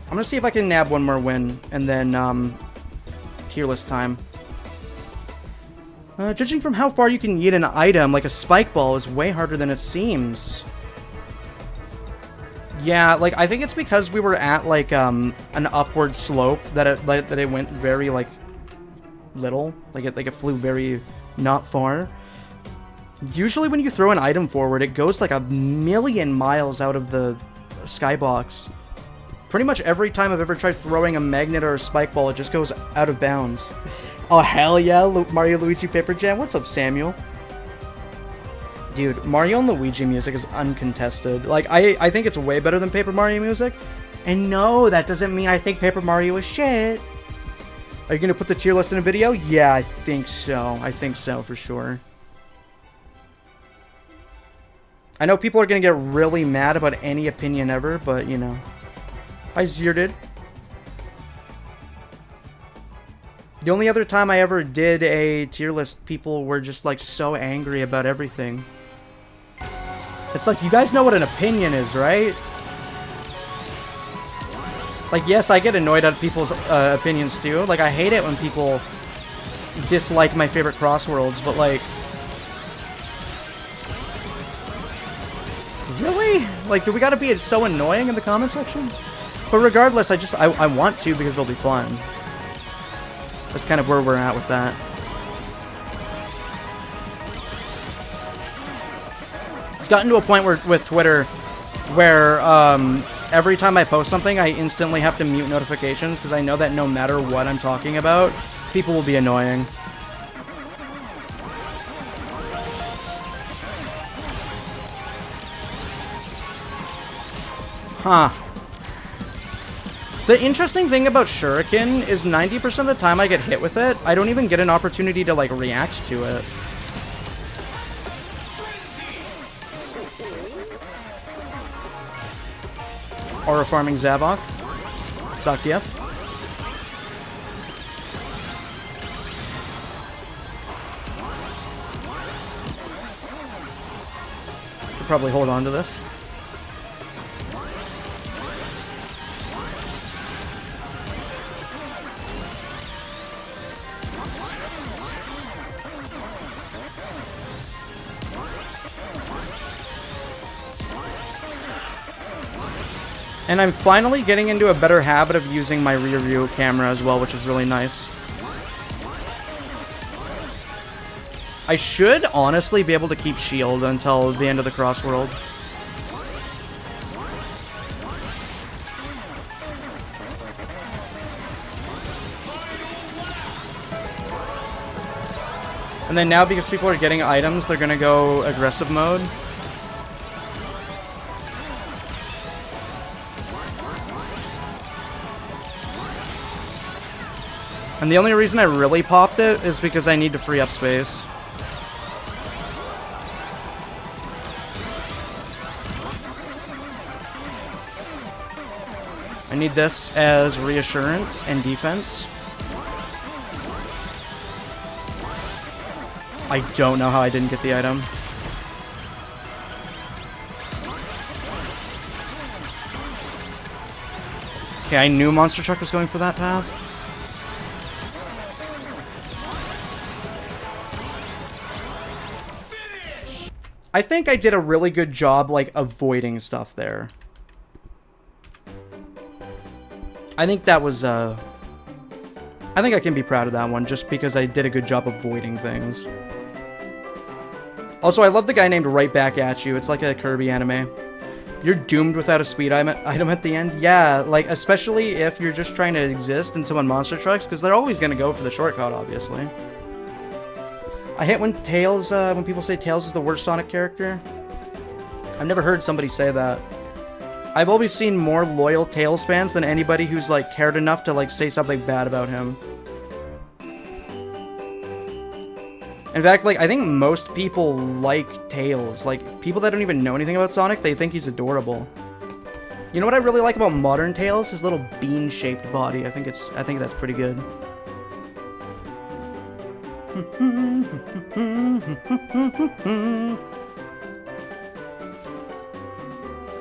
I'm gonna see if I can nab one more win, and then, tier list time. Judging from how far you can yeet an item, like a spike ball, is way harder than it seems. Yeah, like, I think it's because we were at, like, an upward slope that it went very, like, little. Like it flew very not far. Usually when you throw an item forward, it goes, like, 1,000,000 miles out of the skybox. Pretty much every time I've ever tried throwing a magnet or a spike ball, it just goes out of bounds. Oh, hell yeah, Mario Luigi Paper Jam. What's up, Samuel? Dude, Mario and Luigi music is uncontested. Like, I think it's way better than Paper Mario music. And no, that doesn't mean I think Paper Mario is shit. Are you going to put the tier list in a video? Yeah, I think so. I think so, for sure. I know people are going to get really mad about any opinion ever, but, you know. I zeered. The only other time I ever did a tier list, people were just, like, so angry about everything. It's like, you guys know what an opinion is, right? Like, yes, I get annoyed at people's opinions, too. Like, I hate it when people dislike my favorite CrossWorlds, but, like... Really? Like, do we gotta be so annoying in the comment section? But regardless, I want to because it'll be fun. That's kind of where we're at with that. It's gotten to a point where with Twitter, where every time I post something, I instantly have to mute notifications because I know that no matter what I'm talking about, people will be annoying. Huh. The interesting thing about Shuriken is 90% of the time I get hit with it, I don't even get an opportunity to, like, react to it. Aura farming Zavok. Doc DF. Could probably hold on to this. And I'm finally getting into a better habit of using my rear view camera as well, which is really nice. I should honestly be able to keep shield until the end of the CrossWorld. And then now, because people are getting items, they're gonna go aggressive mode. And the only reason I really popped it is because I need to free up space. I need this as reassurance and defense. I don't know how I didn't get the item. Okay, I knew Monster Truck was going for that path. I think I did a really good job, like, avoiding stuff there. I think that was, I think I can be proud of that one, just because I did a good job avoiding things. Also, I love the guy named Right Back At You. It's like a Kirby anime. You're doomed without a speed item at the end? Yeah, like, especially if you're just trying to exist in someone monster trucks, because they're always going to go for the shortcut, obviously. I hate when Tails, when people say Tails is the worst Sonic character. I've never heard somebody say that. I've always seen more loyal Tails fans than anybody who's, like, cared enough to, like, say something bad about him. In fact, like, I think most people like Tails. Like, people that don't even know anything about Sonic, they think he's adorable. You know what I really like about modern Tails? His little bean-shaped body. I think that's pretty good.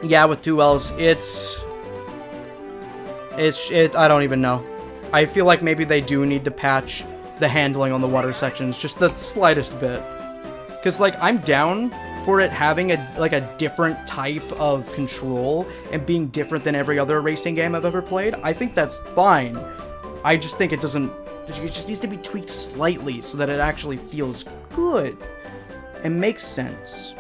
Yeah, with 2 L's, I don't even know. I feel like maybe they do need to patch the handling on the water sections just the slightest bit. Because, like, I'm down for it having a different type of control and being different than every other racing game I've ever played. I think that's fine. I just think it just needs to be tweaked slightly so that it actually feels good and makes sense.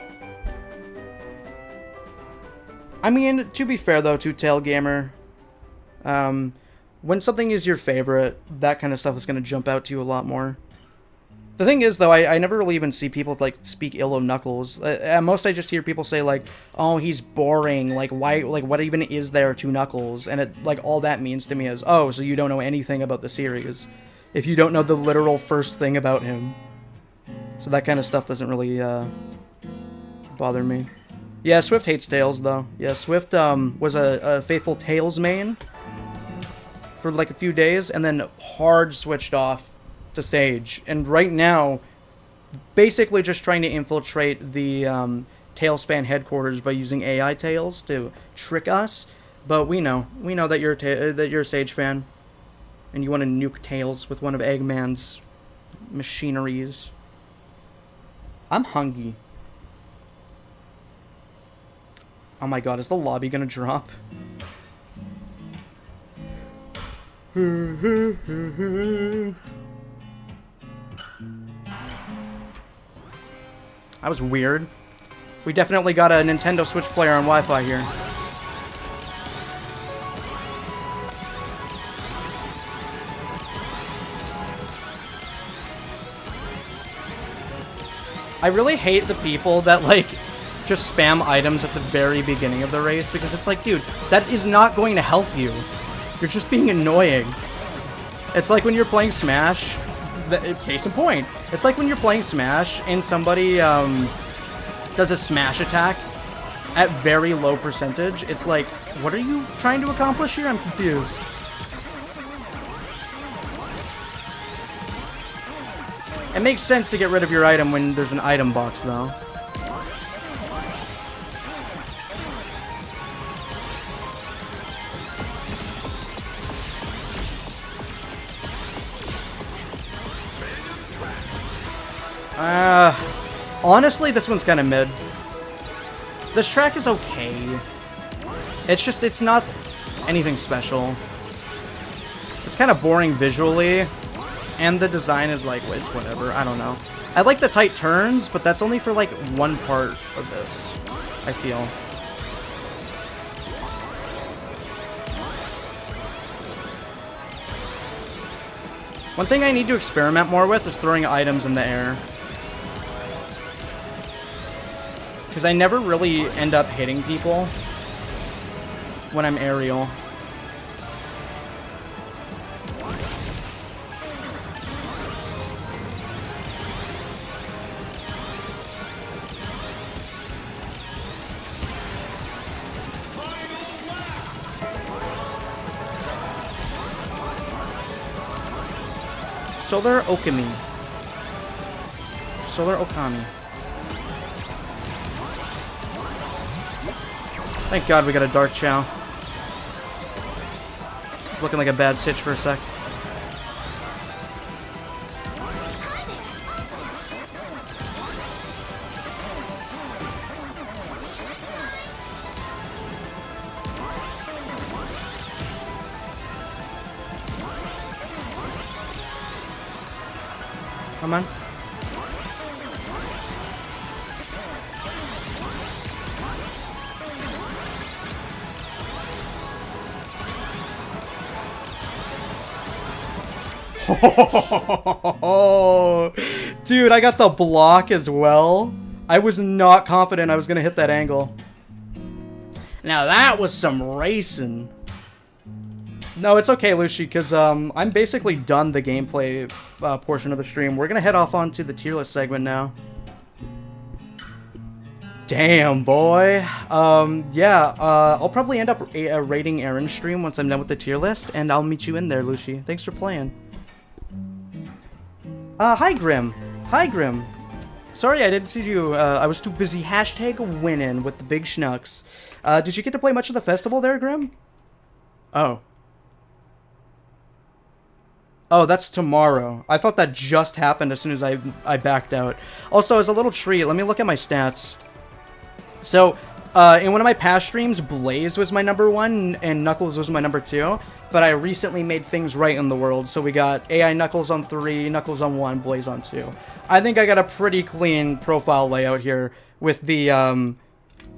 I mean, to be fair though, Two-Tail Gamer, when something is your favorite, that kind of stuff is going to jump out to you a lot more. The thing is, though, I never really even see people, like, speak ill of Knuckles. At most, I just hear people say, like, oh, he's boring, like, why, like, what even is there to Knuckles? And, it, like, all that means to me is, oh, so you don't know anything about the series. If you don't know the literal first thing about him. So that kind of stuff doesn't really, bother me. Yeah, Swift hates Tails, though. Yeah, Swift, was a faithful Tails main for, like, a few days, and then hard switched off to Sage. And right now, basically just trying to infiltrate the, Tails fan headquarters by using AI Tails to trick us. But we know that you're a Sage fan, and you want to nuke Tails with one of Eggman's machineries. I'm hungry. Oh my god, is the lobby gonna drop? That was weird. We definitely got a Nintendo Switch player on Wi-Fi here. I really hate the people that, like, just spam items at the very beginning of the race, because it's like, dude, that is not going to help you. You're just being annoying. It's like when you're playing Smash, case in point, it's like when you're playing Smash and somebody does a smash attack at very low percentage. It's like, what are you trying to accomplish here? I'm confused. It makes sense to get rid of your item when there's an item box, though. Honestly, this one's kind of mid. This track is okay. It's just, it's not anything special. It's kind of boring visually, and the design is like, it's whatever, I don't know. I like the tight turns, but that's only for like one part of this, I feel. One thing I need to experiment more with is throwing items in the air. Because I never really end up hitting people when I'm aerial. Solar Okami. Solar Okami. Thank God we got a Dark Chow. It's looking like a bad sitch for a sec. Come on. Oh, dude, I got the block as well. I was not confident I was gonna hit that angle. Now that was some racing. No, it's okay, Lucy, because I'm basically done the gameplay portion of the stream. We're gonna head off onto the tier list segment now. Damn, boy. Yeah, I'll probably end up rating Aaron's stream once I'm done with the tier list, and I'll meet you in there, Lucy. Thanks for playing. Hi, Grim. Hi, Grim. Sorry I didn't see you. I was too busy hashtag winning with the big schnooks. Did you get to play much of the festival there, Grim? Oh. Oh, that's tomorrow. I thought that just happened as soon as I backed out. Also, as a little treat, let me look at my stats. So, in one of my past streams, Blaze was my #1 and Knuckles was my #2. But I recently made things right in the world, so we got AI Knuckles on 3, Knuckles on 1, Blaze on 2. I think I got a pretty clean profile layout here with the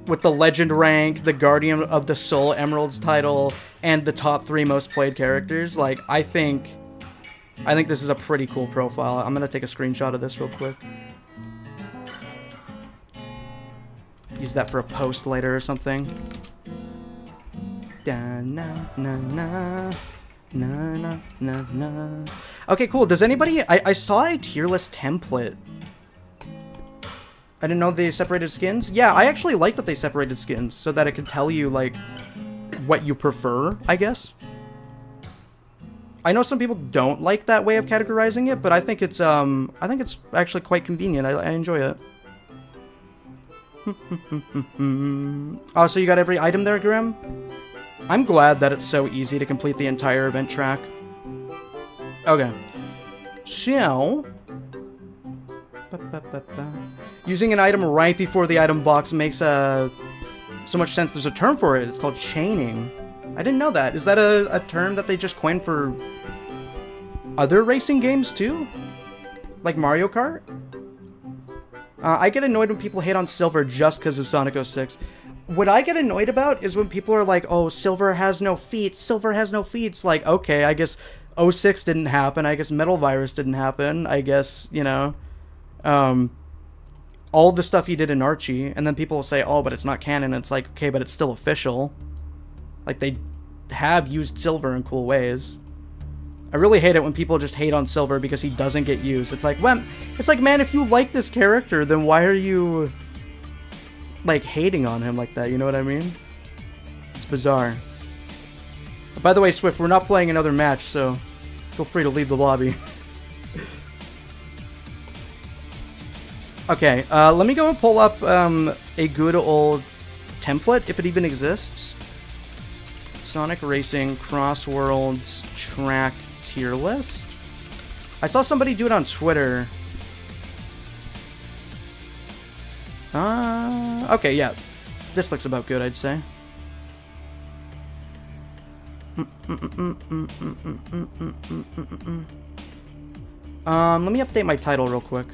legend rank, the Guardian of the Soul Emeralds title, and the top 3 most played characters. Like, I think this is a pretty cool profile. I'm gonna take a screenshot of this real quick. Use that for a post later or something. Da, na, na, na, na, na, na, na. Okay, cool. Does anybody... I saw a tier list template. I didn't know they separated skins. Yeah, I actually like that they separated skins so that it could tell you, like, what you prefer, I guess. I know some people don't like that way of categorizing it, but I think it's actually quite convenient. I enjoy it. Oh, so you got every item there, Grim? I'm glad that it's so easy to complete the entire event track. Okay. So... using an item right before the item box makes so much sense. There's a term for it. It's called chaining. I didn't know that. Is that a term that they just coined for other racing games too? Like Mario Kart? I get annoyed when people hate on Silver just because of Sonic 06. What I get annoyed about is when people are like, oh, Silver has no feats, Silver has no feats. Like, okay, I guess 06 didn't happen, I guess Metal Virus didn't happen, I guess, you know, all the stuff he did in Archie, and then people will say, oh, but it's not canon. It's like, okay, but it's still official. Like, they have used Silver in cool ways. I really hate it when people just hate on Silver because he doesn't get used. It's like, well, it's like, man, if you like this character, then why are you, like, hating on him like that? You know what I mean? It's bizarre. By the way, Swift, we're not playing another match, so feel free to leave the lobby. Okay, let me go and pull up a good old template, if it even exists. Sonic Racing CrossWorlds track tier list. I saw somebody do it on Twitter. Okay, yeah. This looks about good, I'd say. Let me update my title real quick.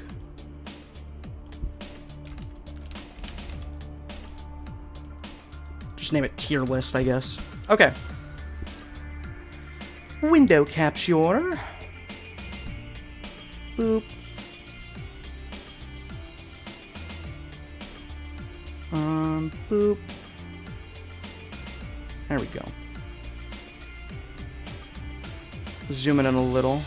Just name it tier list, I guess. Okay. Window capture. Boop. Boop. There we go. Zoom in a little.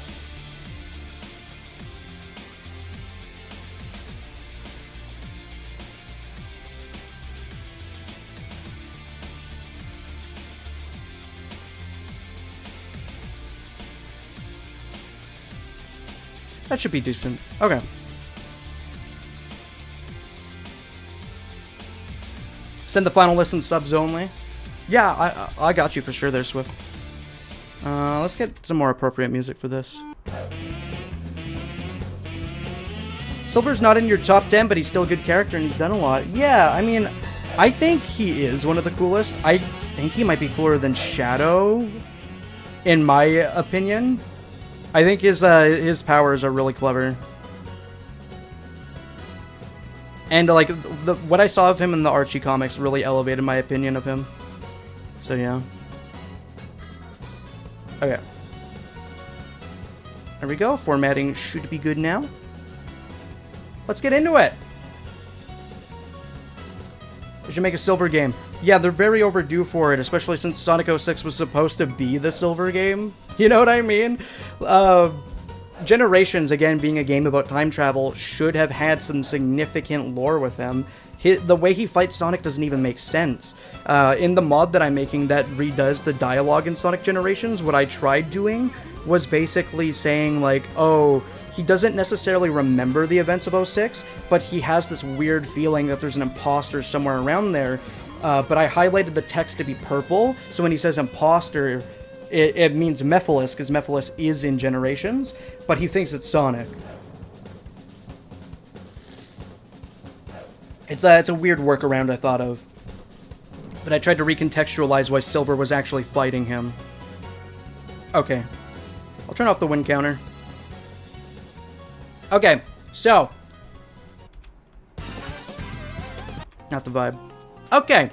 That should be decent. Okay. Send the final list in subs only. Yeah, I got you for sure there, Swift. Let's get some more appropriate music for this. Silver's not in your top 10, but he's still a good character and he's done a lot. Yeah, I mean, I think he is one of the coolest. I think he might be cooler than Shadow, in my opinion. I think his powers are really clever. And, like, what I saw of him in the Archie comics really elevated my opinion of him. So, yeah. Okay. There we go. Formatting should be good now. Let's get into it. We should make a Silver game. Yeah, they're very overdue for it, especially since Sonic 06 was supposed to be the Silver game. You know what I mean? Generations, again, being a game about time travel, should have had some significant lore with him. The way he fights Sonic doesn't even make sense. In the mod that I'm making that redoes the dialogue in Sonic Generations, what I tried doing was basically saying, like, oh, he doesn't necessarily remember the events of 06, but he has this weird feeling that there's an imposter somewhere around there. But I highlighted the text to be purple, so when he says imposter, it means Mephiles, because Mephiles is in Generations, but he thinks it's Sonic. It's a weird workaround I thought of. But I tried to recontextualize why Silver was actually fighting him. Okay. I'll turn off the win counter. Okay, so. Not the vibe. Okay.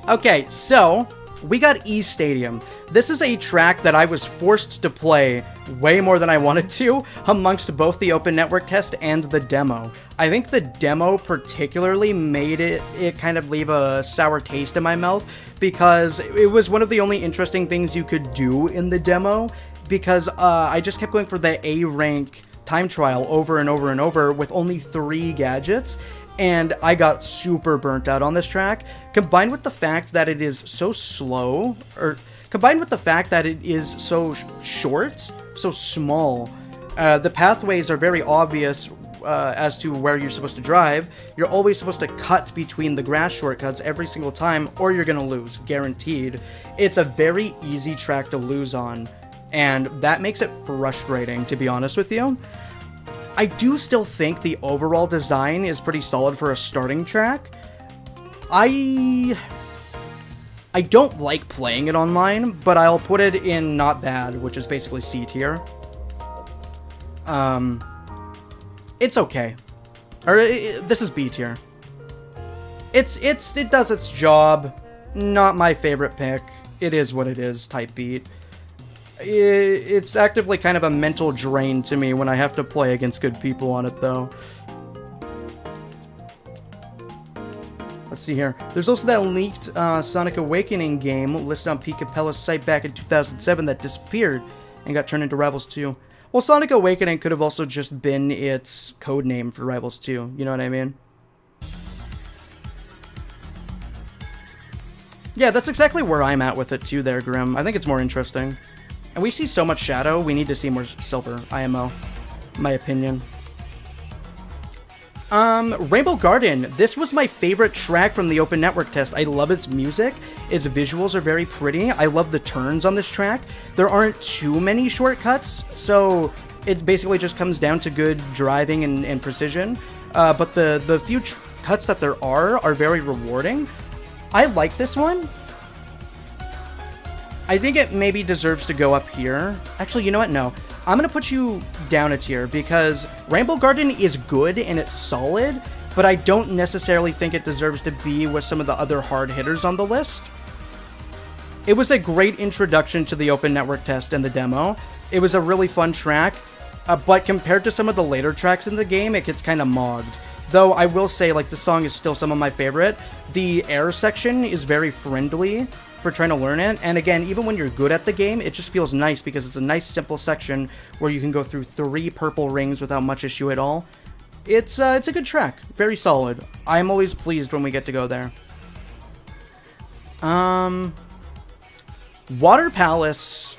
Okay, so we got E Stadium. This is a track that I was forced to play way more than I wanted to amongst both the open network test and the demo. I think the demo particularly made it kind of leave a sour taste in my mouth because it was one of the only interesting things you could do in the demo because I just kept going for the A rank time trial over and over and over with only 3 gadgets. And I got super burnt out on this track, combined with the fact that it is so slow, or combined with the fact that it is so short, so small. The pathways are very obvious as to where you're supposed to drive. You're always supposed to cut between the grass shortcuts every single time, or you're gonna lose, guaranteed. It's a very easy track to lose on, and that makes it frustrating, to be honest with you. I do still think the overall design is pretty solid for a starting track. I don't like playing it online, but I'll put it in not bad, which is basically C tier. It's okay. Or this is B tier. It does its job. Not my favorite pick. It is what it is type beat. It's actively kind of a mental drain to me when I have to play against good people on it, though. Let's see here. There's also that leaked Sonic Awakening game listed on Pete Capella's site back in 2007 that disappeared and got turned into Rivals 2. Well, Sonic Awakening could have also just been its code name for Rivals 2. You know what I mean? Yeah, that's exactly where I'm at with it too there, Grim. I think it's more interesting. And we see so much Shadow, we need to see more Silver, IMO. My opinion. Rainbow Garden. This was my favorite track from the Open Network test. I love its music. Its visuals are very pretty. I love the turns on this track. There aren't too many shortcuts, so it basically just comes down to good driving and precision. But the few cuts that there are very rewarding. I like this one. I think it maybe deserves to go up here. Actually, you know what? No. I'm going to put you down a tier because Rainbow Garden is good and it's solid, but I don't necessarily think it deserves to be with some of the other hard hitters on the list. It was a great introduction to the Open Network test and the demo. It was a really fun track, but compared to some of the later tracks in the game, it gets kind of mogged. Though I will say, like, the song is still some of my favorite. The air section is very friendly for trying to learn it, and again, even when you're good at the game, it just feels nice because it's a nice simple section where you can go through 3 purple rings without much issue at all. It's a good track, very solid. I'm always pleased when we get to go there. Water Palace.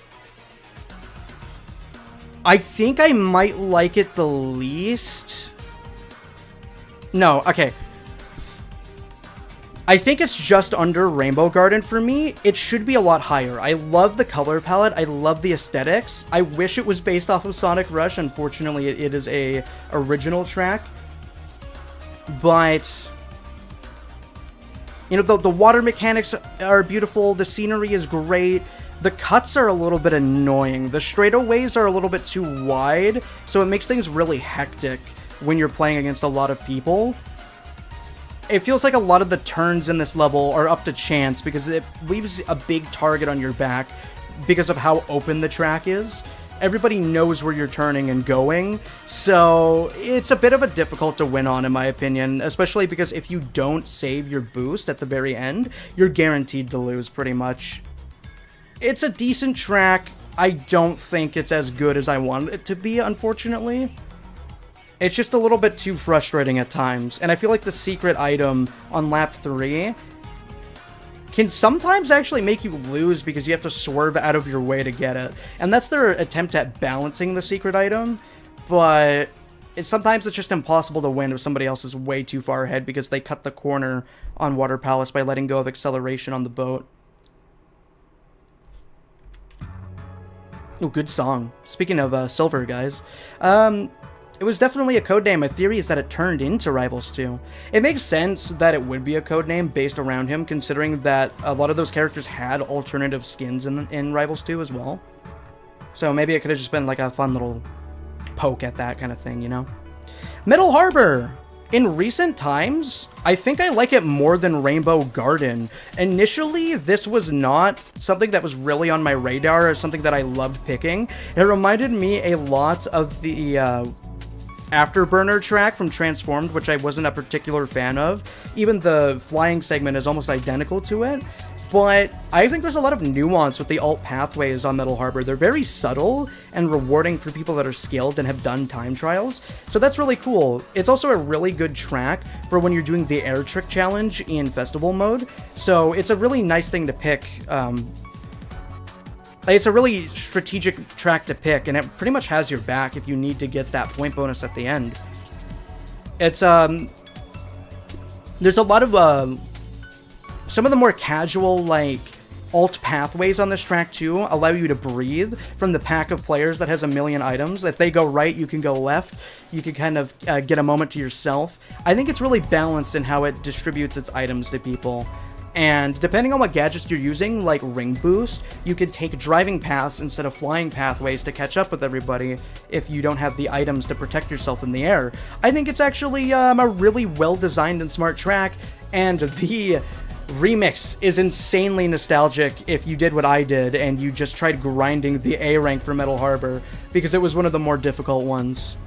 I think I might like it the least. No, okay. I think it's just under Rainbow Garden for me. It should be a lot higher. I love the color palette. I love the aesthetics. I wish it was based off of Sonic Rush. Unfortunately, it is a original track. But, you know, the water mechanics are beautiful. The scenery is great. The cuts are a little bit annoying. The straightaways are a little bit too wide, so it makes things really hectic when you're playing against a lot of people. It feels like a lot of the turns in this level are up to chance because it leaves a big target on your back because of how open the track is. Everybody knows where you're turning and going, so it's a bit of a difficult to win on, in my opinion, especially because if you don't save your boost at the very end, you're guaranteed to lose pretty much. It's a decent track. I don't think it's as good as I wanted it to be, unfortunately. It's just a little bit too frustrating at times, and I feel like the secret item on lap 3 can sometimes actually make you lose because you have to swerve out of your way to get it. And that's their attempt at balancing the secret item, but sometimes it's just impossible to win if somebody else is way too far ahead because they cut the corner on Water Palace by letting go of acceleration on the boat. Oh, good song. Speaking of Silver, guys. It was definitely a codename. My theory is that it turned into Rivals 2. It makes sense that it would be a codename based around him, considering that a lot of those characters had alternative skins in Rivals 2 as well. So maybe it could have just been like a fun little poke at that kind of thing, you know? Middle Harbor! In recent times, I think I like it more than Rainbow Garden. Initially, this was not something that was really on my radar or something that I loved picking. It reminded me a lot of the Afterburner track from Transformed, which I wasn't a particular fan of. Even the flying segment is almost identical to it. But I think there's a lot of nuance with the alt pathways on Middle Harbor. They're very subtle and rewarding for people that are skilled and have done time trials. So that's really cool. It's also a really good track for when you're doing the air trick challenge in festival mode. So it's a really nice thing to pick. It's a really strategic track to pick, and it pretty much has your back if you need to get that point bonus at the end. It's, there's a lot of, some of the more casual, like, alt pathways on this track, too, allow you to breathe from the pack of players that has a million items. If they go right, you can go left. You can kind of get a moment to yourself. I think it's really balanced in how it distributes its items to people. And depending on what gadgets you're using, like Ring Boost, you could take driving paths instead of flying pathways to catch up with everybody if you don't have the items to protect yourself in the air. I think it's actually a really well-designed and smart track, and the remix is insanely nostalgic if you did what I did and you just tried grinding the A rank for Metal Harbor, because it was one of the more difficult ones.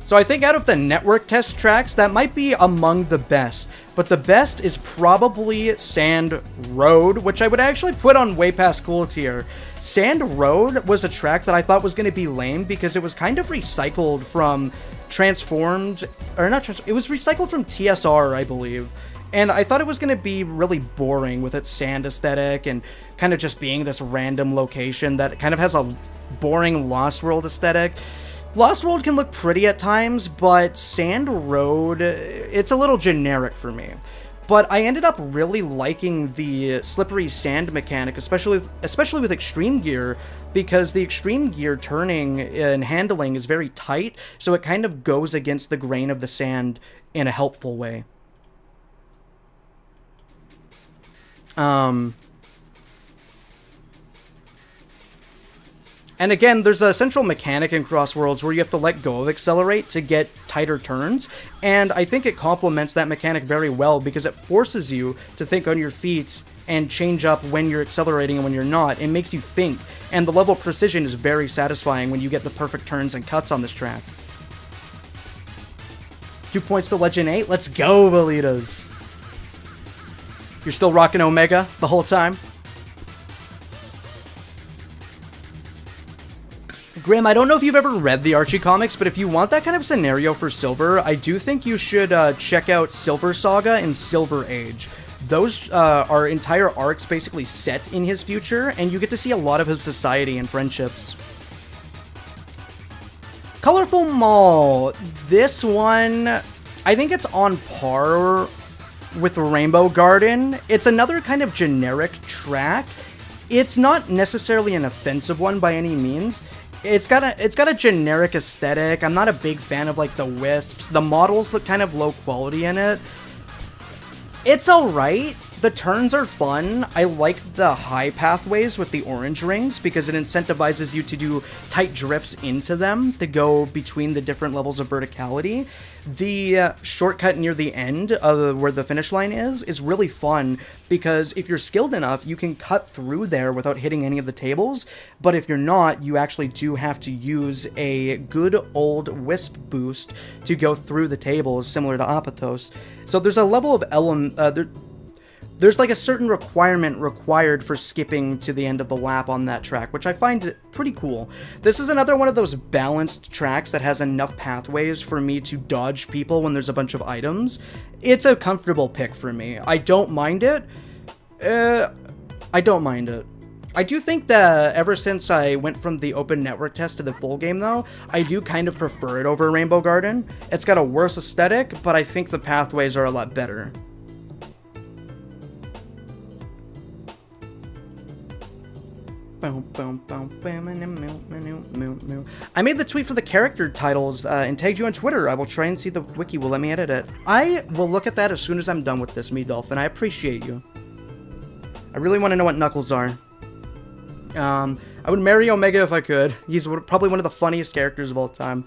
So I think out of the network test tracks, that might be among the best. But the best is probably Sand Road, which I would actually put on way past cool tier. Sand Road was a track that I thought was going to be lame because it was kind of recycled from Transformed, or not Transformed, it was recycled from TSR, I believe. And I thought it was going to be really boring with its sand aesthetic and kind of just being this random location that kind of has a boring Lost World aesthetic. Lost World can look pretty at times, but Sand Road, it's a little generic for me. But I ended up really liking the slippery sand mechanic, especially with Extreme Gear, because the Extreme Gear turning and handling is very tight, so it kind of goes against the grain of the sand in a helpful way. And again, there's a central mechanic in CrossWorlds where you have to let go of Accelerate to get tighter turns, and I think it complements that mechanic very well because it forces you to think on your feet and change up when you're accelerating and when you're not. It makes you think, and the level of precision is very satisfying when you get the perfect turns and cuts on this track. 2 points to Legend 8. Let's go, Velitas. You're still rocking Omega the whole time? Grim, I don't know if you've ever read the Archie comics, but if you want that kind of scenario for Silver, I do think you should check out Silver Saga and Silver Age. Those are entire arcs basically set in his future, and you get to see a lot of his society and friendships. Colorful Mall. This one, I think it's on par with Rainbow Garden. It's another kind of generic track. It's not necessarily an offensive one by any means. It's got a generic aesthetic. I'm not a big fan of like the wisps. The models look kind of low quality in it. It's alright. The turns are fun. I like the high pathways with the orange rings because it incentivizes you to do tight drifts into them to go between the different levels of verticality. The shortcut near the end of where the finish line is really fun because if you're skilled enough, you can cut through there without hitting any of the tables, but if you're not, you actually do have to use a good old wisp boost to go through the tables, similar to Apatos. So there's a level of there's like a certain requirement required for skipping to the end of the lap on that track, which I find pretty cool. This is another one of those balanced tracks that has enough pathways for me to dodge people when there's a bunch of items. It's a comfortable pick for me. I don't mind it. I don't mind it. I do think that ever since I went from the open network test to the full game, though, I do kind of prefer it over Rainbow Garden. It's got a worse aesthetic, but I think the pathways are a lot better. I made the tweet for the character titles and tagged you on Twitter. I will try and see the wiki will let me edit it. I will look at that as soon as I'm done with this, Me Dolphin. I appreciate you. I really want to know what Knuckles are. I would marry Omega if I could. He's probably one of the funniest characters of all time.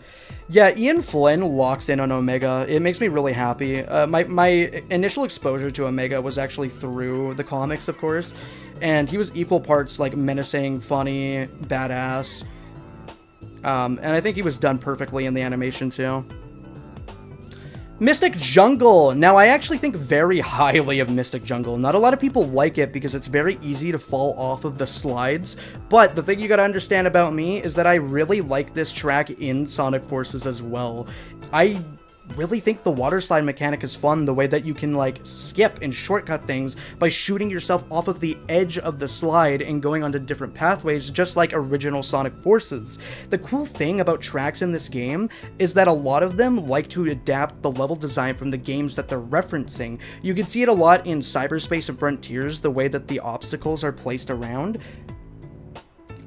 Yeah, Ian Flynn locks in on Omega. It makes me really happy. My initial exposure to Omega was actually through the comics, of course. And he was equal parts, like, menacing, funny, badass. And I think he was done perfectly in the animation, too. Mystic Jungle. Now, I actually think very highly of Mystic Jungle. Not a lot of people like it because it's very easy to fall off of the slides, but the thing you gotta understand about me is that I really like this track in Sonic Forces as well. I really think the water slide mechanic is fun, the way that you can like skip and shortcut things by shooting yourself off of the edge of the slide and going onto different pathways, just like original Sonic Forces. The cool thing about tracks in this game is that a lot of them like to adapt the level design from the games that they're referencing. You can see it a lot in Cyberspace and Frontiers, the way that the obstacles are placed around.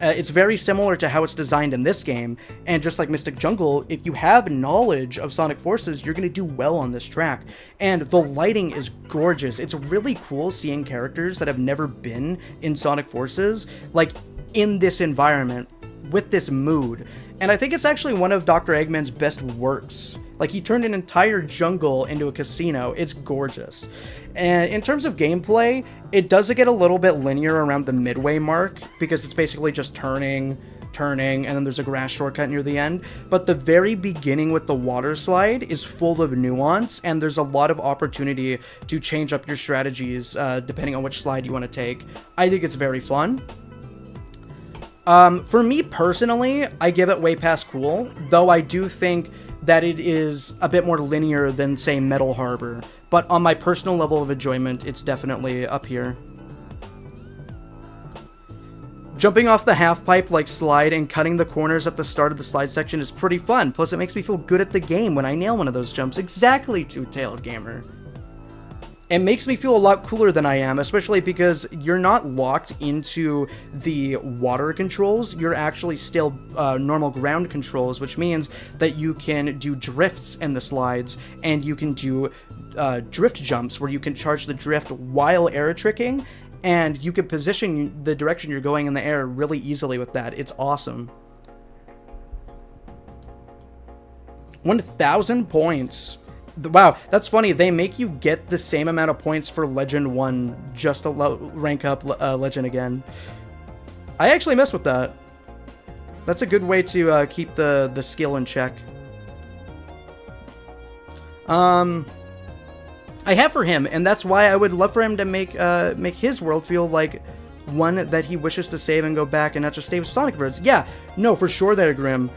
It's very similar to how it's designed in this game, and just like Mystic Jungle, if you have knowledge of Sonic Forces, you're going to do well on this track. And the lighting is gorgeous. It's really cool seeing characters that have never been in Sonic Forces, like, in this environment, with this mood. And I think it's actually one of Dr. Eggman's best works. Like, he turned an entire jungle into a casino. It's gorgeous. And in terms of gameplay, it does get a little bit linear around the midway mark, because it's basically just turning, and then there's a grass shortcut near the end. But the very beginning with the water slide is full of nuance, and there's a lot of opportunity to change up your strategies depending on which slide you want to take. I think it's very fun. For me personally, I give it way past cool, though I do think that it is a bit more linear than, say, Metal Harbor. But on my personal level of enjoyment, it's definitely up here. Jumping off the half-pipe like slide and cutting the corners at the start of the slide section is pretty fun, plus it makes me feel good at the game when I nail one of those jumps. Exactly, Two-Tailed Gamer. It makes me feel a lot cooler than I am, especially because you're not locked into the water controls. You're actually still normal ground controls, which means that you can do drifts in the slides, and you can do drift jumps where you can charge the drift while air tricking, and you can position the direction you're going in the air really easily with that. It's awesome. 1,000 points. Wow, that's funny. They make you get the same amount of points for Legend 1 just to rank up Legend again. I actually mess with that. That's a good way to keep the skill in check. I have for him, and that's why I would love for him to make his world feel like one that he wishes to save and go back and not just stay with Sonic Birds. Yeah, no, for sure there, Grim.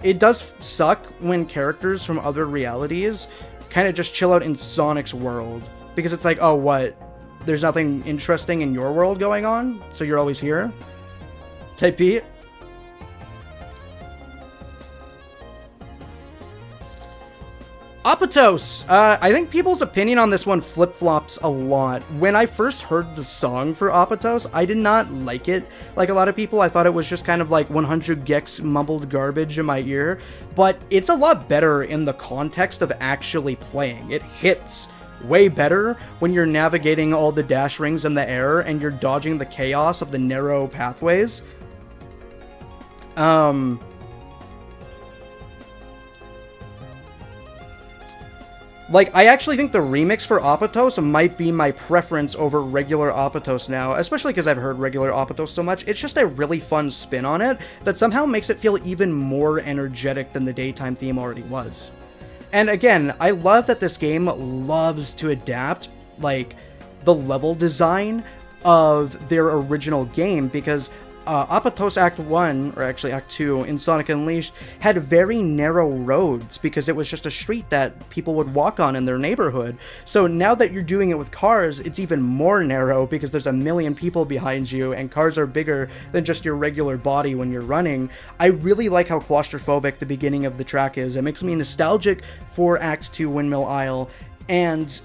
It does suck when characters from other realities kind of just chill out in Sonic's world. Because it's like, oh, what? There's nothing interesting in your world going on? So you're always here? Type Pete? Apatos! I think people's opinion on this one flip-flops a lot. When I first heard the song for Apatos, I did not like it. Like a lot of people, I thought it was just kind of like 100 gex mumbled garbage in my ear. But it's a lot better in the context of actually playing. It hits way better when you're navigating all the dash rings in the air and you're dodging the chaos of the narrow pathways. Like, I actually think the remix for Apatos might be my preference over regular Apatos now, especially because I've heard regular Apatos so much. It's just a really fun spin on it that somehow makes it feel even more energetic than the daytime theme already was. And again, I love that this game loves to adapt, like, the level design of their original game, because Apatos Act 1, or actually Act 2, in Sonic Unleashed, had very narrow roads because it was just a street that people would walk on in their neighborhood. So now that you're doing it with cars, it's even more narrow because there's a million people behind you and cars are bigger than just your regular body when you're running. I really like how claustrophobic the beginning of the track is. It makes me nostalgic for Act 2 Windmill Isle, and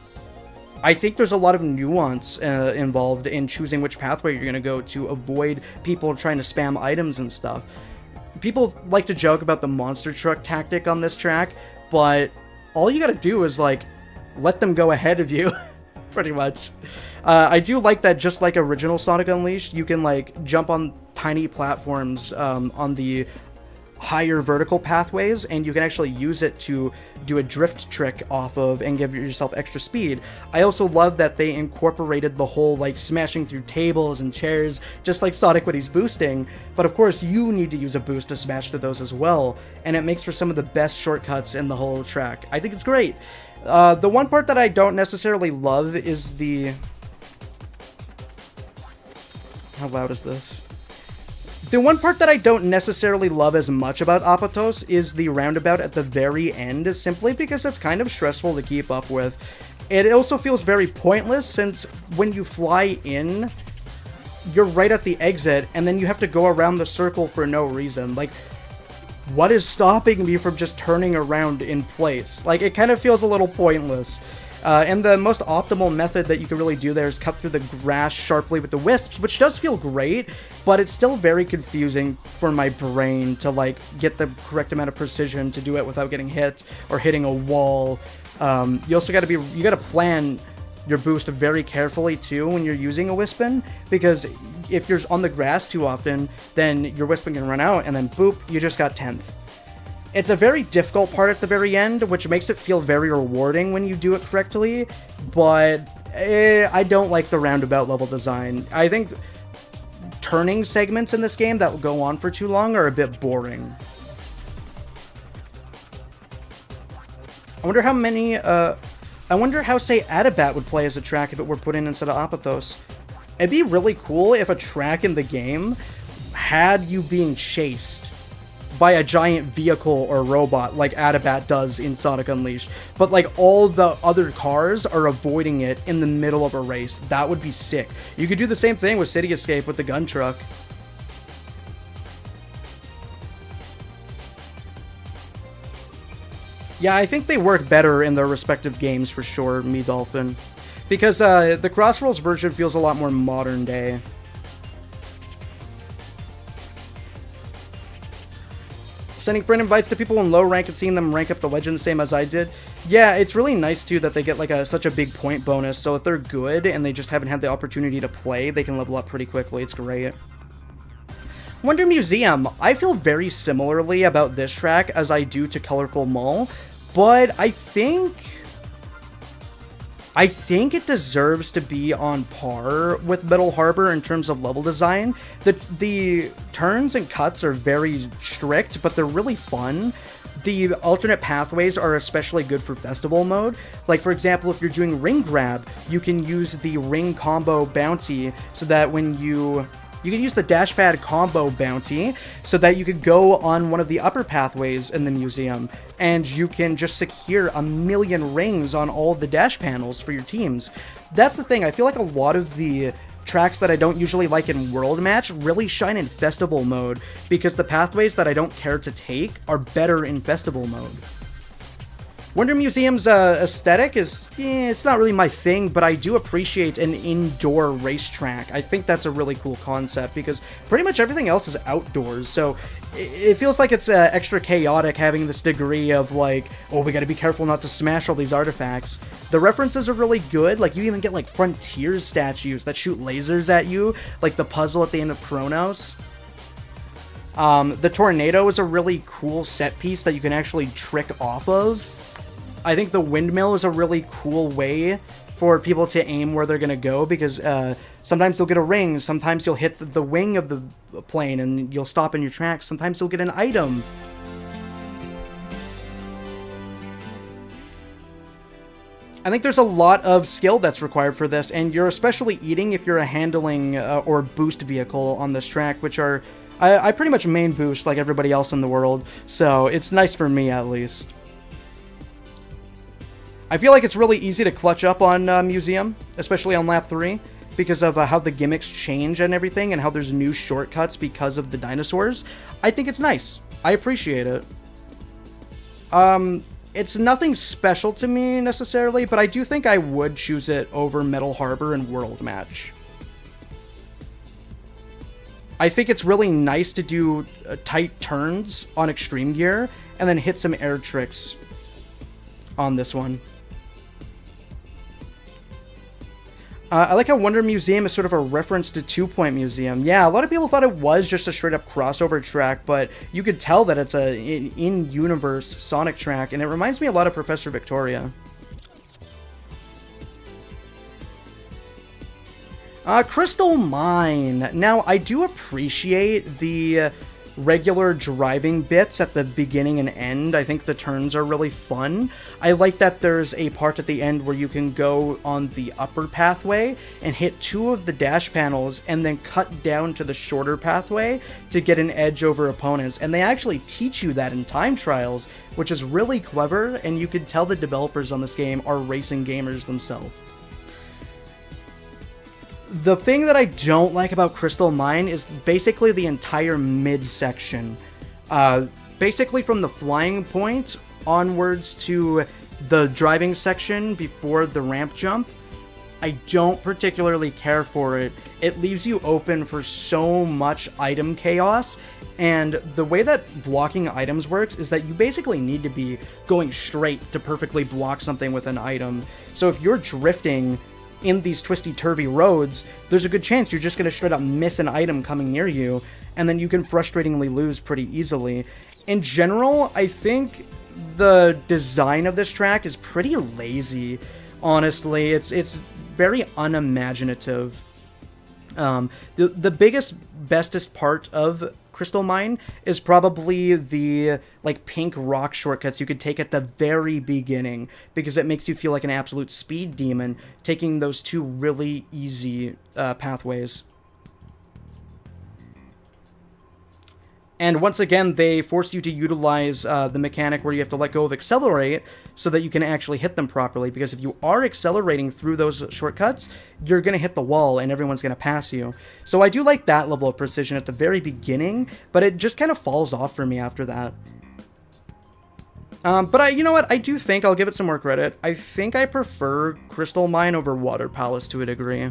I think there's a lot of nuance involved in choosing which pathway you're going to go to avoid people trying to spam items and stuff. People like to joke about the monster truck tactic on this track, but all you gotta do is, like, let them go ahead of you, pretty much. I do like that, just like original Sonic Unleashed, you can, like, jump on tiny platforms on the higher vertical pathways, and you can actually use it to do a drift trick off of and give yourself extra speed. I also love that they incorporated the whole, like, smashing through tables and chairs, just like Sonic when he's boosting, but of course you need to use a boost to smash through those as well, and it makes for some of the best shortcuts in the whole track. I think it's great. The one part that I don't necessarily love is the... How loud is this? The one part that I don't necessarily love as much about Apatos is the roundabout at the very end, simply because it's kind of stressful to keep up with. It also feels very pointless, since when you fly in, you're right at the exit, and then you have to go around the circle for no reason. Like, what is stopping me from just turning around in place? Like, it kind of feels a little pointless. And the most optimal method that you can really do there is cut through the grass sharply with the wisps, which does feel great, but it's still very confusing for my brain to, like, get the correct amount of precision to do it without getting hit or hitting a wall. You also gotta plan your boost very carefully too when you're using a Wispin, because if you're on the grass too often, then your Wispin can run out, and then boop, you just got 10th. It's a very difficult part at the very end, which makes it feel very rewarding when you do it correctly, but I don't like the roundabout level design. I think turning segments in this game that will go on for too long are a bit boring. I wonder how, say, Adabat would play as a track if it were put in instead of Apathos. It'd be really cool if a track in the game had you being chased by a giant vehicle or robot like Adabat does in Sonic Unleashed, but like all the other cars are avoiding it in the middle of a race. That would be sick. You could do the same thing with City Escape with the gun truck. Yeah, I think they work better in their respective games for sure, Me Dolphin. Because the CrossWorlds version feels a lot more modern day. Sending friend invites to people in low rank and seeing them rank up the legend the same as I did. Yeah, it's really nice too that they get like such a big point bonus, so if they're good and they just haven't had the opportunity to play, they can level up pretty quickly. It's great. Wonder Museum. I feel very similarly about this track as I do to Colorful Mall, but I think it deserves to be on par with Metal Harbor in terms of level design. The turns and cuts are very strict, but they're really fun. The alternate pathways are especially good for festival mode. Like, for example, if you're doing ring grab, you can use the ring combo bounty so that when you can use the dash pad combo bounty so that you could go on one of the upper pathways in the museum and you can just secure 1,000,000 rings on all of the dash panels for your teams. That's the thing. I feel like a lot of the tracks that I don't usually like in World Match really shine in Festival mode because the pathways that I don't care to take are better in Festival mode. Wonder Museum's aesthetic is, it's not really my thing, but I do appreciate an indoor racetrack. I think that's a really cool concept because pretty much everything else is outdoors, so it feels like it's extra chaotic having this degree of like, oh, we gotta be careful not to smash all these artifacts. The references are really good, like you even get like Frontiers statues that shoot lasers at you, like the puzzle at the end of Chronos. The tornado is a really cool set piece that you can actually trick off of. I think the windmill is a really cool way for people to aim where they're going to go because sometimes you'll get a ring, sometimes you'll hit the wing of the plane and you'll stop in your tracks, sometimes you'll get an item. I think there's a lot of skill that's required for this, and you're especially eating if you're a handling or boost vehicle on this track, which are, I pretty much main boost like everybody else in the world, so it's nice for me at least. I feel like it's really easy to clutch up on Museum, especially on lap 3, because of how the gimmicks change and everything, and how there's new shortcuts because of the dinosaurs. I think it's nice. I appreciate it. It's nothing special to me, necessarily, but I do think I would choose it over Metal Harbor and World Match. I think it's really nice to do tight turns on Extreme Gear, and then hit some air tricks on this one. I like how Wonder Museum is sort of a reference to 2 Point Museum. Yeah, a lot of people thought it was just a straight-up crossover track, but you could tell that it's an in-universe Sonic track, and it reminds me a lot of Professor Victoria. Crystal Mine. Now, I do appreciate the regular driving bits at the beginning and end. I think the turns are really fun. I like that there's a part at the end where you can go on the upper pathway and hit 2 of the dash panels and then cut down to the shorter pathway to get an edge over opponents. And they actually teach you that in time trials, which is really clever, and you can tell the developers on this game are racing gamers themselves. The thing that I don't like about Crystal Mine is basically the entire mid-section. Basically from the flying point onwards to the driving section before the ramp jump, I don't particularly care for it. It leaves you open for so much item chaos, and the way that blocking items works is that you basically need to be going straight to perfectly block something with an item. So if you're drifting in these twisty-turvy roads, there's a good chance you're just going to straight up miss an item coming near you, and then you can frustratingly lose pretty easily. In general, I think the design of this track is pretty lazy, honestly. It's very unimaginative. The biggest, bestest part of Crystal Mine is probably the like pink rock shortcuts you could take at the very beginning, because it makes you feel like an absolute speed demon taking those two really easy pathways. And once again, they force you to utilize the mechanic where you have to let go of accelerate so that you can actually hit them properly. Because if you are accelerating through those shortcuts, you're going to hit the wall and everyone's going to pass you. So I do like that level of precision at the very beginning, but it just kind of falls off for me after that. But you know what? I do think, I'll give it some more credit, I think I prefer Crystal Mine over Water Palace to a degree.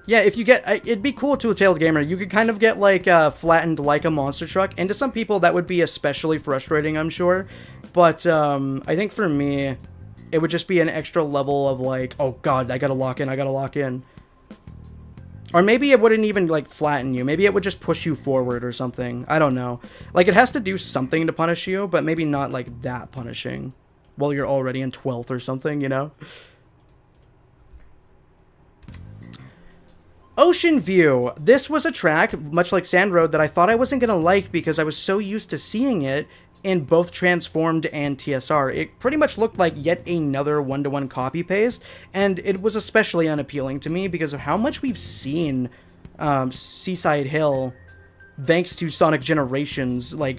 Yeah, if you get, it'd be cool to a Tailed Gamer. You could kind of get, like, flattened like a monster truck. And to some people, that would be especially frustrating, I'm sure. But, I think for me, it would just be an extra level of, like, oh god, I gotta lock in. Or maybe it wouldn't even, like, flatten you. Maybe it would just push you forward or something. I don't know. Like, it has to do something to punish you, but maybe not, like, that punishing. While you're already in 12th or something, you know? Ocean View. This was a track, much like Sand Road, that I thought I wasn't going to like because I was so used to seeing it in both Transformed and TSR. It pretty much looked like yet another one-to-one copy-paste, and it was especially unappealing to me because of how much we've seen Seaside Hill, thanks to Sonic Generations, like,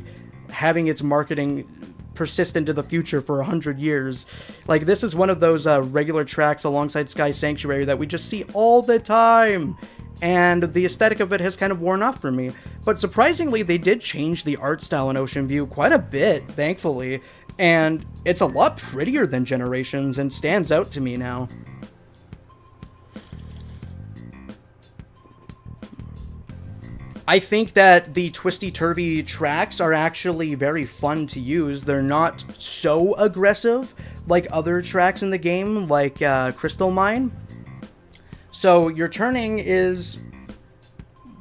having its marketing persist into the future for 100 years. Like, this is one of those regular tracks alongside Sky Sanctuary that we just see all the time, and the aesthetic of it has kind of worn off for me. But surprisingly, they did change the art style in Ocean View quite a bit, thankfully, and it's a lot prettier than Generations and stands out to me now. I think that the twisty-turvy tracks are actually very fun to use. They're not so aggressive like other tracks in the game, like Crystal Mine. So your turning is...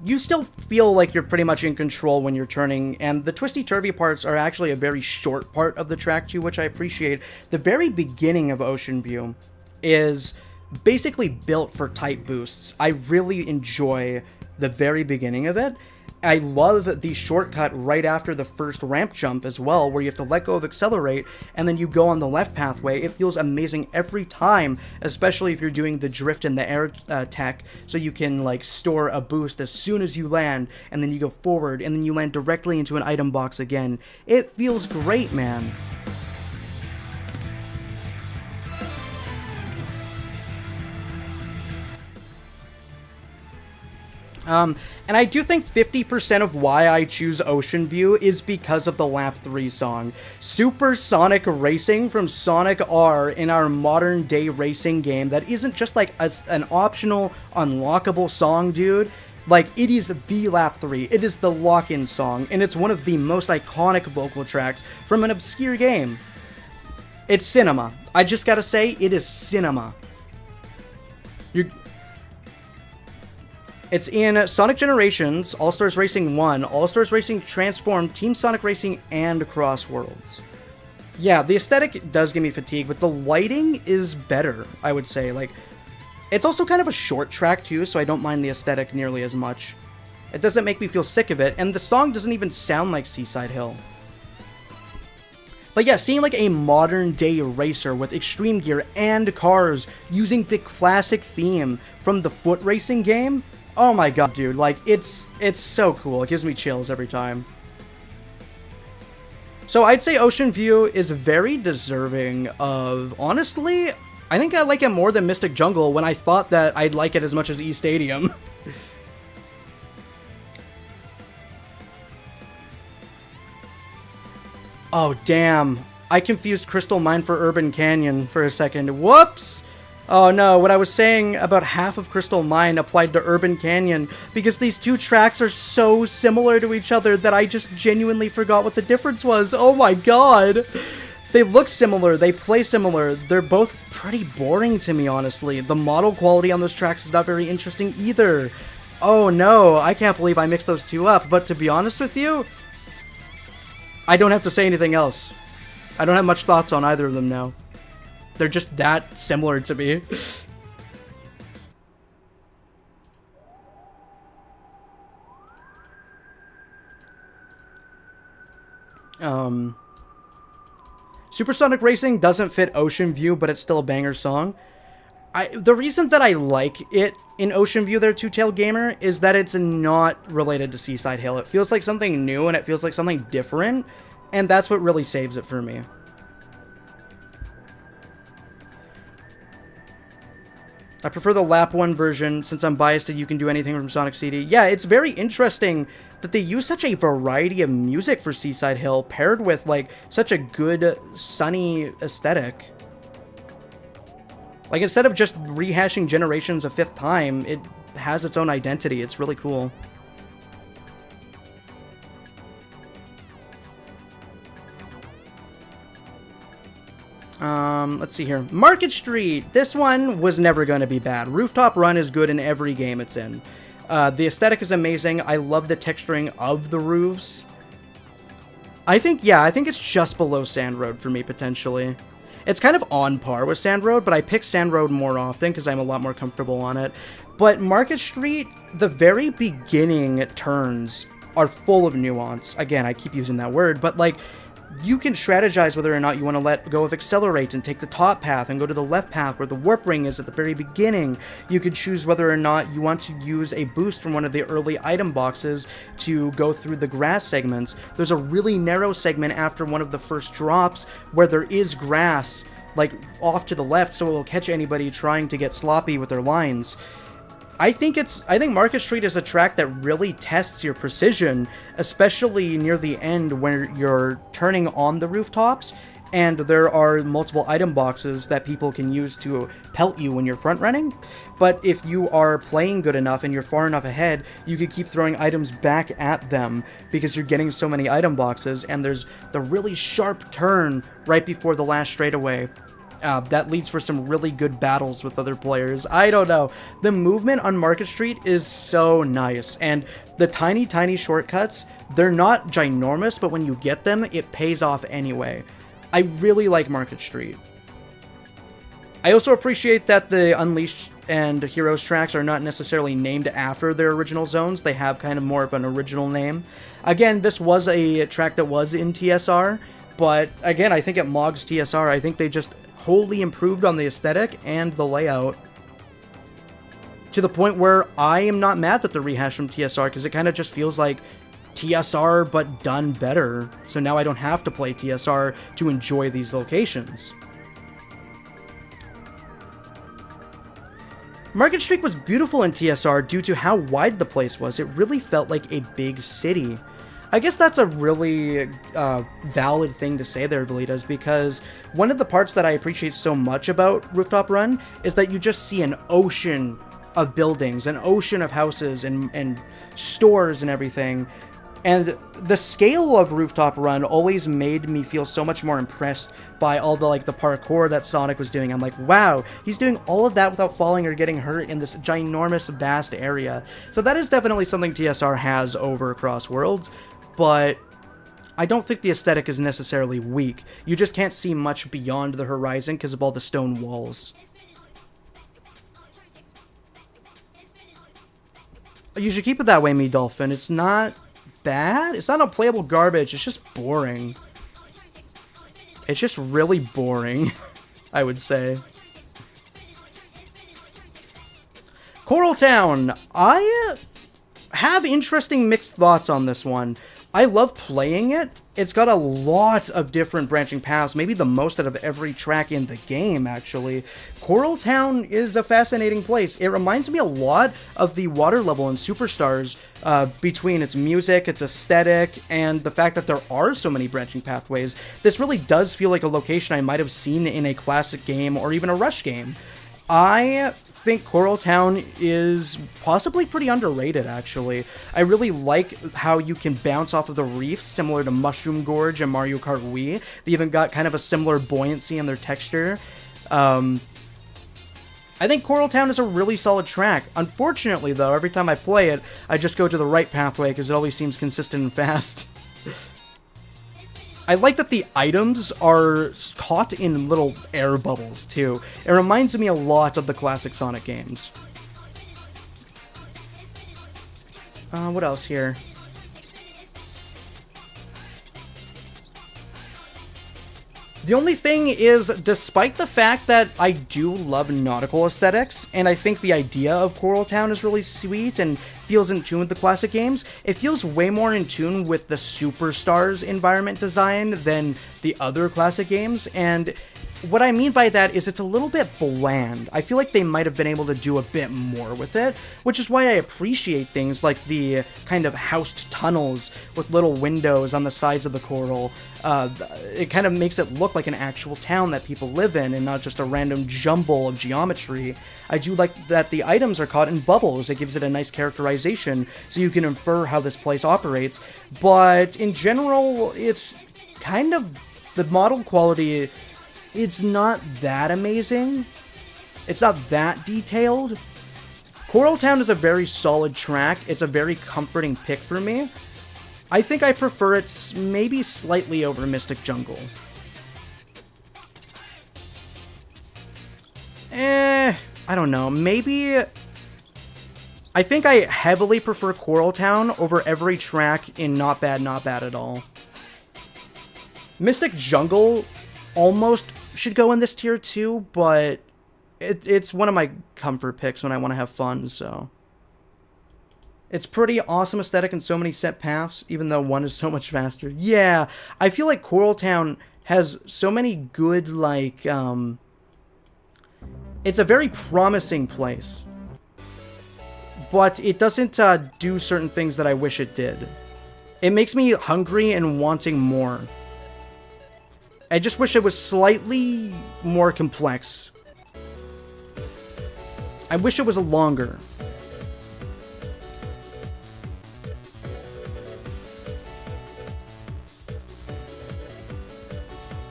you still feel like you're pretty much in control when you're turning, and the twisty-turvy parts are actually a very short part of the track too, which I appreciate. The very beginning of Ocean View is basically built for tight boosts. I really enjoy the very beginning of it. I love the shortcut right after the first ramp jump as well, where you have to let go of accelerate, and then you go on the left pathway. It feels amazing every time, especially if you're doing the drift in the air tech, so you can, like, store a boost as soon as you land, and then you go forward, and then you land directly into an item box again. It feels great, man. And I do think 50% of why I choose Ocean View is because of the Lap 3 song. Supersonic Racing from Sonic R in our modern day racing game that isn't just like an optional, unlockable song, dude. Like, it is the Lap 3, it is the lock-in song, and it's one of the most iconic vocal tracks from an obscure game. It's cinema. I just gotta say, it is cinema. It's in Sonic Generations, All-Stars Racing 1, All-Stars Racing Transformed, Team Sonic Racing, and CrossWorlds. Yeah, the aesthetic does give me fatigue, but the lighting is better, I would say. Like, it's also kind of a short track, too, so I don't mind the aesthetic nearly as much. It doesn't make me feel sick of it, and the song doesn't even sound like Seaside Hill. But yeah, seeing like a modern-day racer with extreme gear and cars using the classic theme from the foot racing game... oh my god, dude, like, it's so cool. It gives me chills every time. So I'd say Ocean View is very deserving of, honestly, I think I like it more than Mystic Jungle when I thought that I'd like it as much as E-Stadium. Oh, damn. I confused Crystal Mine for Urban Canyon for a second. Whoops! Oh no, what I was saying about half of Crystal Mine applied to Urban Canyon because these two tracks are so similar to each other that I just genuinely forgot what the difference was. Oh my god! They look similar, they play similar, they're both pretty boring to me, honestly. The model quality on those tracks is not very interesting either. Oh no, I can't believe I mixed those two up, but to be honest with you, I don't have to say anything else. I don't have much thoughts on either of them now. They're just that similar to me. Supersonic Racing doesn't fit Ocean View, but it's still a banger song. The reason that I like it in Ocean View, their Two-Tailed Gamer, is that it's not related to Seaside Hill. It feels like something new and it feels like something different, and that's what really saves it for me. I prefer the Lap 1 version since I'm biased that you can do anything from Sonic CD. Yeah, it's very interesting that they use such a variety of music for Seaside Hill paired with like such a good sunny aesthetic. Like instead of just rehashing Generations a fifth time, it has its own identity. It's really cool. Let's see here. Market Street. This one was never going to be bad. Rooftop Run is good in every game it's in. The aesthetic is amazing. I love the texturing of the roofs. I think it's just below Sand Road for me, potentially. It's kind of on par with Sand Road, but I pick Sand Road more often because I'm a lot more comfortable on it. But Market Street, the very beginning turns are full of nuance. Again, I keep using that word, but like, you can strategize whether or not you want to let go of Accelerate and take the top path and go to the left path where the warp ring is at the very beginning. You could choose whether or not you want to use a boost from one of the early item boxes to go through the grass segments. There's a really narrow segment after one of the first drops where there is grass, like off to the left, so it will catch anybody trying to get sloppy with their lines. I think Market Street is a track that really tests your precision, especially near the end where you're turning on the rooftops, and there are multiple item boxes that people can use to pelt you when you're front running. But if you are playing good enough and you're far enough ahead, you can keep throwing items back at them because you're getting so many item boxes, and there's the really sharp turn right before the last straightaway. That leads for some really good battles with other players. I don't know. The movement on Market Street is so nice, and the tiny shortcuts, they're not ginormous, but when you get them, it pays off anyway. I really like Market Street. I also appreciate that the Unleashed and Heroes tracks are not necessarily named after their original zones. They have kind of more of an original name. Again, this was a track that was in TSR, but again, I think at Mog's TSR, I think they just wholly improved on the aesthetic and the layout to the point where I am not mad that the rehash from TSR, because it kind of just feels like TSR but done better. So now I don't have to play TSR to enjoy these locations. Market Street was beautiful in TSR due to how wide the place was. It really felt like a big city. I guess that's a really valid thing to say there, Velitas, because one of the parts that I appreciate so much about Rooftop Run is that you just see an ocean of buildings, an ocean of houses and stores and everything. And the scale of Rooftop Run always made me feel so much more impressed by all the parkour that Sonic was doing. I'm like, wow, he's doing all of that without falling or getting hurt in this ginormous, vast area. So that is definitely something TSR has over CrossWorlds. But I don't think the aesthetic is necessarily weak. You just can't see much beyond the horizon because of all the stone walls. You should keep it that way, me Dolphin. It's not bad. It's not unplayable garbage. It's just boring. It's just really boring, I would say. Coral Town. I have interesting mixed thoughts on this one. I love playing it. It's got a lot of different branching paths, maybe the most out of every track in the game, actually. Coral Town is a fascinating place. It reminds me a lot of the water level in Superstars, between its music, its aesthetic, and the fact that there are so many branching pathways. This really does feel like a location I might have seen in a classic game or even a Rush game. I think Coral Town is possibly pretty underrated, actually. I really like how you can bounce off of the reefs, similar to Mushroom Gorge and Mario Kart Wii. They even got kind of a similar buoyancy in their texture. I think Coral Town is a really solid track. Unfortunately, though, every time I play it, I just go to the right pathway because it always seems consistent and fast. I like that the items are caught in little air bubbles, too. It reminds me a lot of the classic Sonic games. What else here? The only thing is, despite the fact that I do love nautical aesthetics, and I think the idea of Coral Town is really sweet and feels in tune with the classic games, it feels way more in tune with the Superstars environment design than the other classic games, and what I mean by that is it's a little bit bland. I feel like they might have been able to do a bit more with it, which is why I appreciate things like the kind of housed tunnels with little windows on the sides of the coral. It kind of makes it look like an actual town that people live in and not just a random jumble of geometry. I do like that the items are caught in bubbles. It gives it a nice characterization so you can infer how this place operates. But in general, it's kind of the model quality. It's not that amazing. It's not that detailed. Coral Town is a very solid track. It's a very comforting pick for me. I think I prefer it maybe slightly over Mystic Jungle. I don't know. Maybe... I think I heavily prefer Coral Town over every track in Not Bad, Not Bad at all. Mystic Jungle almost should go in this tier too, but it's one of my comfort picks when I want to have fun, so... It's pretty awesome aesthetic and so many set paths, even though one is so much faster. Yeah, I feel like Coral Town has so many good, like, it's a very promising place. But it doesn't do certain things that I wish it did. It makes me hungry and wanting more. I just wish it was slightly more complex. I wish it was longer.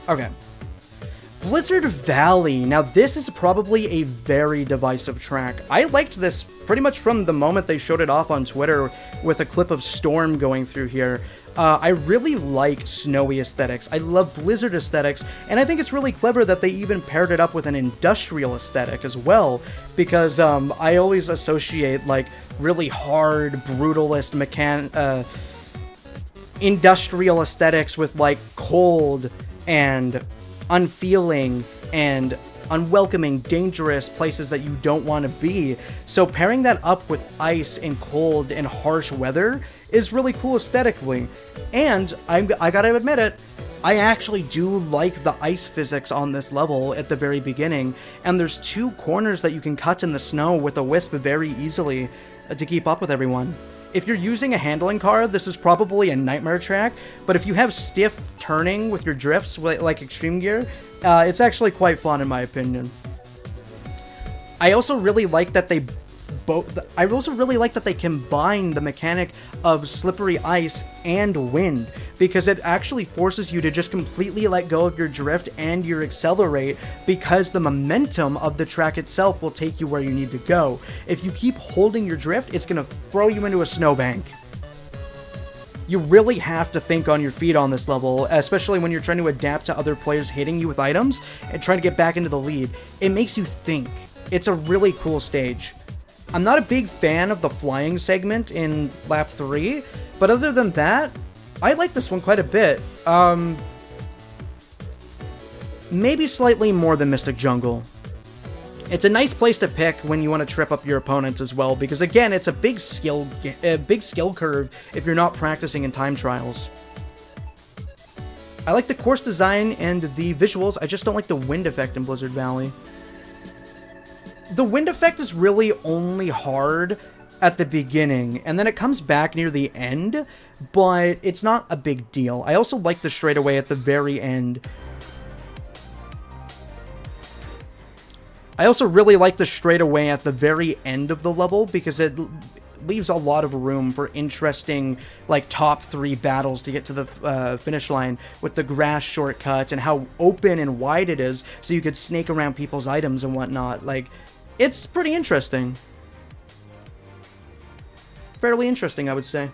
Okay. Blizzard Valley. Now, this is probably a very divisive track. I liked this pretty much from the moment they showed it off on Twitter with a clip of Storm going through here. I really like snowy aesthetics. I love Blizzard aesthetics, and I think it's really clever that they even paired it up with an industrial aesthetic as well, because I always associate, like, really hard, brutalist industrial aesthetics with, like, cold and unfeeling and unwelcoming, dangerous places that you don't want to be. So pairing that up with ice and cold and harsh weather is really cool aesthetically. And I gotta admit it, I actually do like the ice physics on this level at the very beginning. And there's 2 corners that you can cut in the snow with a wisp very easily to keep up with everyone. If you're using a handling card, this is probably a nightmare track, but if you have stiff turning with your drifts, like Extreme Gear, it's actually quite fun in my opinion. I also really like that they combine the mechanic of slippery ice and wind, because it actually forces you to just completely let go of your drift and your accelerate, because the momentum of the track itself will take you where you need to go. If you keep holding your drift, it's going to throw you into a snowbank. You really have to think on your feet on this level, especially when you're trying to adapt to other players hitting you with items and trying to get back into the lead. It makes you think. It's a really cool stage. I'm not a big fan of the flying segment in lap 3, but other than that, I like this one quite a bit. Maybe slightly more than Mystic Jungle. It's a nice place to pick when you want to trip up your opponents as well, because again, it's a big skill curve if you're not practicing in time trials. I like the course design and the visuals, I just don't like the wind effect in Blizzard Valley. The wind effect is really only hard at the beginning, and then it comes back near the end, but it's not a big deal. I also like the straightaway at the very end. I also really like the straightaway at the very end of the level because it leaves a lot of room for interesting, like, top 3 battles to get to the finish line with the grass shortcut and how open and wide it is so you could snake around people's items and whatnot. Like, it's pretty interesting. Fairly interesting, I would say.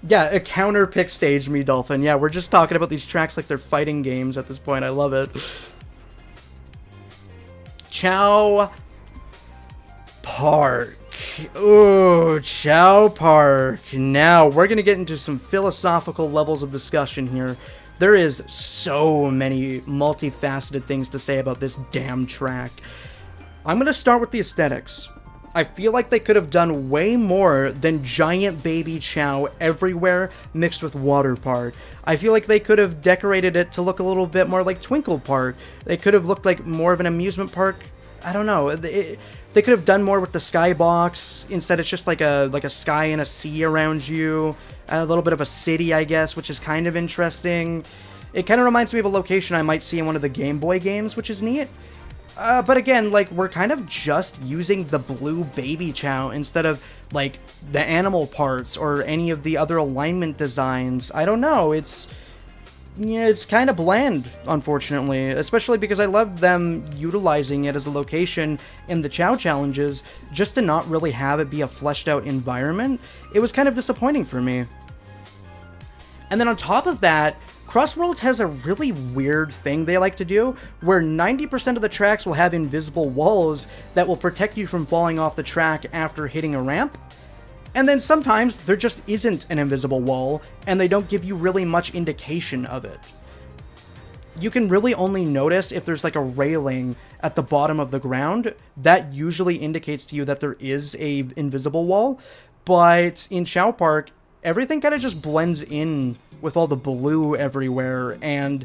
Yeah, a counter pick stage, me Dolphin. Yeah, we're just talking about these tracks like they're fighting games at this point. I love it. Chow Park. Ooh, Chow Park. Now, we're going to get into some philosophical levels of discussion here. There is so many multifaceted things to say about this damn track. I'm going to start with the aesthetics. I feel like they could have done way more than giant baby Chow everywhere mixed with Water Park. I feel like they could have decorated it to look a little bit more like Twinkle Park. They could have looked like more of an amusement park. I don't know. They could have done more with the skybox. Instead, it's just like a sky and a sea around you. A little bit of a city, I guess, which is kind of interesting. It kind of reminds me of a location I might see in one of the Game Boy games, which is neat. But again, like, we're kind of just using the blue baby Chow instead of, like, the animal parts or any of the other alignment designs. I don't know, it's kind of bland, unfortunately, especially because I love them utilizing it as a location in the Chow challenges just to not really have it be a fleshed out environment. It was kind of disappointing for me. And then on top of that, CrossWorlds has a really weird thing they like to do, where 90% of the tracks will have invisible walls that will protect you from falling off the track after hitting a ramp. And then sometimes there just isn't an invisible wall, and they don't give you really much indication of it. You can really only notice if there's like a railing at the bottom of the ground. That usually indicates to you that there is a invisible wall, but in Chow Park, everything kind of just blends in with all the blue everywhere, and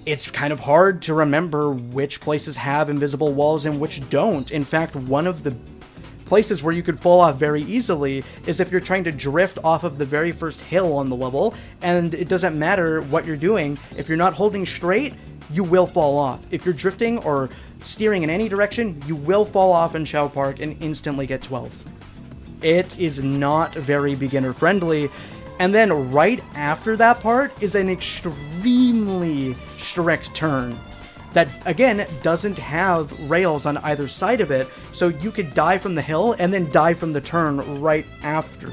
it's kind of hard to remember which places have invisible walls and which don't. In fact, one of the places where you could fall off very easily is if you're trying to drift off of the very first hill on the level, and it doesn't matter what you're doing. If you're not holding straight, you will fall off. If you're drifting or steering in any direction, you will fall off in Chow Park and instantly get 12th. It is not very beginner friendly. And then right after that part is an extremely strict turn that, again, doesn't have rails on either side of it, so you could die from the hill and then die from the turn right after.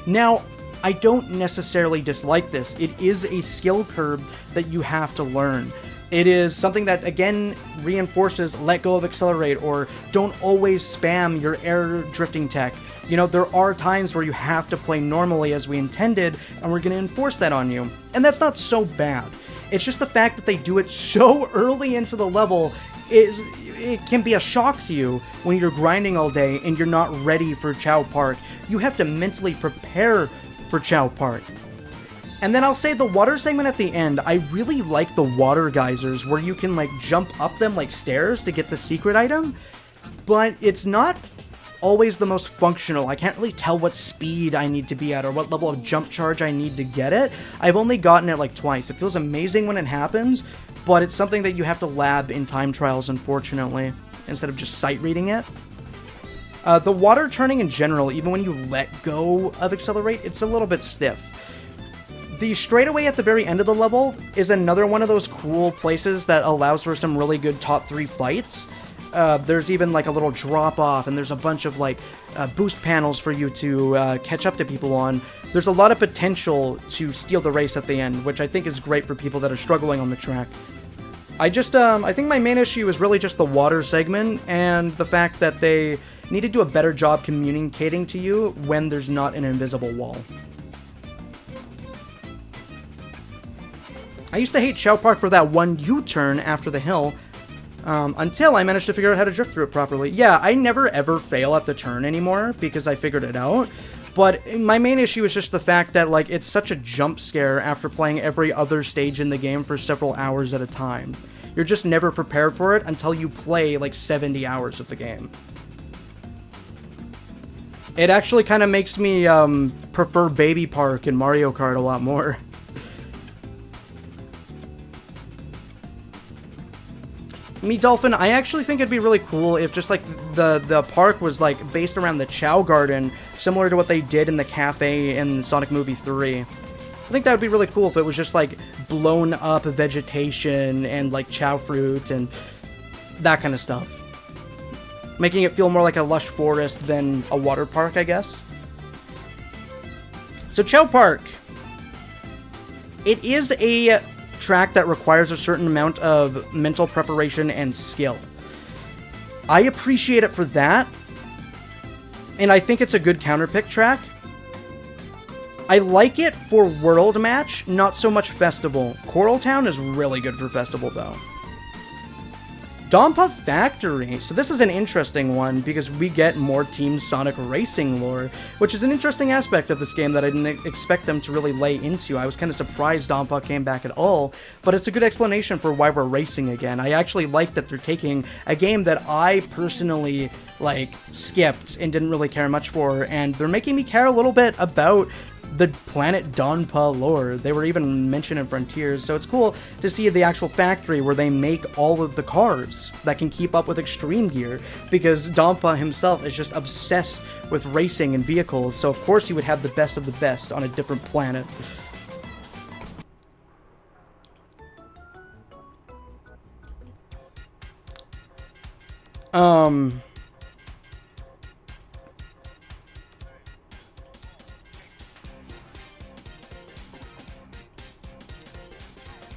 Now, I don't necessarily dislike this. It is a skill curve that you have to learn. It is something that, again, reinforces let go of accelerate or don't always spam your air drifting tech. You know, there are times where you have to play normally as we intended, and we're going to enforce that on you. And that's not so bad. It's just the fact that they do it so early into the level, it can be a shock to you when you're grinding all day and you're not ready for Chow Park. You have to mentally prepare for Chow Park. And then I'll say the water segment at the end, I really like the water geysers where you can, like, jump up them like stairs to get the secret item, but it's not always the most functional. I can't really tell what speed I need to be at or what level of jump charge I need to get it. I've only gotten it like twice. It feels amazing when it happens, but it's something that you have to lab in time trials, unfortunately, instead of just sight reading it. The water turning in general, even when you let go of accelerate, it's a little bit stiff. The straightaway at the very end of the level is another one of those cool places that allows for some really good top 3 fights. There's even like a little drop off, and there's a bunch of like boost panels for you to catch up to people on. There's a lot of potential to steal the race at the end, which I think is great for people that are struggling on the track. I think my main issue is really just the water segment and the fact that they need to do a better job communicating to you when there's not an invisible wall. I used to hate Chow Park for that one U-turn after the hill, until I managed to figure out how to drift through it properly. Yeah, I never ever fail at the turn anymore because I figured it out. But my main issue is just the fact that, like, it's such a jump scare after playing every other stage in the game for several hours at a time. You're just never prepared for it until you play, like, 70 hours of the game. It actually kind of makes me prefer Baby Park and Mario Kart a lot more. Me Dolphin, I actually think it'd be really cool if just like the park was like based around the Chow Garden, similar to what they did in the cafe in Sonic Movie 3. I think that would be really cool if it was just like blown up vegetation and like chow fruit and that kind of stuff. Making it feel more like a lush forest than a water park, I guess. So Chow Park. It is a track that requires a certain amount of mental preparation and skill. I appreciate it for that, and I think it's a good counterpick track. I like it for World Match, not so much Festival. Coral Town is really good for Festival, though. Dompa Factory. So this is an interesting one because we get more Team Sonic Racing lore, which is an interesting aspect of this game that I didn't expect them to really lay into. I was kind of surprised Dompa came back at all, but it's a good explanation for why we're racing again. I actually like that they're taking a game that I personally, like, skipped and didn't really care much for, and they're making me care a little bit about the planet Donpa lore. They were even mentioned in Frontiers, so it's cool to see the actual factory where they make all of the cars that can keep up with Extreme Gear, because Donpa himself is just obsessed with racing and vehicles, so of course he would have the best of the best on a different planet.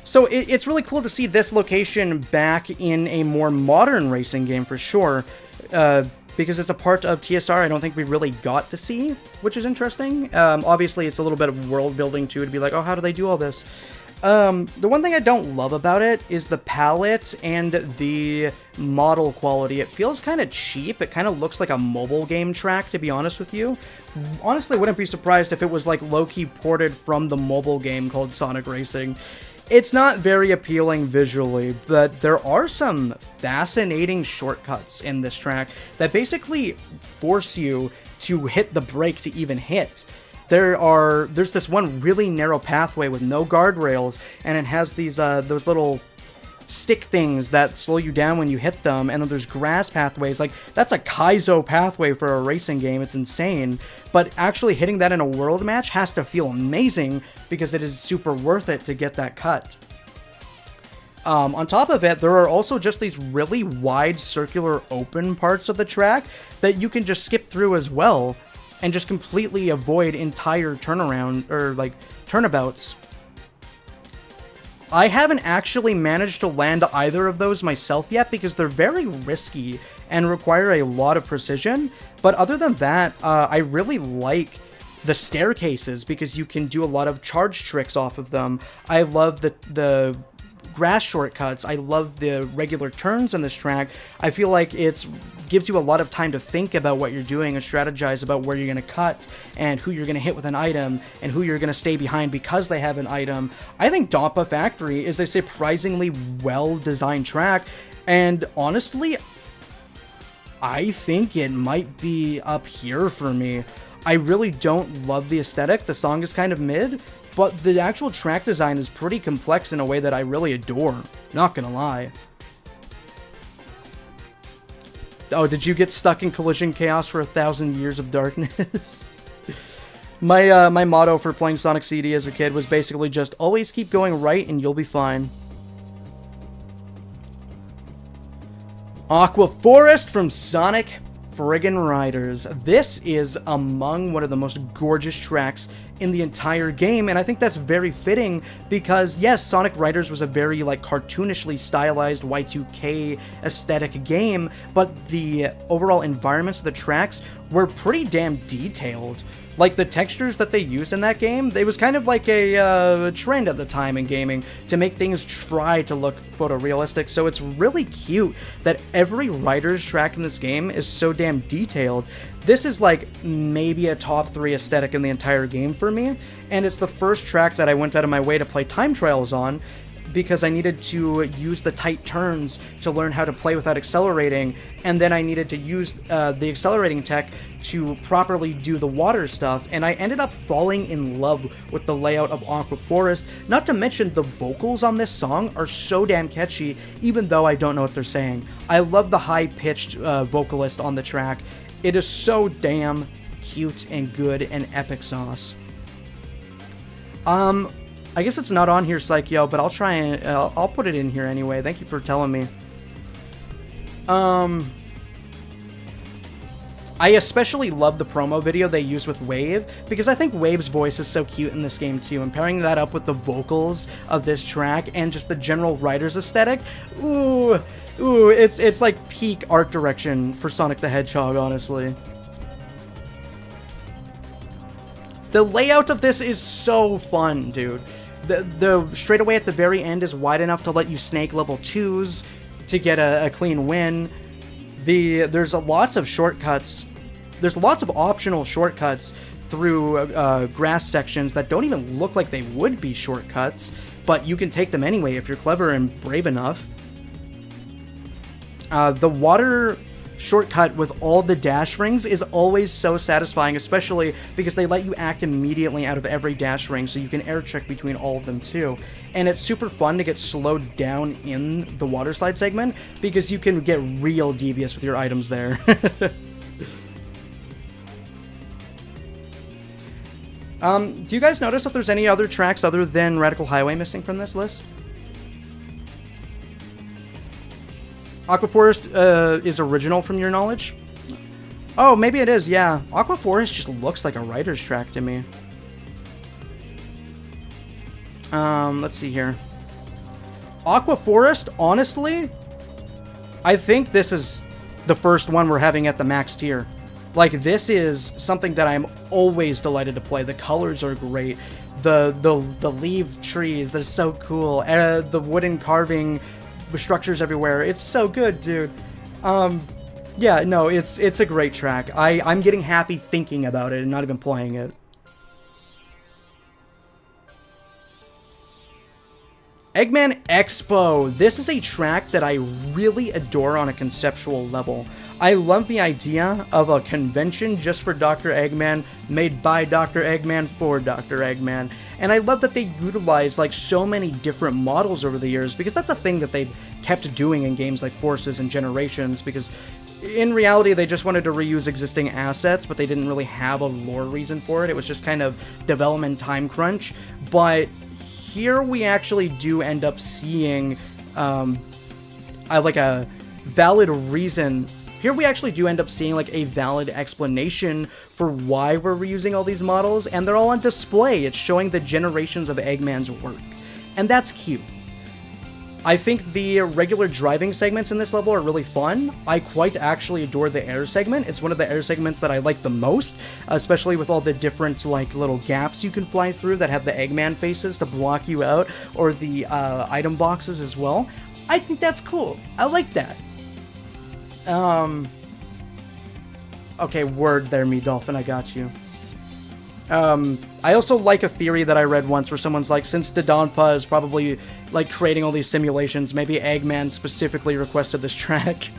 So it's really cool to see this location back in a more modern racing game for sure, because it's a part of TSR I don't think we really got to see, which is interesting. Obviously, it's a little bit of world building too, to be like, oh, how do they do all this? The one thing I don't love about it is the palette and the model quality. It feels kind of cheap. It kind of looks like a mobile game track, to be honest with you. Honestly, wouldn't be surprised if it was like low-key ported from the mobile game called Sonic Racing. It's not very appealing visually, but there are some fascinating shortcuts in this track that basically force you to hit the brake to even hit. There's this one really narrow pathway with no guardrails, and it has these those little stick things that slow you down when you hit them, and then there's grass pathways. Like, that's a Kaizo pathway for a racing game. It's insane. But actually hitting that in a world match has to feel amazing because it is super worth it to get that cut. On top of it, there are also just these really wide circular open parts of the track that you can just skip through as well and just completely avoid entire turnaround or like turnabouts. I haven't actually managed to land either of those myself yet because they're very risky and require a lot of precision. But other than that, I really like the staircases because you can do a lot of charge tricks off of them. I love the grass shortcuts. I love the regular turns in this track. I feel like it gives you a lot of time to think about what you're doing and strategize about where you're going to cut and who you're going to hit with an item and who you're going to stay behind because they have an item. I think Dompa Factory is a surprisingly well-designed track, and honestly, I think it might be up here for me. I really don't love the aesthetic. The song is kind of mid, but the actual track design is pretty complex in a way that I really adore. Not gonna lie. Oh, did you get stuck in collision chaos for 1,000 years of darkness? My motto for playing Sonic CD as a kid was basically just always keep going right and you'll be fine. Aqua Forest from Sonic friggin' Riders. This is among one of the most gorgeous tracks in the entire game, and I think that's very fitting because, yes, Sonic Riders was a very, like, cartoonishly stylized Y2K aesthetic game, but the overall environments of the tracks were pretty damn detailed. Like, the textures that they used in that game, it was kind of like a trend at the time in gaming to make things try to look photorealistic, so it's really cute that every rider's track in this game is so damn detailed. This is like maybe a top 3 aesthetic in the entire game for me, and it's the first track that I went out of my way to play time trials on, because I needed to use the tight turns to learn how to play without accelerating, and then I needed to use the accelerating tech to properly do the water stuff, and I ended up falling in love with the layout of Aqua Forest. Not to mention the vocals on this song are so damn catchy, even though I don't know what they're saying. I love the high-pitched vocalist on the track. It is so damn cute and good and epic sauce. I guess it's not on here, Psycho, but I'll try and I'll put it in here anyway. Thank you for telling me. I especially love the promo video they used with Wave, because I think Wave's voice is so cute in this game too, and pairing that up with the vocals of this track and just the general writer's aesthetic, ooh, it's like peak art direction for Sonic the Hedgehog, honestly. The layout of this is so fun, dude. The straightaway at the very end is wide enough to let you snake level 2s to get a clean win. There's lots of shortcuts. There's lots of optional shortcuts through grass sections that don't even look like they would be shortcuts, but you can take them anyway if you're clever and brave enough. The water shortcut with all the dash rings is always so satisfying, especially because they let you act immediately out of every dash ring, so you can air check between all of them too. And it's super fun to get slowed down in the water slide segment, because you can get real devious with your items there. Do you guys notice if there's any other tracks other than Radical Highway missing from this list? Aqua Forest is original from your knowledge? Oh, maybe it is, yeah. Aqua Forest just looks like a writer's track to me. Let's see here. Aqua Forest, honestly, I think this is the first one we're having at the max tier. Like, this is something that I'm always delighted to play. The colors are great. The leaf trees, they're so cool. The wooden carving with structures everywhere. It's so good, dude. Yeah, no, it's a great track. I'm getting happy thinking about it and not even playing it. Eggman Expo. This is a track that I really adore on a conceptual level. I love the idea of a convention just for Dr. Eggman, made by Dr. Eggman for Dr. Eggman. And I love that they utilize like so many different models over the years, because that's a thing that they've kept doing in games like Forces and Generations, because in reality they just wanted to reuse existing assets, but they didn't really have a lore reason for it. It was just kind of development time crunch. But here we actually do end up seeing like a valid reason. Here we actually do end up seeing like a valid explanation for why we're reusing all these models, and they're all on display. It's showing the generations of Eggman's work, and that's cute. I think the regular driving segments in this level are really fun. I quite actually adore the air segment. It's one of the air segments that I like the most, especially with all the different like little gaps you can fly through that have the Eggman faces to block you out, or the item boxes as well. I think that's cool. I like that. Okay, word there, me dolphin, I got you. I also like a theory that I read once where someone's like, since Dodonpa is probably like creating all these simulations, maybe Eggman specifically requested this track.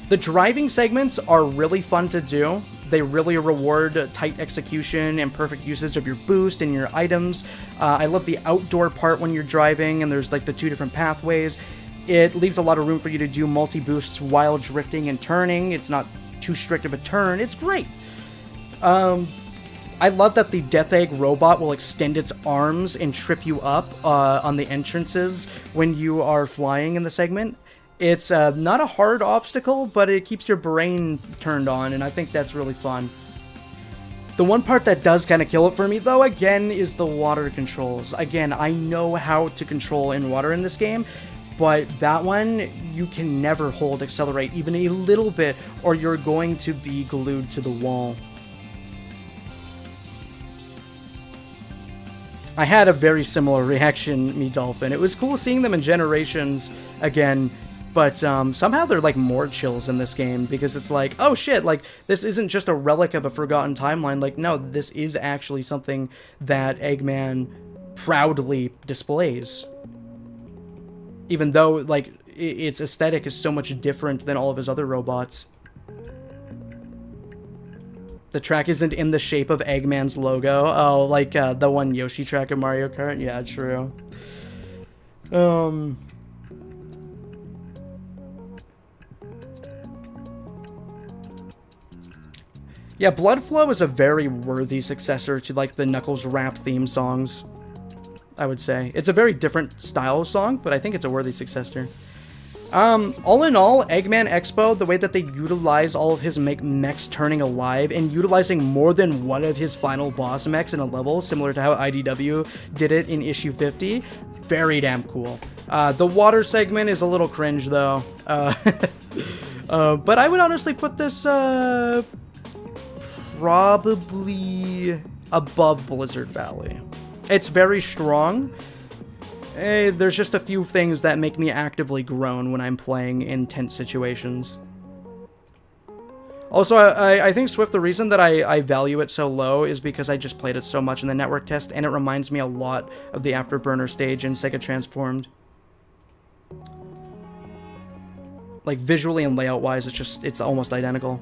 The driving segments are really fun to do. They really reward tight execution and perfect usage of your boost and your items. I love the outdoor part when you're driving, and there's like the 2 different pathways. It leaves a lot of room for you to do multi-boosts while drifting and turning. It's not too strict of a turn. It's great. I love that the Death Egg robot will extend its arms and trip you up on the entrances when you are flying in the segment. It's not a hard obstacle, but it keeps your brain turned on, and I think that's really fun. The one part that does kind of kill it for me, though, again, is the water controls. Again, I know how to control in water in this game, but that one, you can never hold accelerate even a little bit, or you're going to be glued to the wall. I had a very similar reaction, me Dolphin. It was cool seeing them in Generations again, but somehow they're like more chills in this game, because it's like, oh shit, like this isn't just a relic of a forgotten timeline. Like, no, this is actually something that Eggman proudly displays. Even though, like, its aesthetic is so much different than all of his other robots. The track isn't in the shape of Eggman's logo. Oh, like the one Yoshi track in Mario Kart? Yeah, true. Yeah, Blood Flow is a very worthy successor to, like, the Knuckles rap theme songs, I would say. It's a very different style song, but I think it's a worthy successor. All in all, Eggman Expo, the way that they utilize all of his mechs turning alive and utilizing more than one of his final boss mechs in a level, similar to how IDW did it in issue 50, very damn cool. The water segment is a little cringe, though. But I would honestly put this, probably above Blizzard Valley. It's very strong. There's just a few things that make me actively groan when I'm playing in tense situations. Also, I think Swift, the reason that I value it so low is because I just played it so much in the network test, and it reminds me a lot of the Afterburner stage in Sega Transformed. Like, visually and layout-wise, it's almost identical.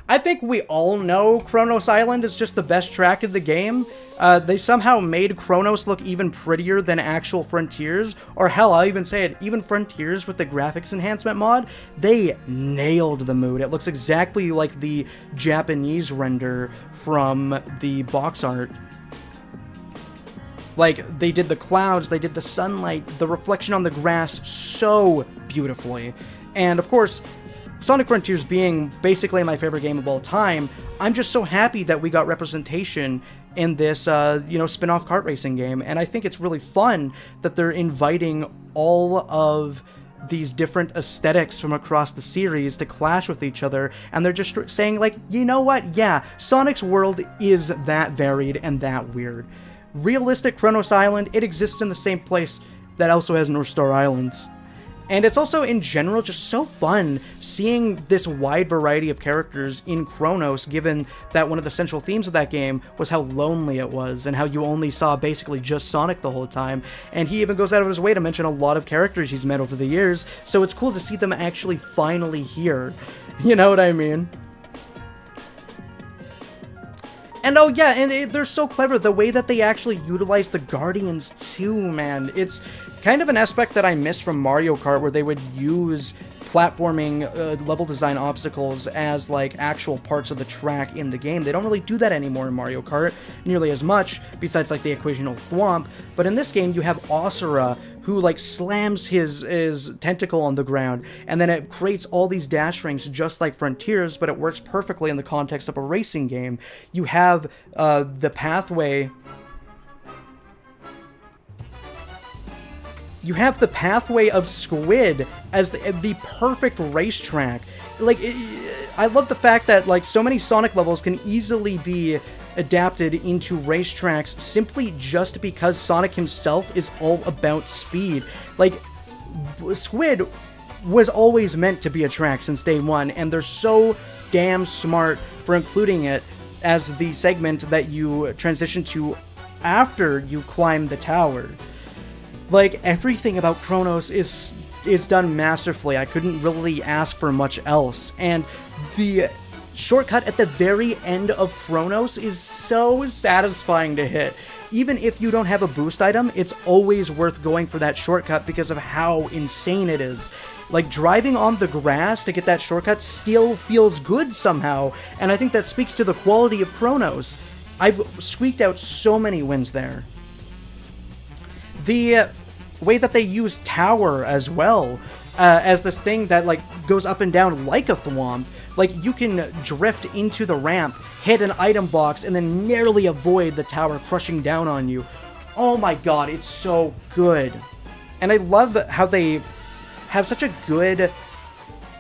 I think we all know Kronos Island is just the best track in the game. They somehow made Kronos look even prettier than actual Frontiers, or hell, I'll even say it, even Frontiers with the graphics enhancement mod, they nailed the mood. It looks exactly like the Japanese render from the box art. Like, they did the clouds, they did the sunlight, the reflection on the grass so beautifully. And of course, Sonic Frontiers being basically my favorite game of all time, I'm just so happy that we got representation in this, spin-off kart racing game. And I think it's really fun that they're inviting all of these different aesthetics from across the series to clash with each other. And they're just saying, like, you know what? Yeah, Sonic's world is that varied and that weird. Realistic Kronos Island, it exists in the same place that also has North Star Islands. And it's also, in general, just so fun seeing this wide variety of characters in Kronos, given that one of the central themes of that game was how lonely it was, and how you only saw basically just Sonic the whole time. And he even goes out of his way to mention a lot of characters he's met over the years, so it's cool to see them actually finally here. You know what I mean? And oh yeah, and they're so clever, the way that they actually utilize the Guardians too, man. It's kind of an aspect that I miss from Mario Kart, where they would use platforming level design obstacles as like actual parts of the track in the game. They don't really do that anymore in Mario Kart nearly as much, besides like the occasional thwomp. But in this game, you have Asura, who like slams his tentacle on the ground, and then it creates all these dash rings just like Frontiers, but it works perfectly in the context of a racing game. You have the pathway. You have the pathway of Squid as the perfect racetrack. Like, I love the fact that like so many Sonic levels can easily be adapted into racetracks simply just because Sonic himself is all about speed. Like, Squid was always meant to be a track since day one, and they're so damn smart for including it as the segment that you transition to after you climb the tower. Like, everything about Kronos is done masterfully. I couldn't really ask for much else. And the shortcut at the very end of Kronos is so satisfying to hit. Even if you don't have a boost item, it's always worth going for that shortcut because of how insane it is. Like, driving on the grass to get that shortcut still feels good somehow, and I think that speaks to the quality of Kronos. I've squeaked out so many wins there. The way that they use Tower as well, as this thing that like goes up and down like a thwomp. Like, you can drift into the ramp, hit an item box, and then narrowly avoid the tower crushing down on you. Oh my god, it's so good. And I love how they have such a good...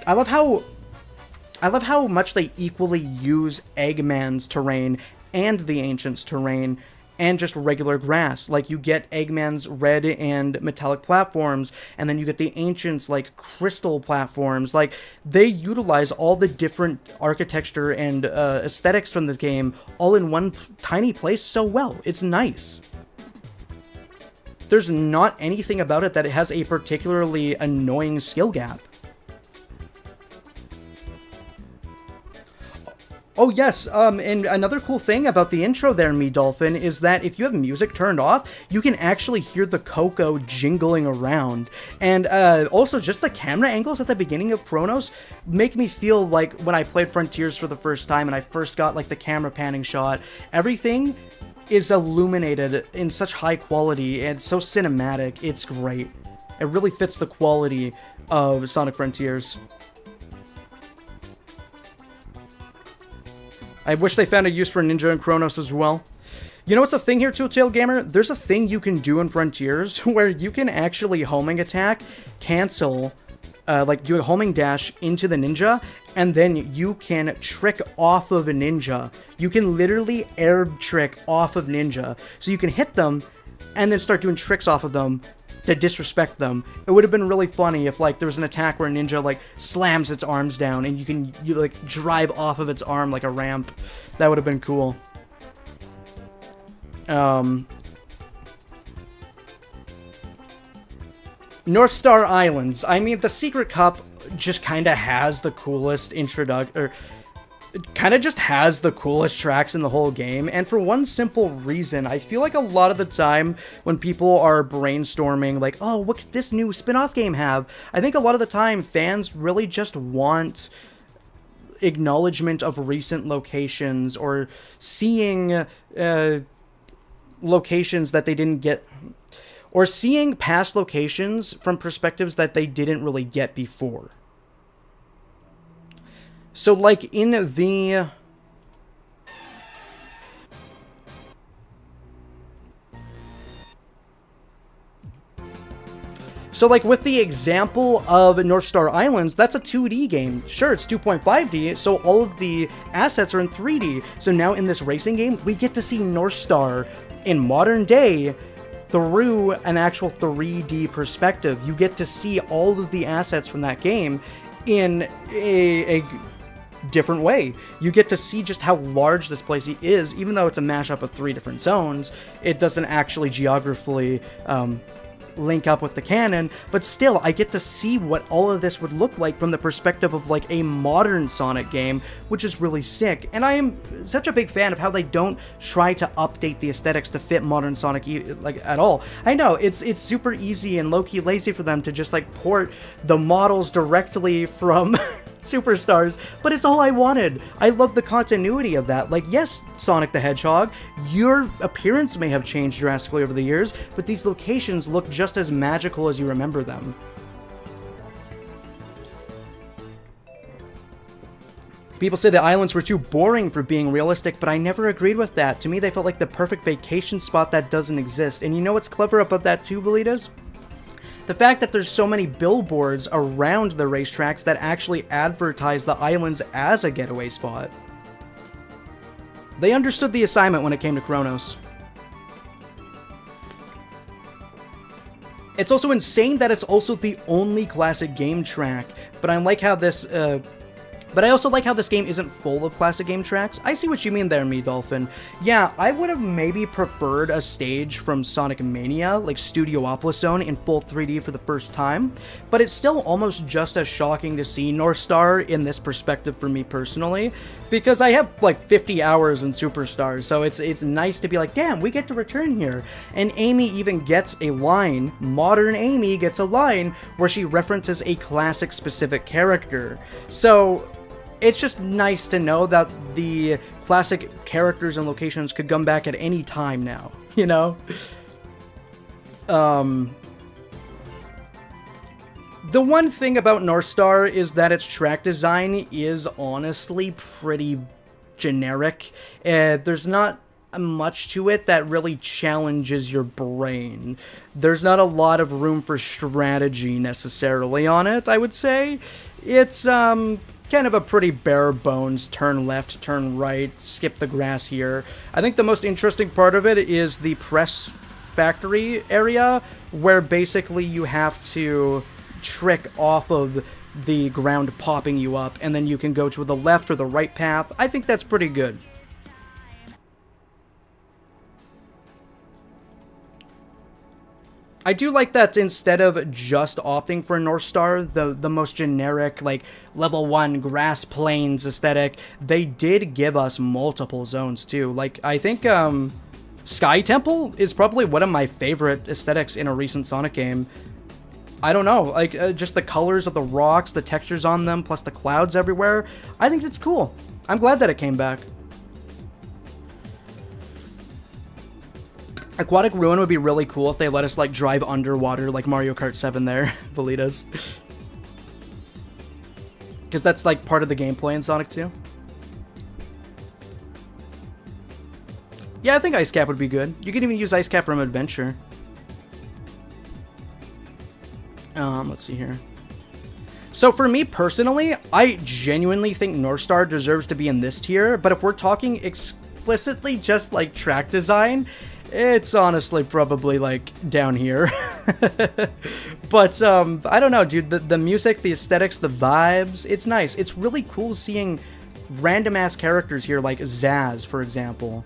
I love how much they equally use Eggman's terrain and the Ancient's terrain, and just regular grass. Like, you get Eggman's red and metallic platforms, and then you get the Ancients, like, crystal platforms. Like, they utilize all the different architecture and aesthetics from the game all in one tiny place so well. It's nice. There's not anything about it that it has a particularly annoying skill gap. Oh yes, and another cool thing about the intro there, Me Dolphin, is that if you have music turned off, you can actually hear the Coco jingling around. And also, just the camera angles at the beginning of Chronos make me feel like when I played Frontiers for the first time and I first got like the camera panning shot, everything is illuminated in such high quality and so cinematic. It's great. It really fits the quality of Sonic Frontiers. I wish they found a use for Ninja and Chronos as well. You know what's a thing here, Two-Tail Gamer? There's a thing you can do in Frontiers where you can actually homing attack, cancel, like do a homing dash into the ninja, and then you can trick off of a ninja. You can literally air trick off of ninja. So you can hit them and then start doing tricks off of them to disrespect them. It would have been really funny if like there was an attack where a ninja like slams its arms down and you like drive off of its arm like a ramp. That would have been cool. North Star Islands. I mean, the Secret Cup just kind of has the coolest introduction, or it kind of just has the coolest tracks in the whole game, and for one simple reason. I feel like a lot of the time when people are brainstorming, like, oh, what could this new spin-off game have? I think a lot of the time fans really just want acknowledgement of recent locations, or seeing locations that they didn't get, or seeing past locations from perspectives that they didn't really get before. So, like, in the... So, like, with the example of North Star Islands, that's a 2D game. Sure, it's 2.5D, so all of the assets are in 3D. So now in this racing game, we get to see North Star in modern day through an actual 3D perspective. You get to see all of the assets from that game in a different way. You get to see just how large this place is, even though it's a mashup of 3 different zones. It doesn't actually geographically link up with the canon, but still, I get to see what all of this would look like from the perspective of like a modern Sonic game, which is really sick. And I am such a big fan of how they don't try to update the aesthetics to fit modern Sonic like at all. I know it's super easy and low-key lazy for them to just like port the models directly from Superstars, but it's all I wanted. I love the continuity of that. Like, yes, Sonic the Hedgehog, your appearance may have changed drastically over the years, but these locations look just as magical as you remember them. People say the islands were too boring for being realistic, but I never agreed with that. To me, they felt like the perfect vacation spot that doesn't exist. And you know what's clever about that too, Velitas? The fact that there's so many billboards around the racetracks that actually advertise the islands as a getaway spot. They understood the assignment when it came to Chronos. It's also insane that it's also the only classic game track, but I like how this, but I also like how this game isn't full of classic game tracks. I see what you mean there, Me Dolphin. Yeah, I would have maybe preferred a stage from Sonic Mania, like Studiopolis Zone, in full 3D for the first time, but it's still almost just as shocking to see North Star in this perspective for me personally, because I have like 50 hours in Superstars, so it's nice to be like, damn, we get to return here. And Amy even gets a line, modern Amy gets a line, where she references a classic specific character. So it's just nice to know that the classic characters and locations could come back at any time now, you know? The one thing about North Star is that its track design is honestly pretty generic. There's not much to it that really challenges your brain. There's not a lot of room for strategy necessarily on it, I would say. It's kind of a pretty bare bones turn left, turn right, skip the grass here. I think the most interesting part of it is the press factory area, where basically you have to trick off of the ground popping you up, and then you can go to the left or the right path. I think that's pretty good. I do like that instead of just opting for North Star, the most generic, like, level 1 grass plains aesthetic, they did give us multiple zones, too. Like, I think, Sky Temple is probably one of my favorite aesthetics in a recent Sonic game. I don't know, like, just the colors of the rocks, the textures on them, plus the clouds everywhere. I think that's cool. I'm glad that it came back. Aquatic Ruin would be really cool if they let us, like, drive underwater like Mario Kart 7 there, Velitas. Because that's, like, part of the gameplay in Sonic 2. Yeah, I think Ice Cap would be good. You can even use Ice Cap from Adventure. Let's see here. So for me personally, I genuinely think North Star deserves to be in this tier, but if we're talking explicitly just, like, track design, it's honestly probably, like, down here. But, I don't know, dude. The music, the aesthetics, the vibes, it's nice. It's really cool seeing random-ass characters here, like Zaz, for example.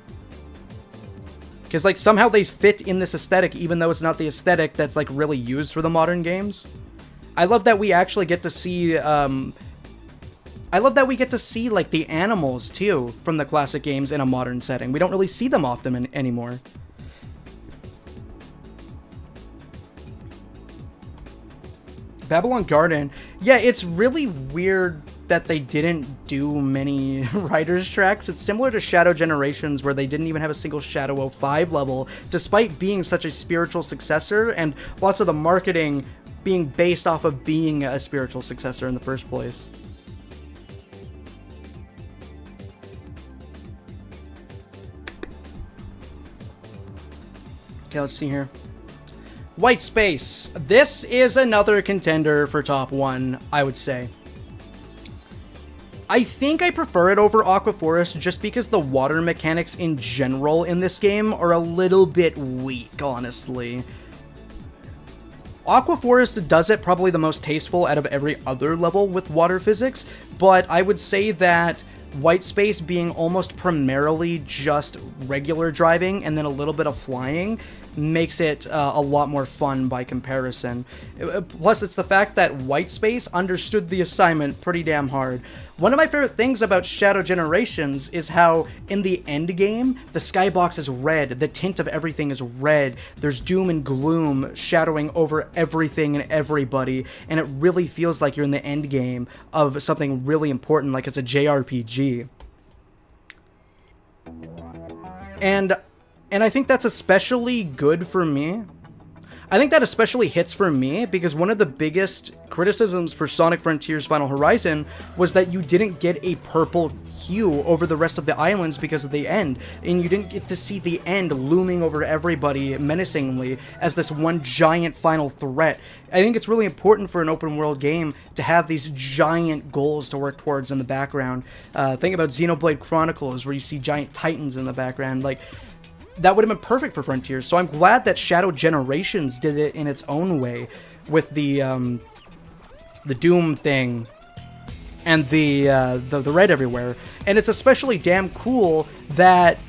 Because, like, somehow they fit in this aesthetic, even though it's not the aesthetic that's, like, really used for the modern games. I love that we actually get to see, I love that we get to see, like, the animals, too, from the classic games in a modern setting. We don't really see them often anymore. Babylon Garden. Yeah, it's really weird that they didn't do many Riders tracks. It's similar to Shadow Generations, where they didn't even have a single Shadow 05 level, despite being such a spiritual successor, and lots of the marketing being based off of being a spiritual successor in the first place. Okay, let's see here. White Space. This is another contender for top 1, I would say. I think I prefer it over Aqua Forest just because the water mechanics in general in this game are a little bit weak, honestly. Aqua Forest does it probably the most tasteful out of every other level with water physics, but I would say that White Space being almost primarily just regular driving and then a little bit of flying makes it a lot more fun by comparison. Plus, it's the fact that White Space understood the assignment pretty damn hard. One of my favorite things about Shadow Generations is how, in the end game, the skybox is red, the tint of everything is red, there's doom and gloom shadowing over everything and everybody, and it really feels like you're in the end game of something really important, like it's a JRPG. And I think that's especially good for me. I think that especially hits for me because one of the biggest criticisms for Sonic Frontiers Final Horizon was that you didn't get a purple hue over the rest of the islands because of the end, and you didn't get to see the end looming over everybody menacingly as this one giant final threat. I think it's really important for an open world game to have these giant goals to work towards in the background. Think about Xenoblade Chronicles, where you see giant titans in the background. Like, that would have been perfect for Frontiers, so I'm glad that Shadow Generations did it in its own way with the Doom thing and the red everywhere. And it's especially damn cool that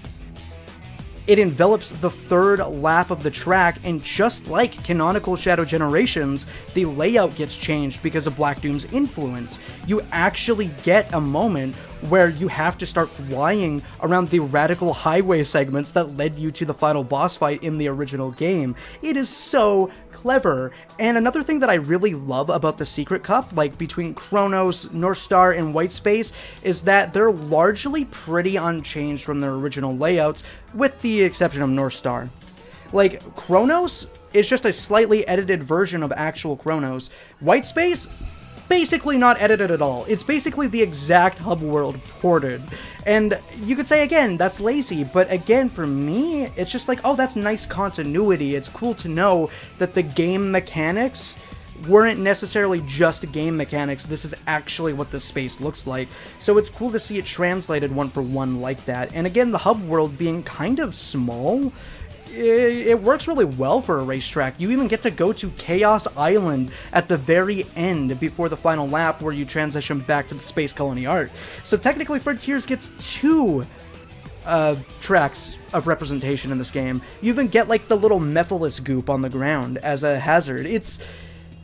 it envelops the third lap of the track, and just like canonical Shadow Generations, the layout gets changed because of Black Doom's influence. You actually get a moment where you have to start flying around the radical highway segments that led you to the final boss fight in the original game. It is so clever. And another thing that I really love about the Secret Cup, like between Chronos, North Star, and White Space, is that they're largely pretty unchanged from their original layouts, with the exception of North Star. Like, Chronos is just a slightly edited version of actual Chronos. White Space, basically not edited at all. It's basically the exact hub world ported. And you could say, again, that's lazy, but again, for me, it's just like, oh, that's nice continuity. It's cool to know that the game mechanics weren't necessarily just game mechanics. This is actually what the space looks like. So it's cool to see it translated one for one like that. And again, the hub world being kind of small, it works really well for a racetrack. You even get to go to Chaos Island at the very end before the final lap, where you transition back to the Space Colony Art. So technically Frontiers gets 2 tracks of representation in this game. You even get like the little Mephiles goop on the ground as a hazard. It's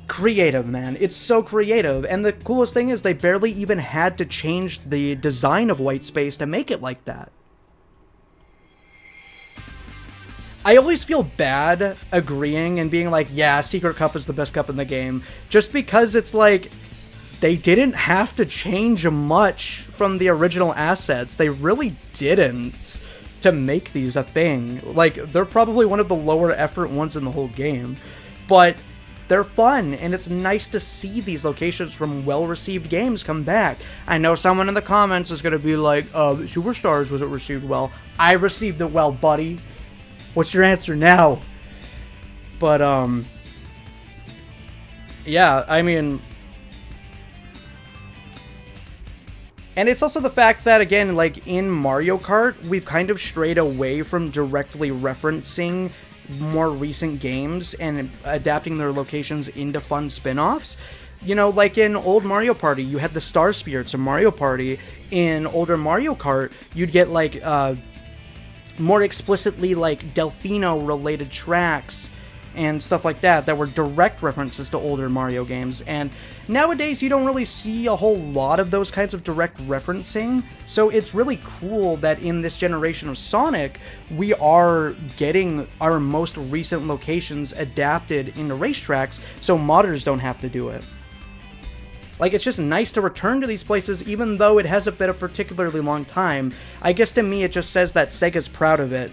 creative, man. It's so creative. And the coolest thing is they barely even had to change the design of White Space to make it like that. I always feel bad agreeing and being like, yeah, Secret Cup is the best cup in the game, just because it's like, they didn't have to change much from the original assets. They really didn't to make these a thing. Like, they're probably one of the lower effort ones in the whole game, but they're fun, and it's nice to see these locations from well-received games come back. I know someone in the comments is going to be like, Superstars wasn't received well. I received it well, buddy. What's your answer now? But, yeah, I mean, and it's also the fact that, again, like, in Mario Kart, we've kind of strayed away from directly referencing more recent games and adapting their locations into fun spin-offs. You know, like in old Mario Party, you had the Star Spirits of Mario Party. In older Mario Kart, you'd get, like, more explicitly, like, Delfino-related tracks and stuff like that that were direct references to older Mario games. And nowadays, you don't really see a whole lot of those kinds of direct referencing. So it's really cool that in this generation of Sonic, we are getting our most recent locations adapted into racetracks, so modders don't have to do it. Like, it's just nice to return to these places, even though it hasn't been a particularly long time. I guess to me, it just says that Sega's proud of it,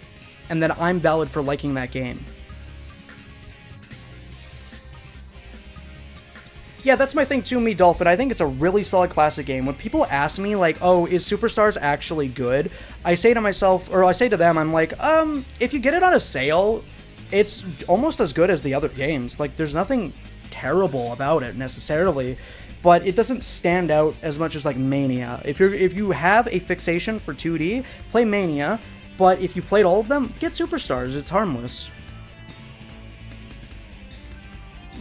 and that I'm valid for liking that game. Yeah, that's my thing too, me Dolphin. I think it's a really solid classic game. When people ask me, like, oh, is Superstars actually good? I say to myself, or I say to them, I'm like, if you get it on a sale, it's almost as good as the other games. Like, there's nothing terrible about it, necessarily. But it doesn't stand out as much as, like, Mania. If you have a fixation for 2D, play Mania. But if you played all of them, get Superstars. It's harmless.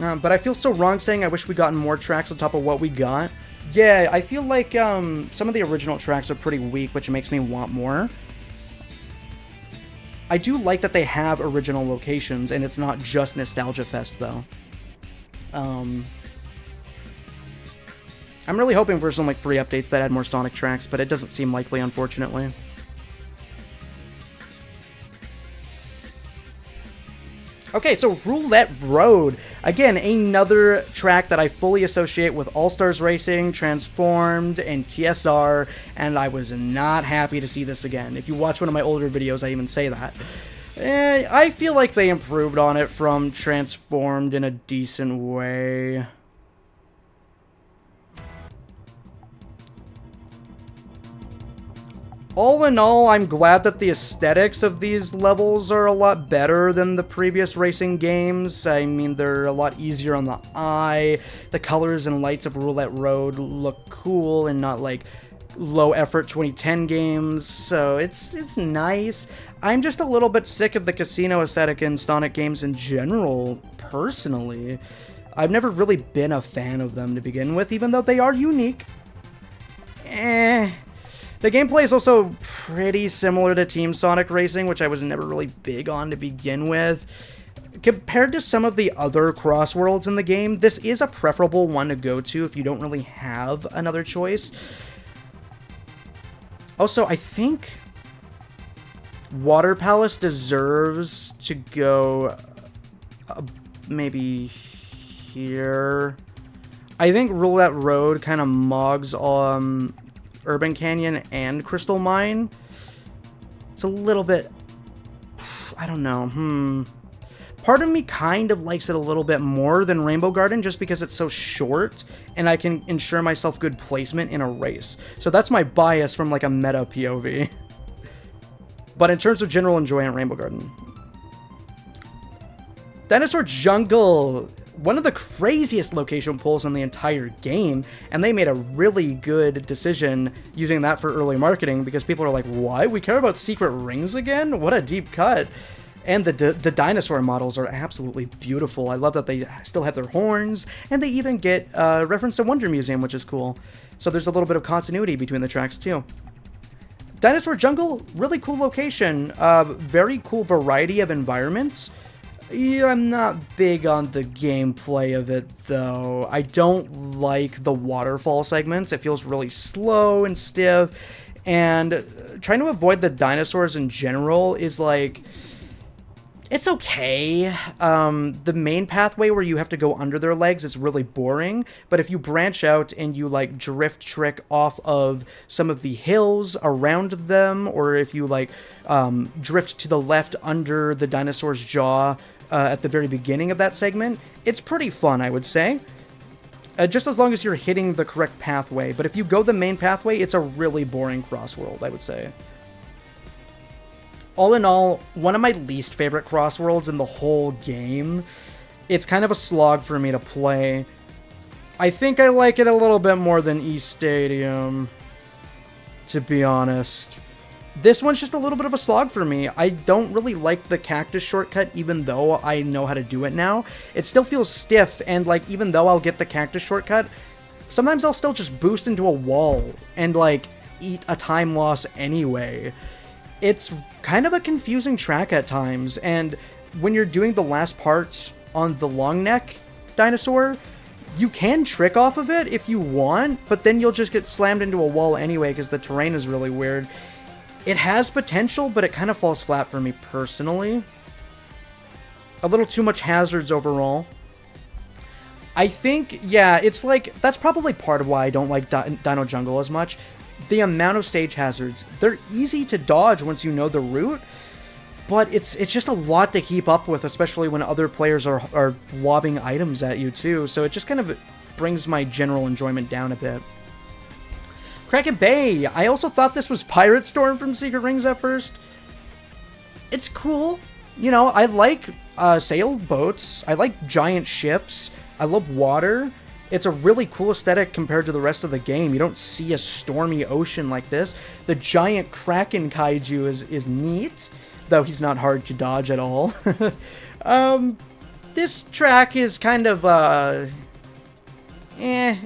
But I feel so wrong saying I wish we gotten more tracks on top of what we got. Yeah, I feel like some of the original tracks are pretty weak, which makes me want more. I do like that they have original locations, and it's not just Nostalgia Fest, though. I'm really hoping for some, like, free updates that add more Sonic tracks, but it doesn't seem likely, unfortunately. Okay, so Roulette Road. Again, another track that I fully associate with All-Stars Racing, Transformed, and TSR, and I was not happy to see this again. If you watch one of my older videos, I even say that. I feel like they improved on it from Transformed in a decent way. All in all, I'm glad that the aesthetics of these levels are a lot better than the previous racing games. I mean, they're a lot easier on the eye. The colors and lights of Roulette Road look cool and not like low-effort 2010 games, so it's nice. I'm just a little bit sick of the casino aesthetic in Sonic games in general, personally. I've never really been a fan of them to begin with, even though they are unique. The gameplay is also pretty similar to Team Sonic Racing, which I was never really big on to begin with. Compared to some of the other CrossWorlds in the game, this is a preferable one to go to if you don't really have another choice. Also, I think Water Palace deserves to go maybe here. I think Roulette Road kind of mogs Urban Canyon and Crystal Mine. It's a little bit, I don't know, Part of me kind of likes it a little bit more than Rainbow Garden just because it's so short and I can ensure myself good placement in a race. So that's my bias from like a meta POV. But in terms of general enjoyment, Rainbow Garden. Dinosaur Jungle. one of the craziest location pulls in the entire game, and they made a really good decision using that for early marketing, because people are like, what? We care about secret rings again? What a deep cut. And the dinosaur models are absolutely beautiful. I love that they still have their horns, and they even get reference to Wonder Museum, which is cool. So there's a little bit of continuity between the tracks too. Dinosaur Jungle, really cool location. Very cool variety of environments. Yeah, I'm not big on the gameplay of it, though. I don't like the waterfall segments. It feels really slow and stiff, and trying to avoid the dinosaurs in general is like... it's okay. The main pathway where you have to go under their legs is really boring, but if you branch out and you like drift trick off of some of the hills around them, or if you like drift to the left under the dinosaur's jaw at the very beginning of that segment, it's pretty fun, I would say. Just as long as you're hitting the correct pathway, but if you go the main pathway, it's a really boring CrossWorld, I would say. All in all, one of my least favorite CrossWorlds in the whole game. It's kind of a slog for me to play. I think I like it a little bit more than East Stadium, to be honest. This one's just a little bit of a slog for me. I don't really like the cactus shortcut, even though I know how to do it now. It still feels stiff, and like, even though I'll get the cactus shortcut, sometimes I'll still just boost into a wall and like eat a time loss anyway. It's kind of a confusing track at times, and when you're doing the last part on the long neck dinosaur, you can trick off of it if you want, but then you'll just get slammed into a wall anyway because the terrain is really weird. It has potential, but it kind of falls flat for me personally. A little too much hazards overall. I think, yeah, it's like, that's probably part of why I don't like Dino Jungle as much. The amount of stage hazards. They're easy to dodge once you know the route, but it's just a lot to keep up with, especially when other players are lobbing items at you too, so it just kind of brings my general enjoyment down a bit. Kraken Bay! I also thought this was Pirate Storm from Secret Rings at first. It's cool. You know, I like sailboats. I like giant ships. I love water. It's a really cool aesthetic compared to the rest of the game. You don't see a stormy ocean like this. The giant Kraken kaiju is neat, though he's not hard to dodge at all. This track is kind of, it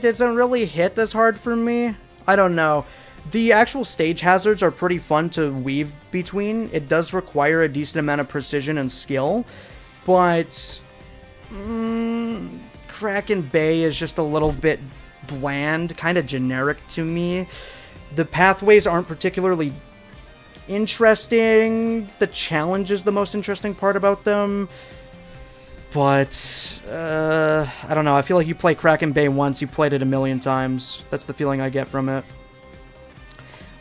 doesn't really hit as hard for me. I don't know. The actual stage hazards are pretty fun to weave between. It does require a decent amount of precision and skill, but Kraken Bay is just a little bit bland, kind of generic to me. The pathways aren't particularly interesting. The challenge is the most interesting part about them. But, I don't know. I feel like you play Kraken Bay once, you played it a million times. That's the feeling I get from it.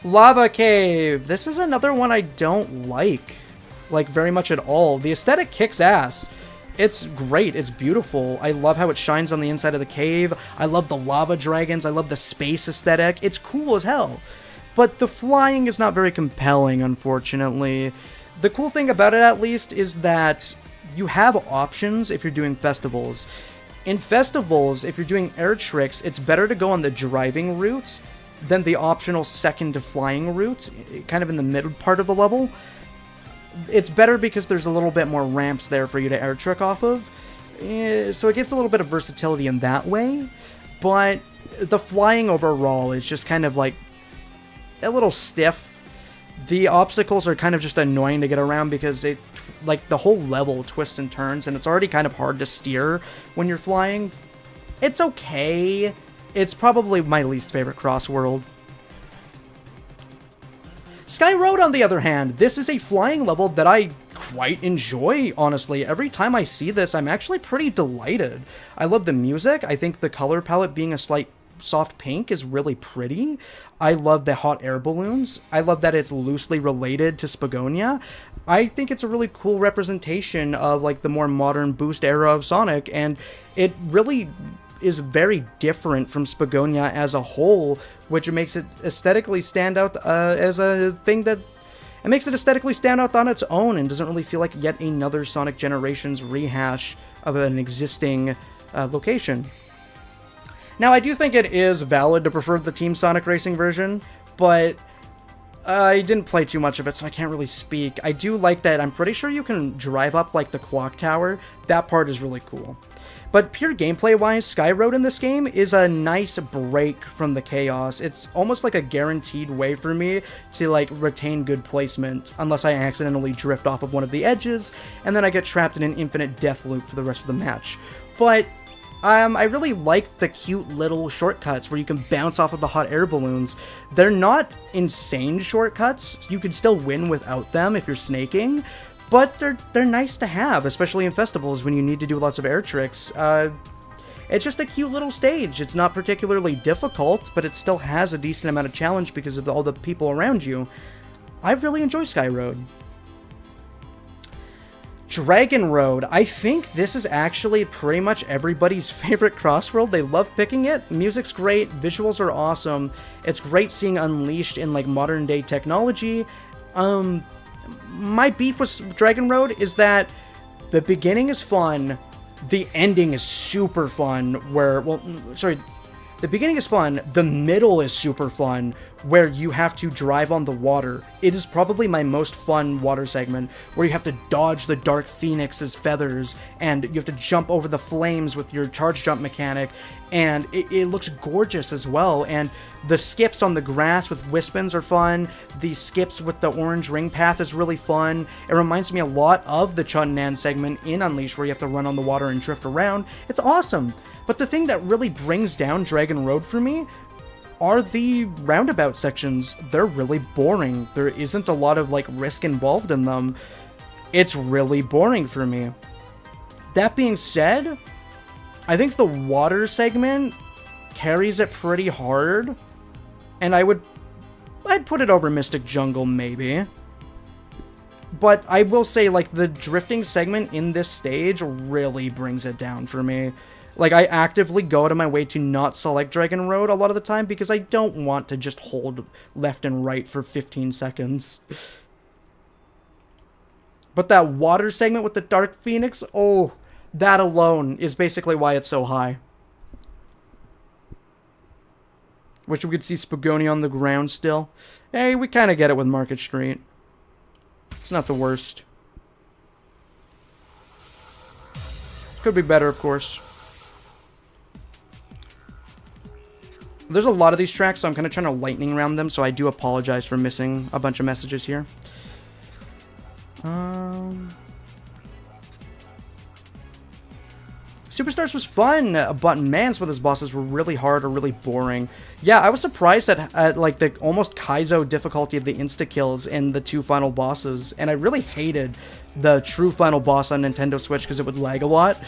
Lava Cave. This is another one I don't like very much at all. The aesthetic kicks ass. It's great. It's beautiful. I love how it shines on the inside of the cave. I love the lava dragons. I love the space aesthetic. It's cool as hell. But the flying is not very compelling, unfortunately. The cool thing about it, at least, is that you have options if you're doing festivals. In festivals, if you're doing air tricks, it's better to go on the driving route than the optional second to flying route, kind of in the middle part of the level. It's better because there's a little bit more ramps there for you to air trick off of, so it gives a little bit of versatility in that way, but the flying overall is just kind of like a little stiff. The obstacles are kind of just annoying to get around because it, like, the whole level twists and turns, and it's already kind of hard to steer when you're flying. It's okay. It's probably my least favorite CrossWorld. Sky Road, on the other hand, this is a flying level that I quite enjoy, honestly. Every time I see this, I'm actually pretty delighted. I love the music. I think the color palette being a slight soft pink is really pretty. I love the hot air balloons. I love that it's loosely related to Spagonia. I think it's a really cool representation of, like, the more modern boost era of Sonic, and it really is very different from Spagonia as a whole, which makes it aesthetically stand out as a thing that It makes it aesthetically stand out on its own and doesn't really feel like yet another Sonic Generations rehash of an existing location. Now, I do think it is valid to prefer the Team Sonic Racing version, but I didn't play too much of it, so I can't really speak. I do like that I'm pretty sure you can drive up, like, the clock tower. That part is really cool. But pure gameplay-wise, Sky Road in this game is a nice break from the chaos. It's almost like a guaranteed way for me to, like, retain good placement, unless I accidentally drift off of one of the edges, and then I get trapped in an infinite death loop for the rest of the match. But I really like the cute little shortcuts where you can bounce off of the hot air balloons. They're not insane shortcuts. You can still win without them if you're snaking, but they're nice to have, especially in festivals when you need to do lots of air tricks. It's just a cute little stage. It's not particularly difficult, but it still has a decent amount of challenge because of all the people around you. I really enjoy Sky Road. Dragon Road. I think this is actually pretty much everybody's favorite CrossWorld. They love picking it. Music's great. Visuals are awesome. It's great seeing Unleashed in, like, modern day technology. My beef with Dragon Road is that the beginning is fun. The ending is super fun. The beginning is fun. The middle is super fun, where you have to drive on the water. It is probably my most fun water segment, where you have to dodge the Dark Phoenix's feathers, and you have to jump over the flames with your charge jump mechanic, and it looks gorgeous as well. And the skips on the grass with Wispins are fun. The skips with the orange ring path is really fun. It reminds me a lot of the Chun-Nan segment in Unleashed, where you have to run on the water and drift around. It's awesome. But the thing that really brings down Dragon Road for me are the roundabout sections. They're really boring. There isn't a lot of, like, risk involved in them. It's really boring for me. That being said, I think the water segment carries it pretty hard, and I'd put it over Mystic Jungle, maybe. But I will say, like, the drifting segment in this stage really brings it down for me. Like, I actively go out of my way to not select Dragon Road a lot of the time because I don't want to just hold left and right for 15 seconds. But that water segment with the Dark Phoenix, oh, that alone is basically why it's so high. Wish we could see Spagoni on the ground still. Hey, we kind of get it with Market Street. It's not the worst. Could be better, of course. There's a lot of these tracks, so I'm kind of trying to lightning round them, so I do apologize for missing a bunch of messages here. Superstars was fun, but man, some of those bosses were really hard or really boring. Yeah, I was surprised at like the almost Kaizo difficulty of the insta-kills in the two final bosses, and I really hated the true final boss on Nintendo Switch because it would lag a lot.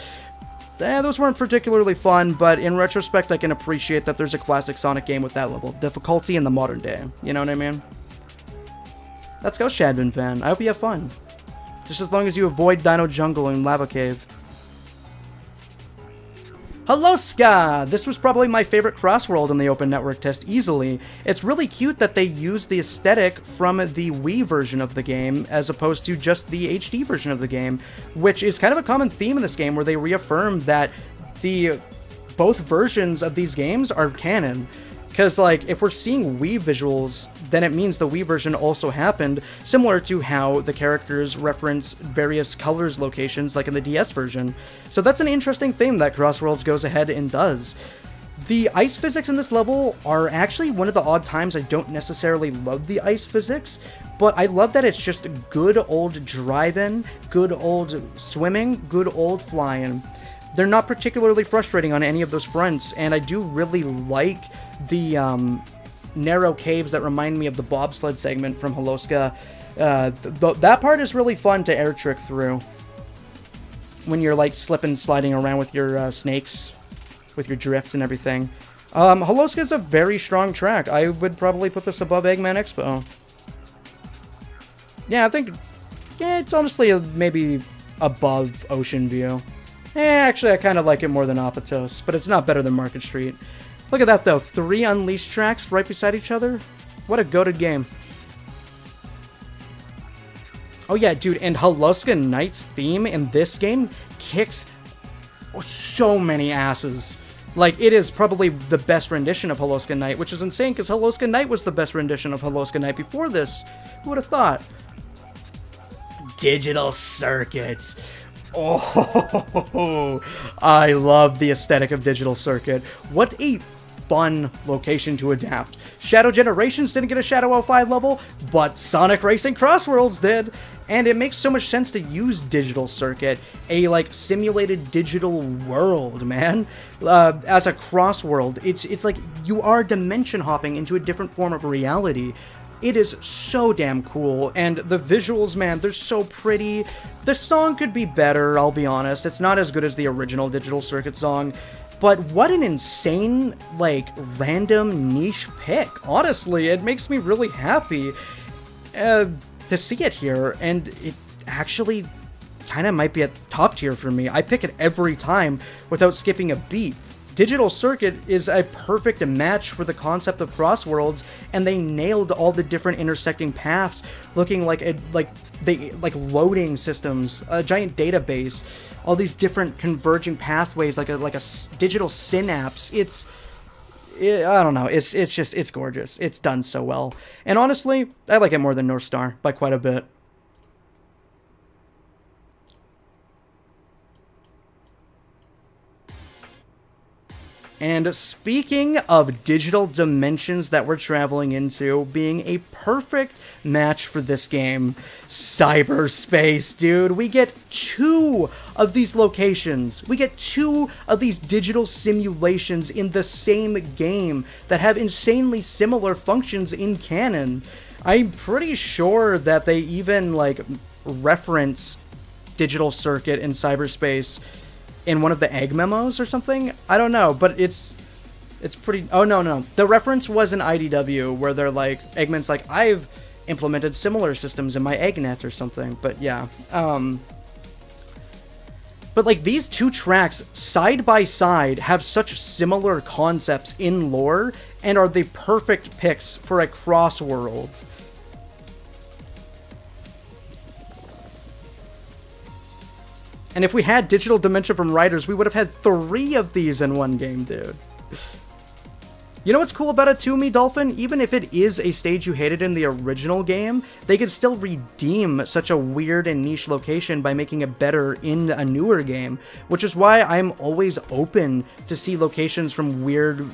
Those weren't particularly fun, but in retrospect, I can appreciate that there's a classic Sonic game with that level of difficulty in the modern day. You know what I mean? Let's go, Shadman fan. I hope you have fun. Just as long as you avoid Dino Jungle and Lava Cave. Hello, Ska! This was probably my favorite CrossWorld in the Open Network test, easily. It's really cute that they use the aesthetic from the Wii version of the game, as opposed to just the HD version of the game, which is kind of a common theme in this game, where they reaffirm that both versions of these games are canon. Because, like, if we're seeing Wii visuals, then it means the Wii version also happened, similar to how the characters reference various colors locations, like in the DS version. So that's an interesting thing that CrossWorlds goes ahead and does. The ice physics in this level are actually one of the odd times I don't necessarily love the ice physics, but I love that it's just good old driving, good old swimming, good old flying. They're not particularly frustrating on any of those fronts, and I do really like the narrow caves that remind me of the bobsled segment from Holoska. That part is really fun to air trick through when you're like slipping, sliding around with your snakes, with your drifts and everything. Holoska is a very strong track. I would probably put this above Eggman Expo. Yeah, I think it's honestly maybe above Ocean View. Actually, I kind of like it more than Apatos, but it's not better than Market Street. Look at that, though. 3 Unleashed tracks right beside each other. What a goated game. Oh yeah, dude, and Haluska Knight's theme in this game kicks so many asses. Like, it is probably the best rendition of Haluska Knight, which is insane, because Haluska Knight was the best rendition of Haluska Knight before this. Who would have thought? Digital Circuits. Oh, I love the aesthetic of Digital Circuit. What a fun location to adapt. Shadow Generations didn't get a Shadow L5 level, but Sonic Racing CrossWorlds did. And it makes so much sense to use Digital Circuit, a, like, simulated digital world, man. As a CrossWorld, it's like you are dimension hopping into a different form of reality. It is so damn cool, and the visuals, man, they're so pretty. The song could be better, I'll be honest. It's not as good as the original Digital Circuit song, but what an insane, like, random niche pick. Honestly, it makes me really happy to see it here, and it actually kind of might be at top tier for me. I pick it every time without skipping a beat. Digital Circuit is a perfect match for the concept of CrossWorlds, and they nailed all the different intersecting paths, looking like loading systems, a giant database, all these different converging pathways, like a digital synapse. I don't know. It's gorgeous. It's done so well, and honestly, I like it more than North Star by quite a bit. And speaking of digital dimensions that we're traveling into being a perfect match for this game, cyberspace, dude. We get 2 of these locations. We get 2 of these digital simulations in the same game that have insanely similar functions in canon. I'm pretty sure that they even, like, reference Digital Circuit in cyberspace in one of the egg memos or something. I don't know, but it's pretty... Oh, no. The reference was in IDW, where they're like, Eggman's like, I've implemented similar systems in my EggNet or something, but yeah. But, like, these 2 tracks, side by side, have such similar concepts in lore, and are the perfect picks for a CrossWorld. And if we had Digital Dementia from Riders, we would have had 3 of these in one game, dude. You know what's cool about it too, me, Dolphin? Even if it is a stage you hated in the original game, they could still redeem such a weird and niche location by making it better in a newer game, which is why I'm always open to see locations from weird,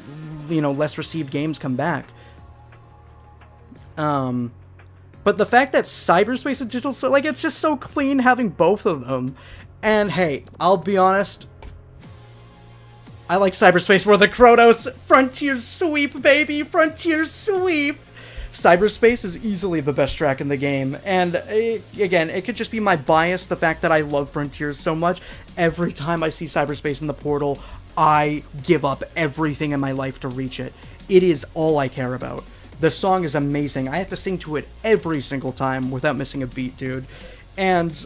you know, less received games come back. But the fact that cyberspace and digital, like, it's just so clean having both of them. And hey, I'll be honest, I like cyberspace more than Kronos. Frontier Sweep, baby! Frontier Sweep! Cyberspace is easily the best track in the game, and again, it could just be my bias, the fact that I love Frontiers so much. Every time I see cyberspace in the portal, I give up everything in my life to reach it. It is all I care about. The song is amazing. I have to sing to it every single time without missing a beat, dude. And,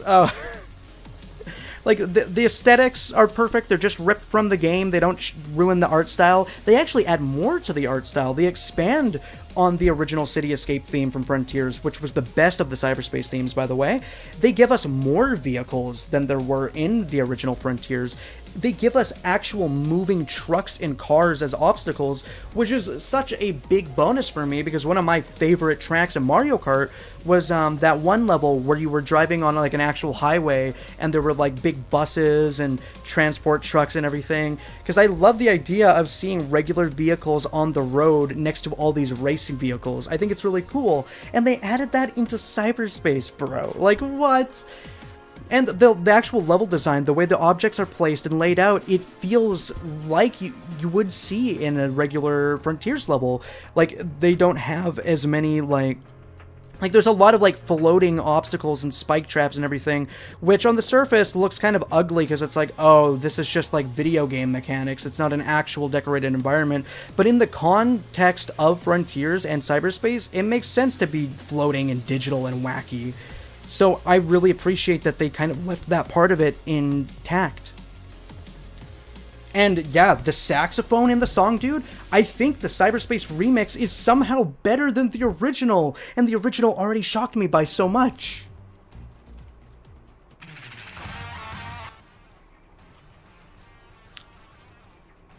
like, the aesthetics are perfect. They're just ripped from the game. They don't ruin the art style. They actually add more to the art style. They expand on the original City Escape theme from Frontiers, which was the best of the cyberspace themes, by the way. They give us more vehicles than there were in the original Frontiers. They give us actual moving trucks and cars as obstacles, which is such a big bonus for me, because one of my favorite tracks in Mario Kart was that one level where you were driving on, like, an actual highway, and there were, like, big buses and transport trucks and everything, because I love the idea of seeing regular vehicles on the road next to all these racing vehicles. I think it's really cool, and they added that into cyberspace, bro. Like, what? And the actual level design, the way the objects are placed and laid out, it feels like you would see in a regular Frontiers level. Like, they don't have as many, like, there's a lot of, like, floating obstacles and spike traps and everything, which on the surface looks kind of ugly, because it's like, oh, this is just, like, video game mechanics. It's not an actual decorated environment. But in the context of Frontiers and cyberspace, it makes sense to be floating and digital and wacky. So I really appreciate that they kind of left that part of it intact. And yeah, the saxophone in the song, dude, I think the cyberspace remix is somehow better than the original, and the original already shocked me by so much.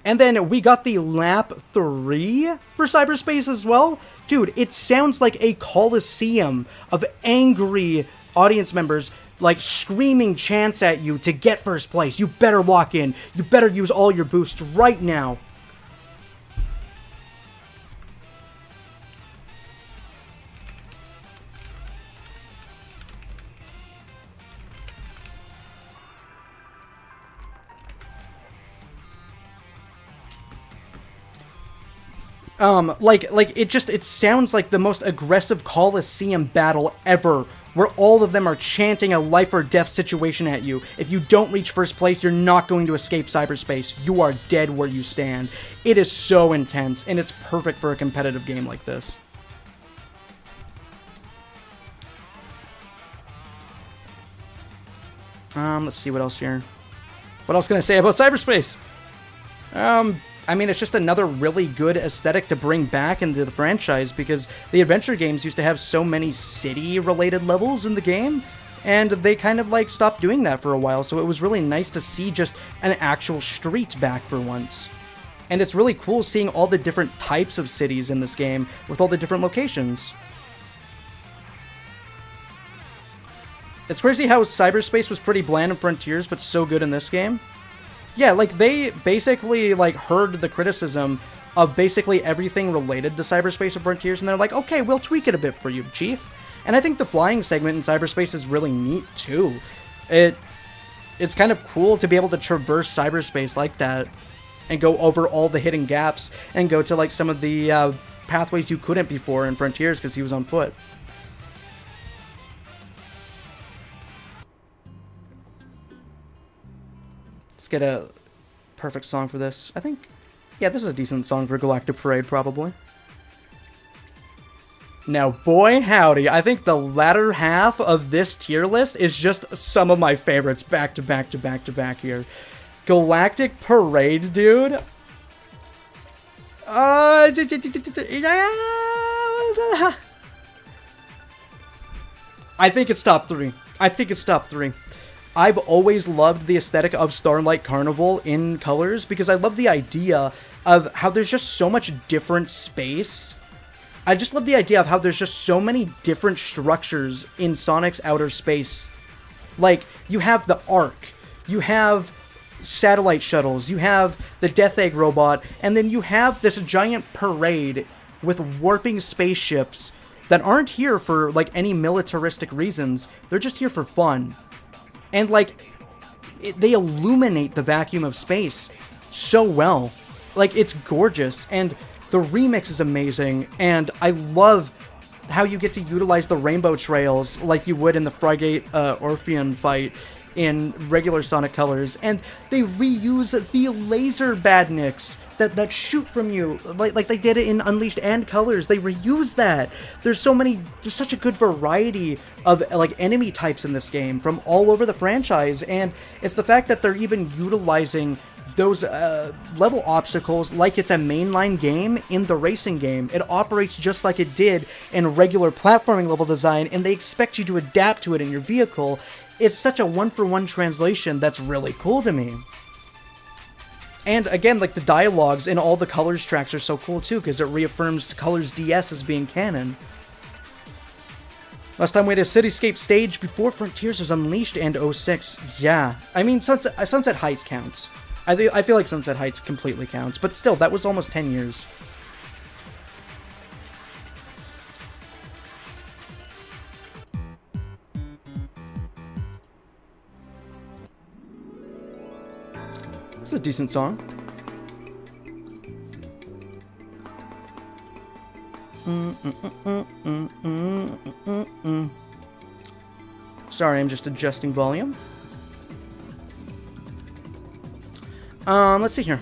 And then we got the lap 3 for cyberspace as well. Dude, it sounds like a coliseum of angry audience members, like, screaming chants at you to get first place. You better lock in. You better use all your boosts right now. It sounds like the most aggressive Coliseum battle ever, where all of them are chanting a life or death situation at you. If you don't reach first place, you're not going to escape cyberspace. You are dead where you stand. It is so intense, and it's perfect for a competitive game like this. Let's see what else here. What else can I say about cyberspace? I mean, it's just another really good aesthetic to bring back into the franchise, because the adventure games used to have so many city-related levels in the game, and they kind of, like, stopped doing that for a while, so it was really nice to see just an actual street back for once. And it's really cool seeing all the different types of cities in this game, with all the different locations. It's crazy how cyberspace was pretty bland in Frontiers, but so good in this game. Yeah, like, they basically, like, heard the criticism of basically everything related to cyberspace and Frontiers, and they're like, okay, we'll tweak it a bit for you, Chief. And I think the flying segment in cyberspace is really neat, too. It's kind of cool to be able to traverse cyberspace like that, and go over all the hidden gaps, and go to, like, some of the pathways you couldn't before in Frontiers because he was on foot. Let's get a perfect song for this. I think, yeah, this is a decent song for Galactic Parade, probably. Now, boy howdy, I think the latter half of this tier list is just some of my favorites back to back to back to back here. Galactic Parade, dude. I think it's top 3. I think it's top 3. I've always loved the aesthetic of Starlight Carnival in Colors, because I love the idea of how there's just so much different space. I just love the idea of how there's just so many different structures in Sonic's outer space. Like, you have the Ark, you have satellite shuttles, you have the Death Egg robot, and then you have this giant parade with warping spaceships that aren't here for, like, any militaristic reasons. They're just here for fun. And, like, they illuminate the vacuum of space so well. Like, it's gorgeous, and the remix is amazing, and I love how you get to utilize the rainbow trails like you would in the Frigate Orpheon fight in regular Sonic Colors, and they reuse the laser badniks that shoot from you, like they did it in Unleashed and Colors. They reuse that. There's such a good variety of, like, enemy types in this game from all over the franchise, and it's the fact that they're even utilizing those level obstacles like it's a mainline game in the racing game. It operates just like it did in regular platforming level design, and they expect you to adapt to it in your vehicle. It's such a one-for-one translation that's really cool to me. And again, like, the dialogues in all the Colors tracks are so cool too, because it reaffirms Colors DS as being canon. Last time we had a Cityscape stage before Frontiers was Unleashed and 06. Yeah, I mean, Sunset Heights counts. I feel like Sunset Heights completely counts, but still, that was almost 10 years. It's a decent song. Sorry, I'm just adjusting volume. Let's see here.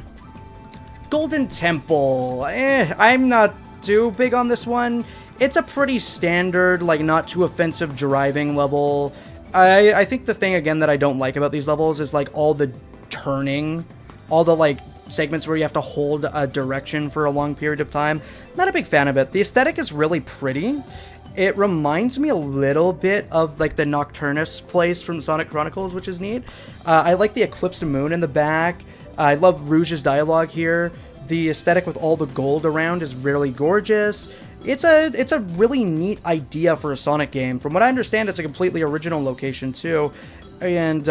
Golden Temple. I'm not too big on this one. It's a pretty standard, like, not too offensive driving level. I think the thing, again, that I don't like about these levels is, like, all the turning, all the, like, segments where you have to hold a direction for a long period of time. Not a big fan of it. The aesthetic is really pretty. It reminds me a little bit of, like, the Nocturnus place from Sonic Chronicles, which is neat. I like the eclipsed moon in the back. I love Rouge's dialogue here. The aesthetic with all the gold around is really gorgeous. It's a really neat idea for a Sonic game. From what I understand, it's a completely original location too. And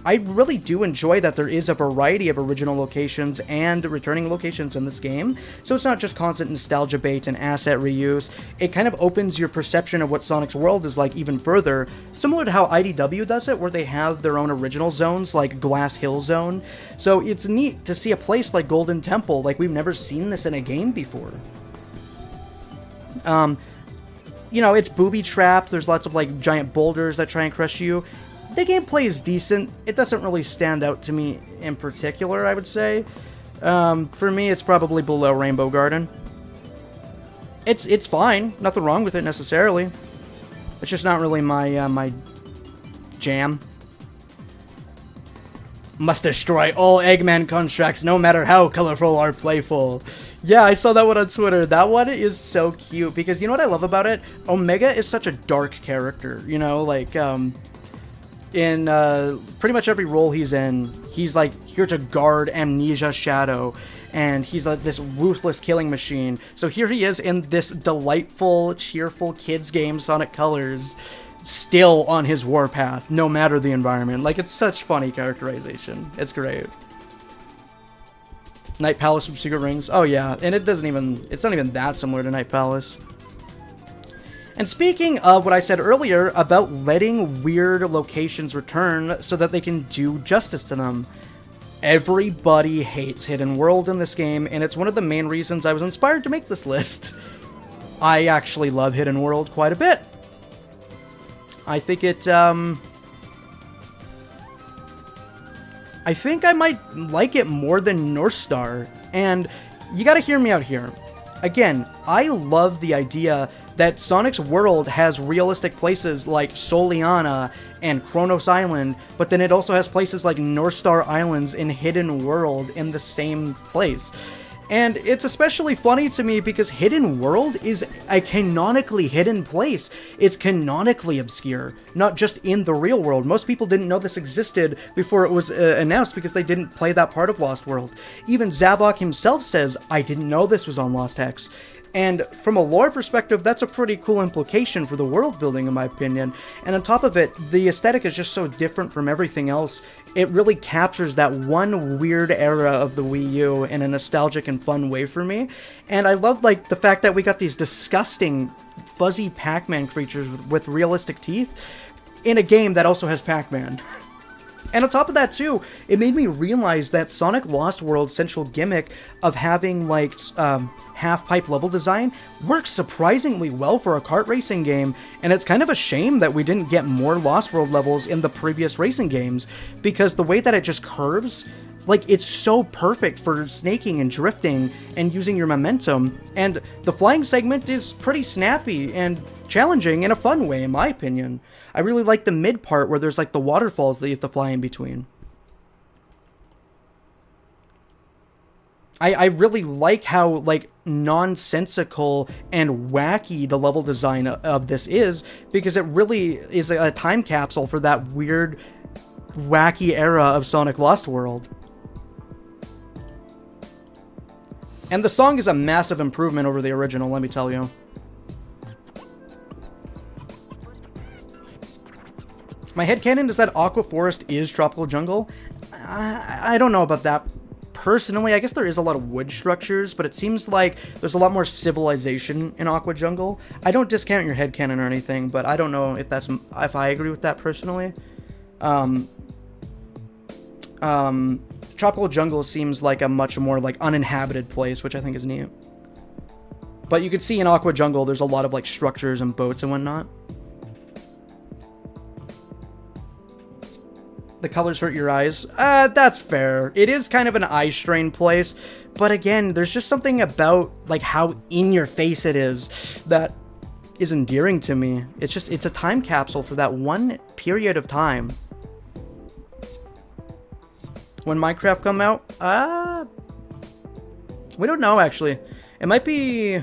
I really do enjoy that there is a variety of original locations and returning locations in this game. So it's not just constant nostalgia bait and asset reuse. It kind of opens your perception of what Sonic's world is like even further, similar to how IDW does it, where they have their own original zones, like Glass Hill Zone. So it's neat to see a place like Golden Temple, like we've never seen this in a game before. You know, it's booby-trapped, there's lots of, like, giant boulders that try and crush you. The gameplay is decent. It doesn't really stand out to me in particular, I would say. For me, it's probably below Rainbow Garden. It's fine. Nothing wrong with it, necessarily. It's just not really my, my jam. Must destroy all Eggman constructs, no matter how colorful or playful. Yeah, I saw that one on Twitter. That one is so cute, because you know what I love about it? Omega is such a dark character, you know, like, in pretty much every role he's in, he's like here to guard Amnesia's shadow, and he's like this ruthless killing machine. So here he is in this delightful, cheerful kids game, Sonic Colors, still on his warpath, no matter the environment. Like, it's such funny characterization. It's great. Night Palace from Secret Rings. Oh yeah, and it's not even that similar to Night Palace. And speaking of what I said earlier about letting weird locations return so that they can do justice to them, everybody hates Hidden World in this game, and it's one of the main reasons I was inspired to make this list. I actually love Hidden World quite a bit. I think I think I might like it more than North Star, and you gotta hear me out here. Again, I love the idea that Sonic's world has realistic places like Soliana and Kronos Island, but then it also has places like North Star Islands and Hidden World in the same place. And it's especially funny to me because Hidden World is a canonically hidden place. It's canonically obscure, not just in the real world. Most people didn't know this existed before it was announced because they didn't play that part of Lost World. Even Zavok himself says, I didn't know this was on Lost Hex. And from a lore perspective, that's a pretty cool implication for the world building, in my opinion. And on top of it, the aesthetic is just so different from everything else. It really captures that one weird era of the Wii U in a nostalgic and fun way for me. And I love, like, the fact that we got these disgusting, fuzzy Pac-Man creatures with realistic teeth in a game that also has Pac-Man. And on top of that, too, it made me realize that Sonic Lost World's central gimmick of having, like, half-pipe level design works surprisingly well for a kart racing game, and it's kind of a shame that we didn't get more Lost World levels in the previous racing games, because the way that it just curves, like, it's so perfect for snaking and drifting and using your momentum, and the flying segment is pretty snappy and challenging in a fun way, in my opinion. I really like the mid part where there's, like, the waterfalls that you have to fly in between. I really like how, like, nonsensical and wacky the level design of this is, because it really is a time capsule for that weird, wacky era of Sonic Lost World. And the song is a massive improvement over the original, let me tell you. My headcanon is that Aqua Forest is Tropical Jungle. I don't know about that. Personally, I guess there is a lot of wood structures, but it seems like there's a lot more civilization in Aqua Jungle. I don't discount your headcanon or anything, but I don't know if if I agree with that personally. Tropical Jungle seems like a much more, like, uninhabited place, which I think is neat. But you can see in Aqua Jungle, there's a lot of, like, structures and boats and whatnot. The colors hurt your eyes. That's fair. It is kind of an eye strain place, but again, there's just something about, like, how in your face it is that is endearing to me. It's a time capsule for that one period of time. When Minecraft come out? We don't know, actually. It might be...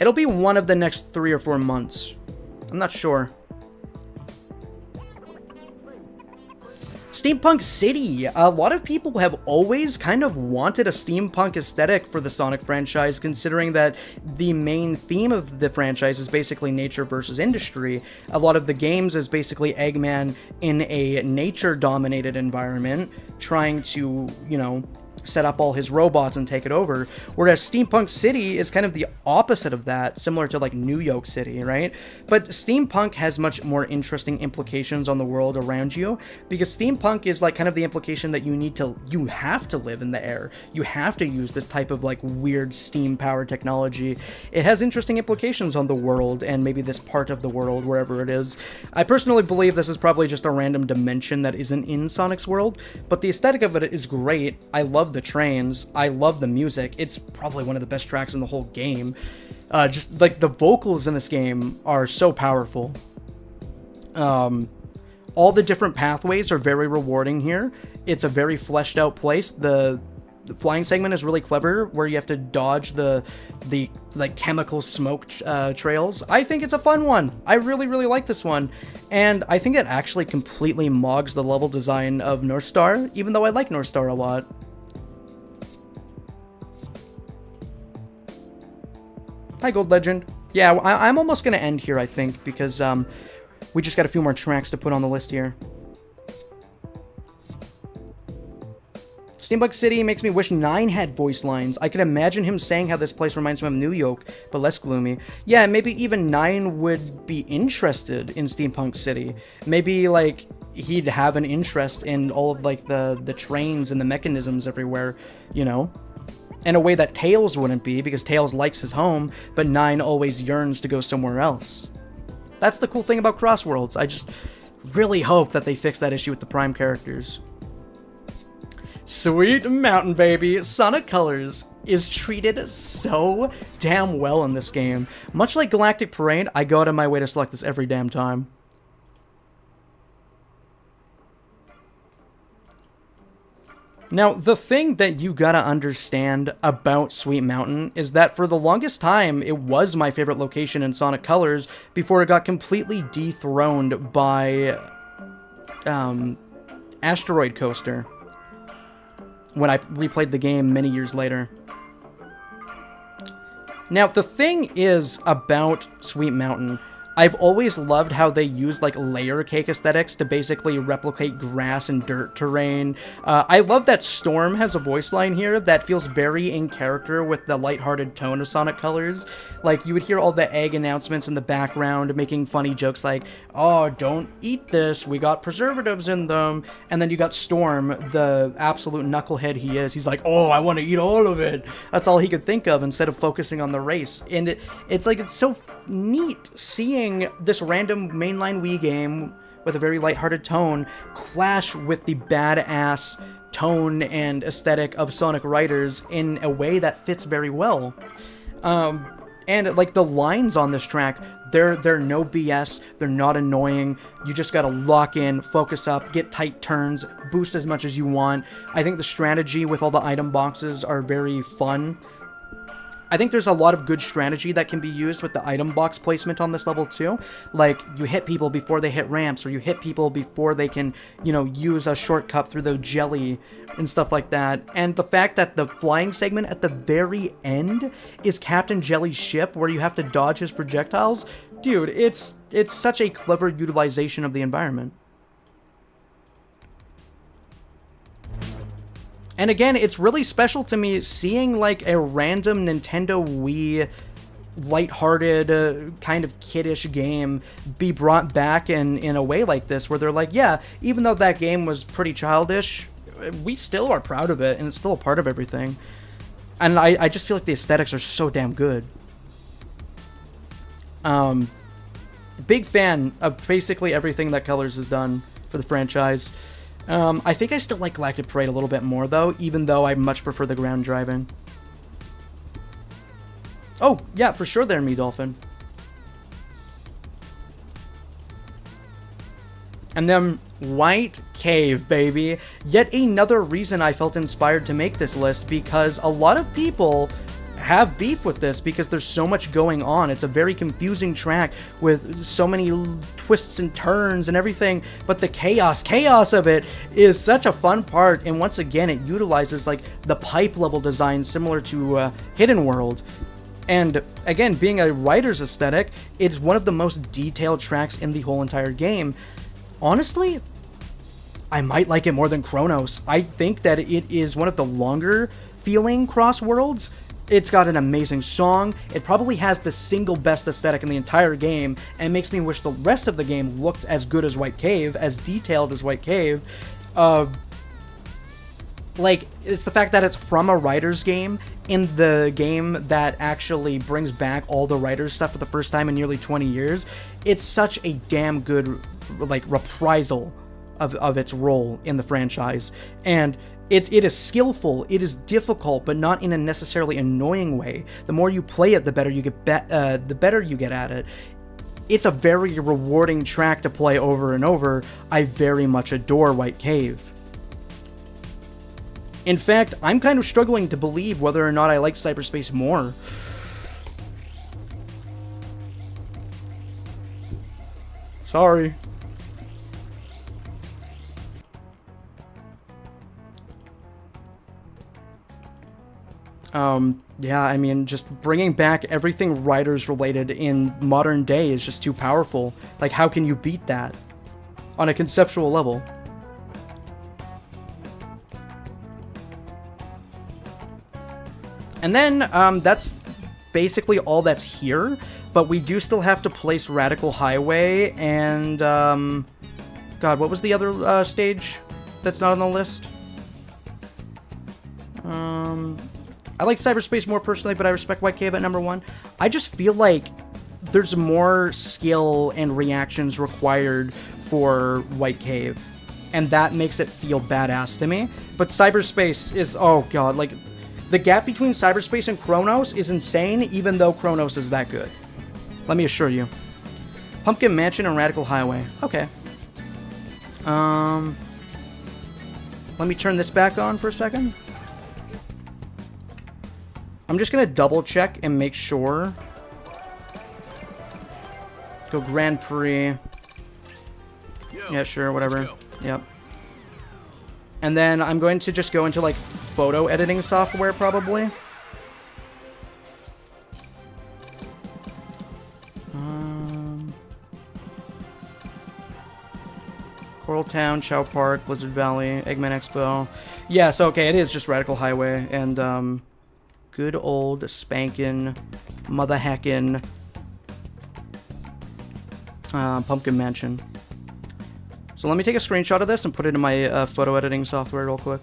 It'll be one of the next 3 or 4 months. I'm not sure. Steampunk City. A lot of people have always kind of wanted a steampunk aesthetic for the Sonic franchise, considering that the main theme of the franchise is basically nature versus industry. A lot of the games is basically Eggman in a nature-dominated environment, trying to, you know, set up all his robots and take it over, whereas Steampunk City is kind of the opposite of that, similar to like New York City, right? But steampunk has much more interesting implications on the world around you, because steampunk is like kind of the implication that you have to live in the air, you have to use this type of like weird steam powered technology. It has interesting implications on the world and maybe this part of the world, wherever it is. I personally believe this is probably just a random dimension that isn't in Sonic's world, but the aesthetic of it is great. I love the trains, I love the music. It's probably one of the best tracks in the whole game. Just like the vocals in this game are so powerful. All the different pathways are very rewarding here. It's a very fleshed out place. The flying segment is really clever, where you have to dodge the like chemical smoke trails. I think it's a fun one. I really like this one, and I think it actually completely mogs the level design of North Star, even though I like North Star a lot. Hi, Gold Legend. Yeah, I'm almost going to end here, I think, because we just got a few more tracks to put on the list here. Steampunk City makes me wish Nine had voice lines. I could imagine him saying how this place reminds him of New York, but less gloomy. Yeah, maybe even Nine would be interested in Steampunk City. Maybe, like, he'd have an interest in all of, like, the trains and the mechanisms everywhere, you know? In a way that Tails wouldn't be, because Tails likes his home, but Nine always yearns to go somewhere else. That's the cool thing about CrossWorlds. I just really hope that they fix that issue with the Prime characters. Sweet Mountain, baby! Sonic Colors is treated so damn well in this game. Much like Galactic Parade, I go out of my way to select this every damn time. Now, the thing that you gotta understand about Sweet Mountain is that for the longest time, it was my favorite location in Sonic Colors before it got completely dethroned by Asteroid Coaster when I replayed the game many years later. Now, the thing is about Sweet Mountain, I've always loved how they use like layer cake aesthetics to basically replicate grass and dirt terrain. I love that Storm has a voice line here that feels very in character with the lighthearted tone of Sonic Colors. Like, you would hear all the egg announcements in the background making funny jokes like, oh, don't eat this, we got preservatives in them. And then you got Storm, the absolute knucklehead he is. He's like, oh, I want to eat all of it. That's all he could think of instead of focusing on the race. And it's like, it's so neat seeing this random mainline Wii game with a very lighthearted tone clash with the badass tone and aesthetic of Sonic Riders in a way that fits very well. And like the lines on this track, they're no BS, they're not annoying. You just gotta lock in, focus up, get tight turns, boost as much as you want. I think the strategy with all the item boxes are very fun. I think there's a lot of good strategy that can be used with the item box placement on this level too. Like, you hit people before they hit ramps, or you hit people before they can, you know, use a shortcut through the jelly and stuff like that. And the fact that the flying segment at the very end is Captain Jelly's ship where you have to dodge his projectiles. Dude, it's such a clever utilization of the environment. And again, it's really special to me seeing like a random Nintendo Wii lighthearted, kind of kiddish game be brought back in a way like this, where they're like, yeah, even though that game was pretty childish, we still are proud of it, and it's still a part of everything. And I just feel like the aesthetics are so damn good. Big fan of basically everything that Colors has done for the franchise. I think I still like Galactic Parade a little bit more, though, even though I much prefer the ground driving. Oh, yeah, for sure there, Me Dolphin. And then White Cave, baby. Yet another reason I felt inspired to make this list, because a lot of people have beef with this because there's so much going on. It's a very confusing track with so many twists and turns and everything, but the chaos of it is such a fun part, and once again it utilizes like the pipe level design similar to Hidden World. And again, being a writer's aesthetic, it's one of the most detailed tracks in the whole entire game. Honestly, I might like it more than Chronos. I think that it is one of the longer feeling CrossWorlds. It's got an amazing song. It probably has the single best aesthetic in the entire game, and makes me wish the rest of the game looked as good as White Cave, as detailed as White Cave. Like, it's the fact that it's from a writer's game, in the game that actually brings back all the writer's stuff for the first time in nearly 20 years. It's such a damn good, like, reprisal of its role in the franchise. And it is skillful, it is difficult, but not in a necessarily annoying way. The more you play it, the better you get at it. It's a very rewarding track to play over and over. I very much adore White Cave. In fact, I'm kind of struggling to believe whether or not I like Cyberspace more. Sorry. Yeah, I mean, just bringing back everything writers related in modern day is just too powerful. Like, how can you beat that on a conceptual level? And then, that's basically all that's here, but we do still have to place Radical Highway and, God, what was the other, stage that's not on the list? I like Cyberspace more personally, but I respect White Cave at number 1. I just feel like there's more skill and reactions required for White Cave, and that makes it feel badass to me. But Cyberspace is, oh god, like, the gap between Cyberspace and Chronos is insane, even though Chronos is that good. Let me assure you. Pumpkin Mansion and Radical Highway. Okay. Let me turn this back on for a second. I'm just gonna double check and make sure. Go Grand Prix. Yeah, sure, whatever. Yep. And then I'm going to just go into like photo editing software probably. Coral Town, Chow Park, Blizzard Valley, Eggman Expo. Yes, okay, it is just Radical Highway and good old spankin' mother heckin' Pumpkin Mansion. So let me take a screenshot of this and put it in my photo editing software real quick.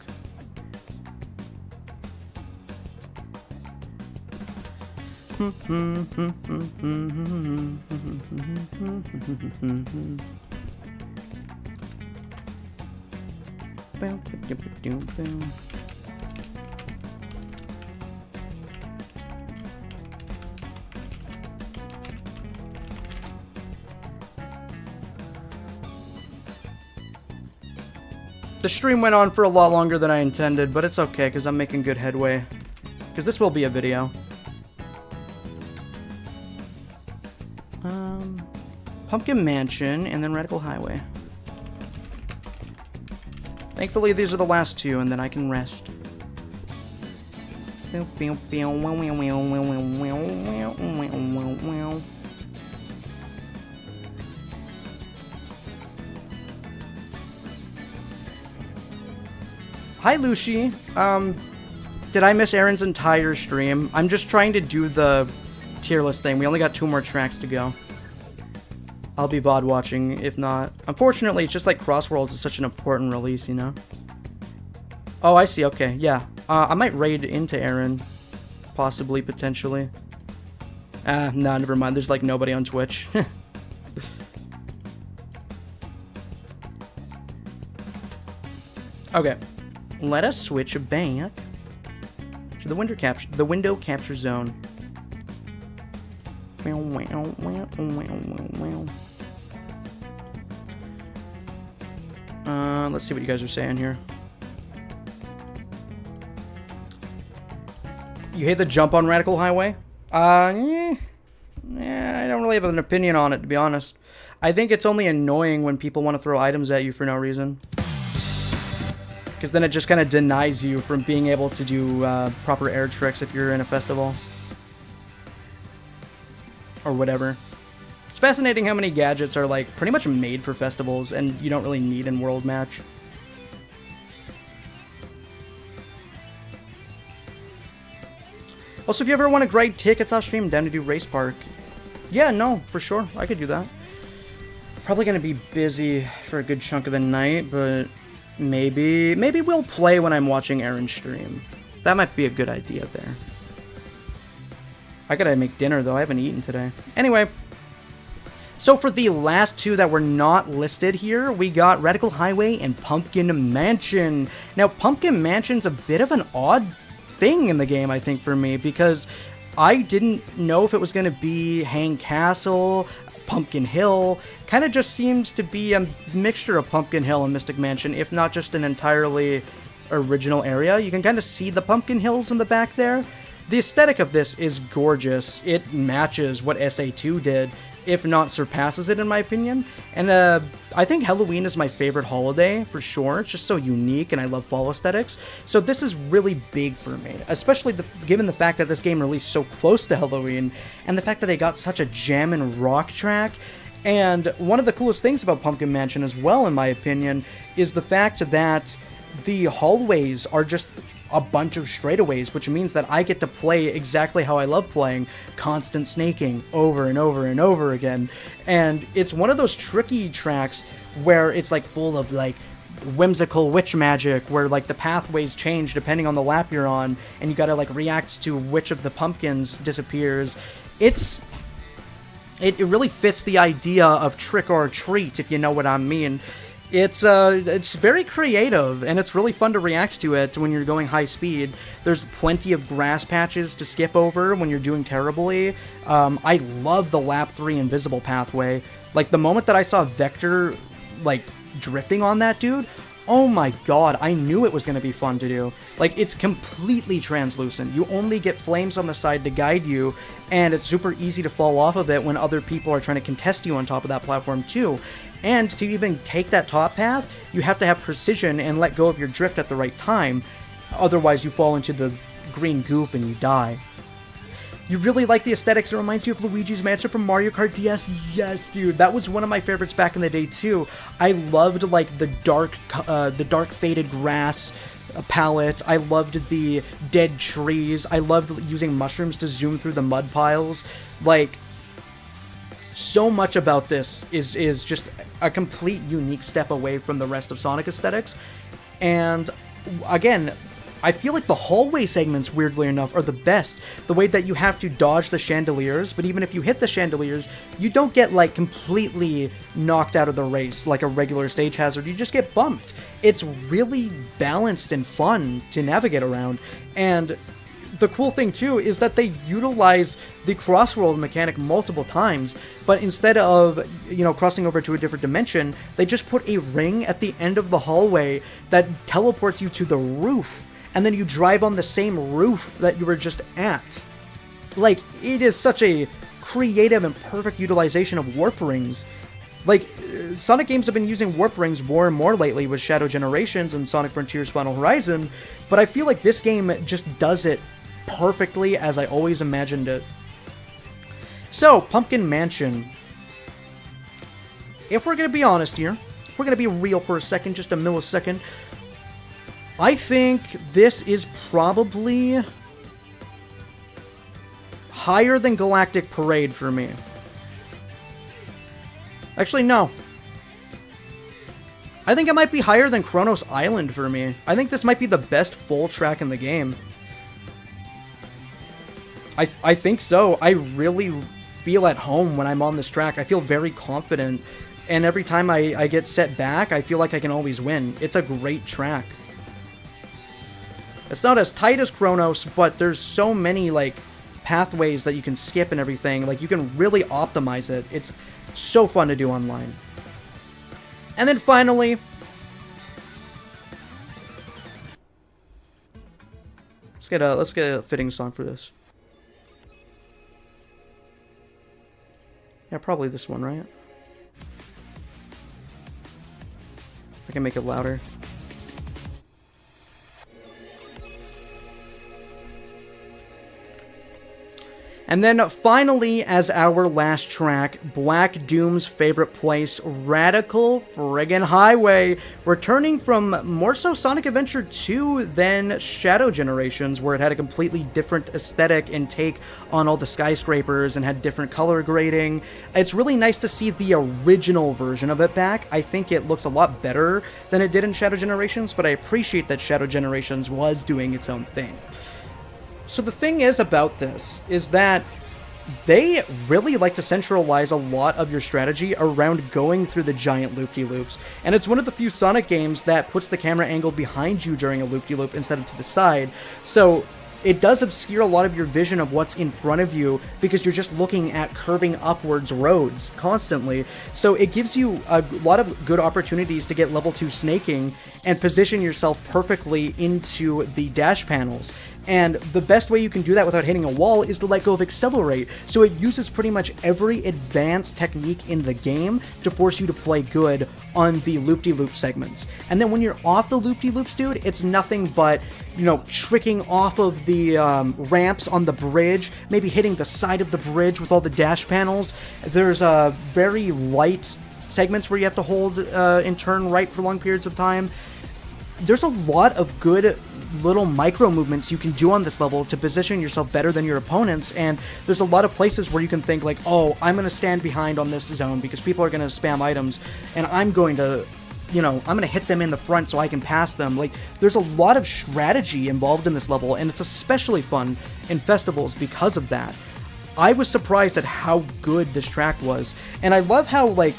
The stream went on for a lot longer than I intended, but it's okay, because I'm making good headway. Because this will be a video. Pumpkin Mansion, and then Radical Highway. Thankfully, these are the last two, and then I can rest. Hi, Lucy. Did I miss Aaron's entire stream? I'm just trying to do the tier list thing. We only got 2 more tracks to go. I'll be VOD watching, if not. Unfortunately, it's just like CrossWorlds is such an important release, you know? Oh, I see. Okay, yeah. I might raid into Aaron. Possibly, potentially. No, never mind. There's like nobody on Twitch. Okay. Let us switch back to the window capture zone. Let's see what you guys are saying here. You hate the jump on Radical Highway? Yeah, I don't really have an opinion on it, to be honest. I think it's only annoying when people want to throw items at you for no reason. Because then it just kind of denies you from being able to do proper air tricks if you're in a festival. Or whatever. It's fascinating how many gadgets are like pretty much made for festivals and you don't really need in World Match. Also, if you ever want to grind tickets off stream, down to do Race Park. Yeah, no, for sure. I could do that. Probably going to be busy for a good chunk of the night, but maybe we'll play when I'm watching Aaron's stream. That might be a good idea there. I gotta make dinner, though. I haven't eaten today. Anyway. So for the last two that were not listed here, we got Radical Highway and Pumpkin Mansion. Now, Pumpkin Mansion's a bit of an odd thing in the game, I think, for me, because I didn't know if it was going to be Hang Castle, Pumpkin Hill. Kind of just seems to be a mixture of Pumpkin Hill and Mystic Mansion, if not just an entirely original area. You can kind of see the Pumpkin Hills in the back there. The aesthetic of this is gorgeous. It matches what SA2 did, if not surpasses it, in my opinion. And I think Halloween is my favorite holiday, for sure. It's just so unique, and I love fall aesthetics. So this is really big for me, especially given the fact that this game released so close to Halloween, and the fact that they got such a jammin' rock track. And one of the coolest things about Pumpkin Mansion as well, in my opinion, is the fact that the hallways are just a bunch of straightaways, which means that I get to play exactly how I love playing, constant snaking over and over and over again. And it's one of those tricky tracks where it's like full of like whimsical witch magic, where like the pathways change depending on the lap you're on, and you gotta like react to which of the pumpkins disappears. It really fits the idea of trick or treat, if you know what I mean. It's very creative, and it's really fun to react to it when you're going high speed. There's plenty of grass patches to skip over when you're doing terribly. I love the lap 3 invisible pathway. Like, the moment that I saw Vector, like, drifting on that dude, oh my god, I knew it was going to be fun to do. Like, it's completely translucent. You only get flames on the side to guide you, and it's super easy to fall off of it when other people are trying to contest you on top of that platform too. And to even take that top path, you have to have precision and let go of your drift at the right time. Otherwise, you fall into the green goop and you die. You really like the aesthetics. It reminds you of Luigi's Mansion from Mario Kart DS. Yes, dude. That was one of my favorites back in the day, too. I loved, like, the dark faded grass palette. I loved the dead trees. I loved using mushrooms to zoom through the mud piles. Like, so much about this is just a complete unique step away from the rest of Sonic aesthetics. And again, I feel like the hallway segments, weirdly enough, are the best. The way that you have to dodge the chandeliers, but even if you hit the chandeliers, you don't get, like, completely knocked out of the race like a regular stage hazard. You just get bumped. It's really balanced and fun to navigate around. And the cool thing, too, is that they utilize the CrossWorld mechanic multiple times, but instead of, you know, crossing over to a different dimension, they just put a ring at the end of the hallway that teleports you to the roof, and then you drive on the same roof that you were just at. Like, it is such a creative and perfect utilization of warp rings. Like, Sonic games have been using warp rings more and more lately with Shadow Generations and Sonic Frontiers Final Horizon, but I feel like this game just does it perfectly as I always imagined it. So, Pumpkin Mansion. If we're going to be honest here, if we're going to be real for a second, just a millisecond, I think this is probably higher than Galactic Parade for me. Actually, no. I think it might be higher than Kronos Island for me. I think this might be the best full track in the game. I think so. I really feel at home when I'm on this track. I feel very confident. And every time I get set back, I feel like I can always win. It's a great track. It's not as tight as Kronos, but there's so many, like, pathways that you can skip and everything. Like, you can really optimize it. It's so fun to do online. And then finally, Let's get a fitting song for this. Yeah, probably this one, right? I can make it louder. And then finally, as our last track, Black Doom's favorite place, Radical Friggin' Highway, returning from more so Sonic Adventure 2 than Shadow Generations, where it had a completely different aesthetic and take on all the skyscrapers and had different color grading. It's really nice to see the original version of it back. I think it looks a lot better than it did in Shadow Generations, but I appreciate that Shadow Generations was doing its own thing. So the thing is about this is that they really like to centralize a lot of your strategy around going through the giant loop-de-loops, and it's one of the few Sonic games that puts the camera angle behind you during a loop-de-loop instead of to the side, so it does obscure a lot of your vision of what's in front of you because you're just looking at curving upwards roads constantly. So it gives you a lot of good opportunities to get level 2 snaking and position yourself perfectly into the dash panels. And the best way you can do that without hitting a wall is to let go of Accelerate. So it uses pretty much every advanced technique in the game to force you to play good on the loop-de-loop segments. And then when you're off the loop-de-loops, dude, it's nothing but, you know, tricking off of the ramps on the bridge, maybe hitting the side of the bridge with all the dash panels. There's very light segments where you have to hold and turn right for long periods of time. There's a lot of good little micro movements you can do on this level to position yourself better than your opponents, and there's a lot of places where you can think like, oh, I'm going to stand behind on this zone because people are going to spam items, and I'm going to, you know, I'm going to hit them in the front so I can pass them. Like, there's a lot of strategy involved in this level, and it's especially fun in festivals because of that. I was surprised at how good this track was, and I love how, like,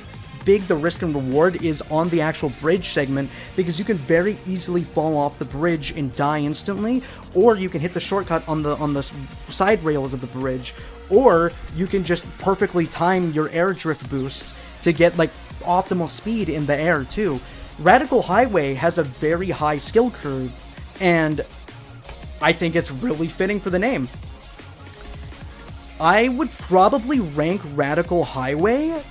big the risk and reward is on the actual bridge segment, because you can very easily fall off the bridge and die instantly, or you can hit the shortcut on the side rails of the bridge, or you can just perfectly time your air drift boosts to get like optimal speed in the air too. Radical Highway has a very high skill curve, and I think it's really fitting for the name. I would probably rank Radical Highway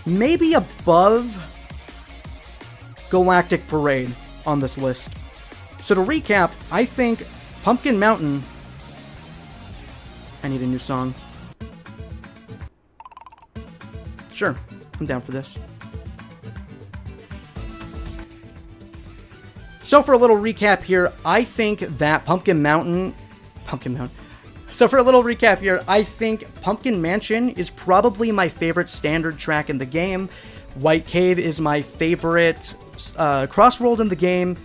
maybe above Galactic Parade on this list. So to recap, I think Pumpkin Mountain... I need a new song. Sure, I'm down for this. So for a little recap here, I think that Pumpkin Mansion is probably my favorite standard track in the game. White Cave is my favorite CrossWorld in the game,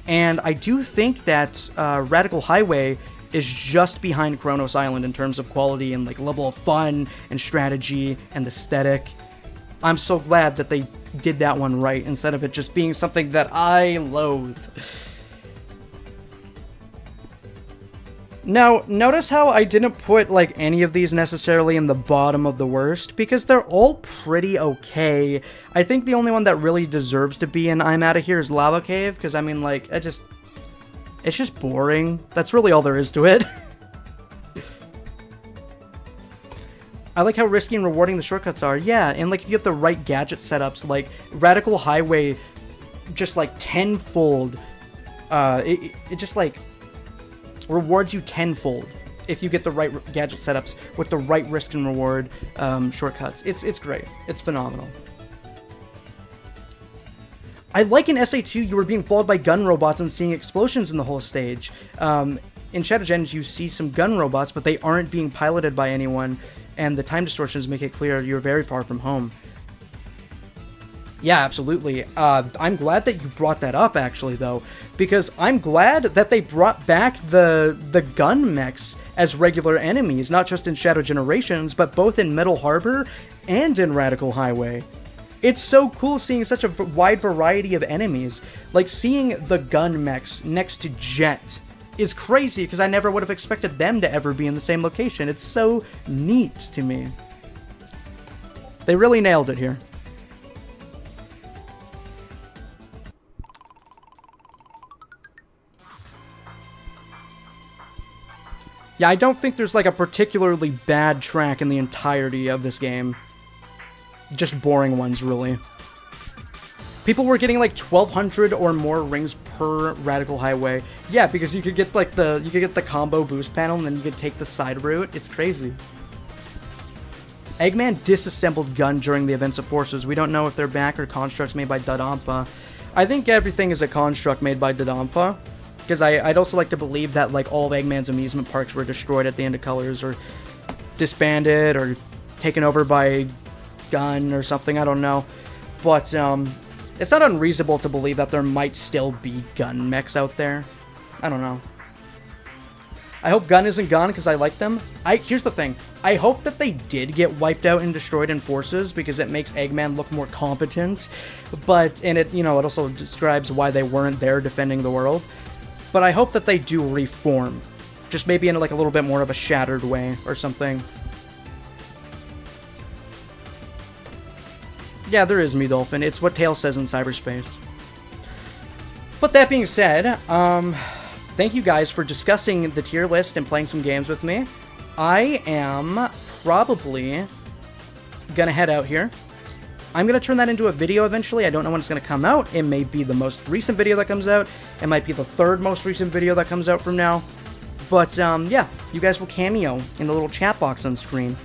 and I do think that Radical Highway is just behind Kronos Island in terms of quality and like level of fun and strategy and aesthetic. I'm so glad that they did that one right instead of it just being something that I loathe. Now, notice how I didn't put, like, any of these necessarily in the bottom of the worst, because they're all pretty okay. I think the only one that really deserves to be in I'm Outta Here is Lava Cave, because, I mean, like, it's just boring. That's really all there is to it. I like how risky and rewarding the shortcuts are. Yeah, and, like, if you have the right gadget setups, like, Radical Highway just, like, tenfold, it just, like... rewards you tenfold if you get the right gadget setups with the right risk and reward shortcuts. It's great. It's phenomenal. I like in SA2 you were being followed by gun robots and seeing explosions in the whole stage. In Shadow Gens you see some gun robots, but they aren't being piloted by anyone, and the time distortions make it clear you're very far from home. Yeah, absolutely. I'm glad that you brought that up, actually, though, because I'm glad that they brought back the gun mechs as regular enemies, not just in Shadow Generations, but both in Metal Harbor and in Radical Highway. It's so cool seeing such a wide variety of enemies. Like, seeing the gun mechs next to Jet is crazy, because I never would have expected them to ever be in the same location. It's so neat to me. They really nailed it here. Yeah, I don't think there's like a particularly bad track in the entirety of this game. Just boring ones, really. People were getting like 1,200 or more rings per Radical Highway. Yeah, because you could get like the combo boost panel and then you could take the side route. It's crazy. Eggman disassembled Gun during the events of Forces. We don't know if they're back or constructs made by Dodonpa. I think everything is a construct made by Dodonpa. Because I'd also like to believe that like all of Eggman's amusement parks were destroyed at the end of Colors, or disbanded, or taken over by Gun or something. I don't know. But it's not unreasonable to believe that there might still be Gun mechs out there. I don't know. I hope Gun isn't gone because I like them. Here's the thing. I hope that they did get wiped out and destroyed in Forces because it makes Eggman look more competent. And it, you know, it also describes why they weren't there defending the world. But I hope that they do reform. Just maybe in like a little bit more of a shattered way or something. Yeah, there is me, Dolphin. It's what Tails says in cyberspace. But that being said, thank you guys for discussing the tier list and playing some games with me. I am probably gonna head out here. I'm gonna turn that into a video eventually. I don't know when it's gonna come out. It may be the most recent video that comes out. It might be the third most recent video that comes out from now. But, yeah, you guys will cameo in the little chat box on screen.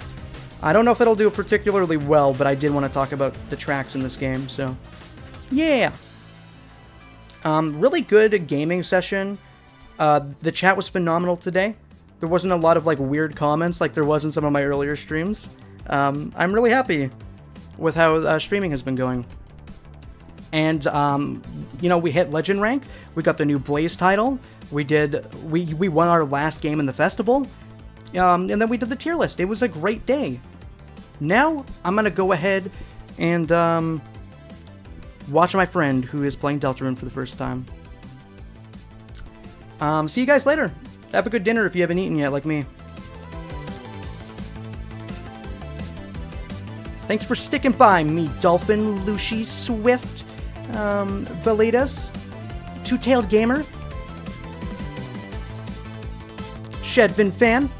I don't know if it'll do particularly well, but I did want to talk about the tracks in this game, so... yeah! Really good gaming session. The chat was phenomenal today. There wasn't a lot of, like, weird comments like there was in some of my earlier streams. I'm really happy with how streaming has been going. And, you know, we hit Legend rank. We got the new Blaze title. We won our last game in the festival. And then we did the tier list. It was a great day. Now, I'm gonna go ahead and, watch my friend who is playing Deltarune for the first time. See you guys later. Have a good dinner if you haven't eaten yet, like me. Thanks for sticking by me, Dolphin, Lucy, Swift, Validas, Two-Tailed Gamer, Shedvin Fan,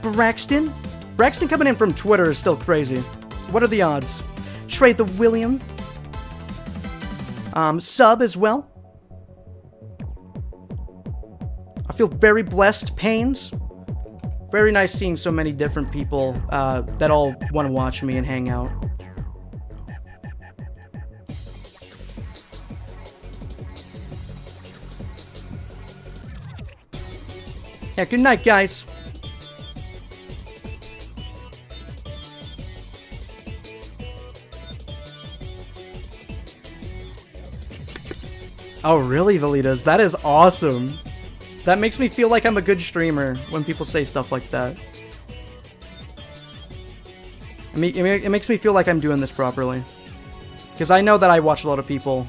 Braxton. Braxton coming in from Twitter is still crazy. What are the odds? Trey the William, Sub as well. I feel very blessed, Pains. Very nice seeing so many different people that all want to watch me and hang out. Yeah, good night, guys. Oh, really, Valitas? That is awesome. That makes me feel like I'm a good streamer when people say stuff like that. It makes me feel like I'm doing this properly. Because I know that I watched a lot of people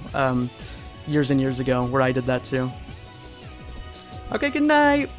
years and years ago where I did that too. Okay, good night.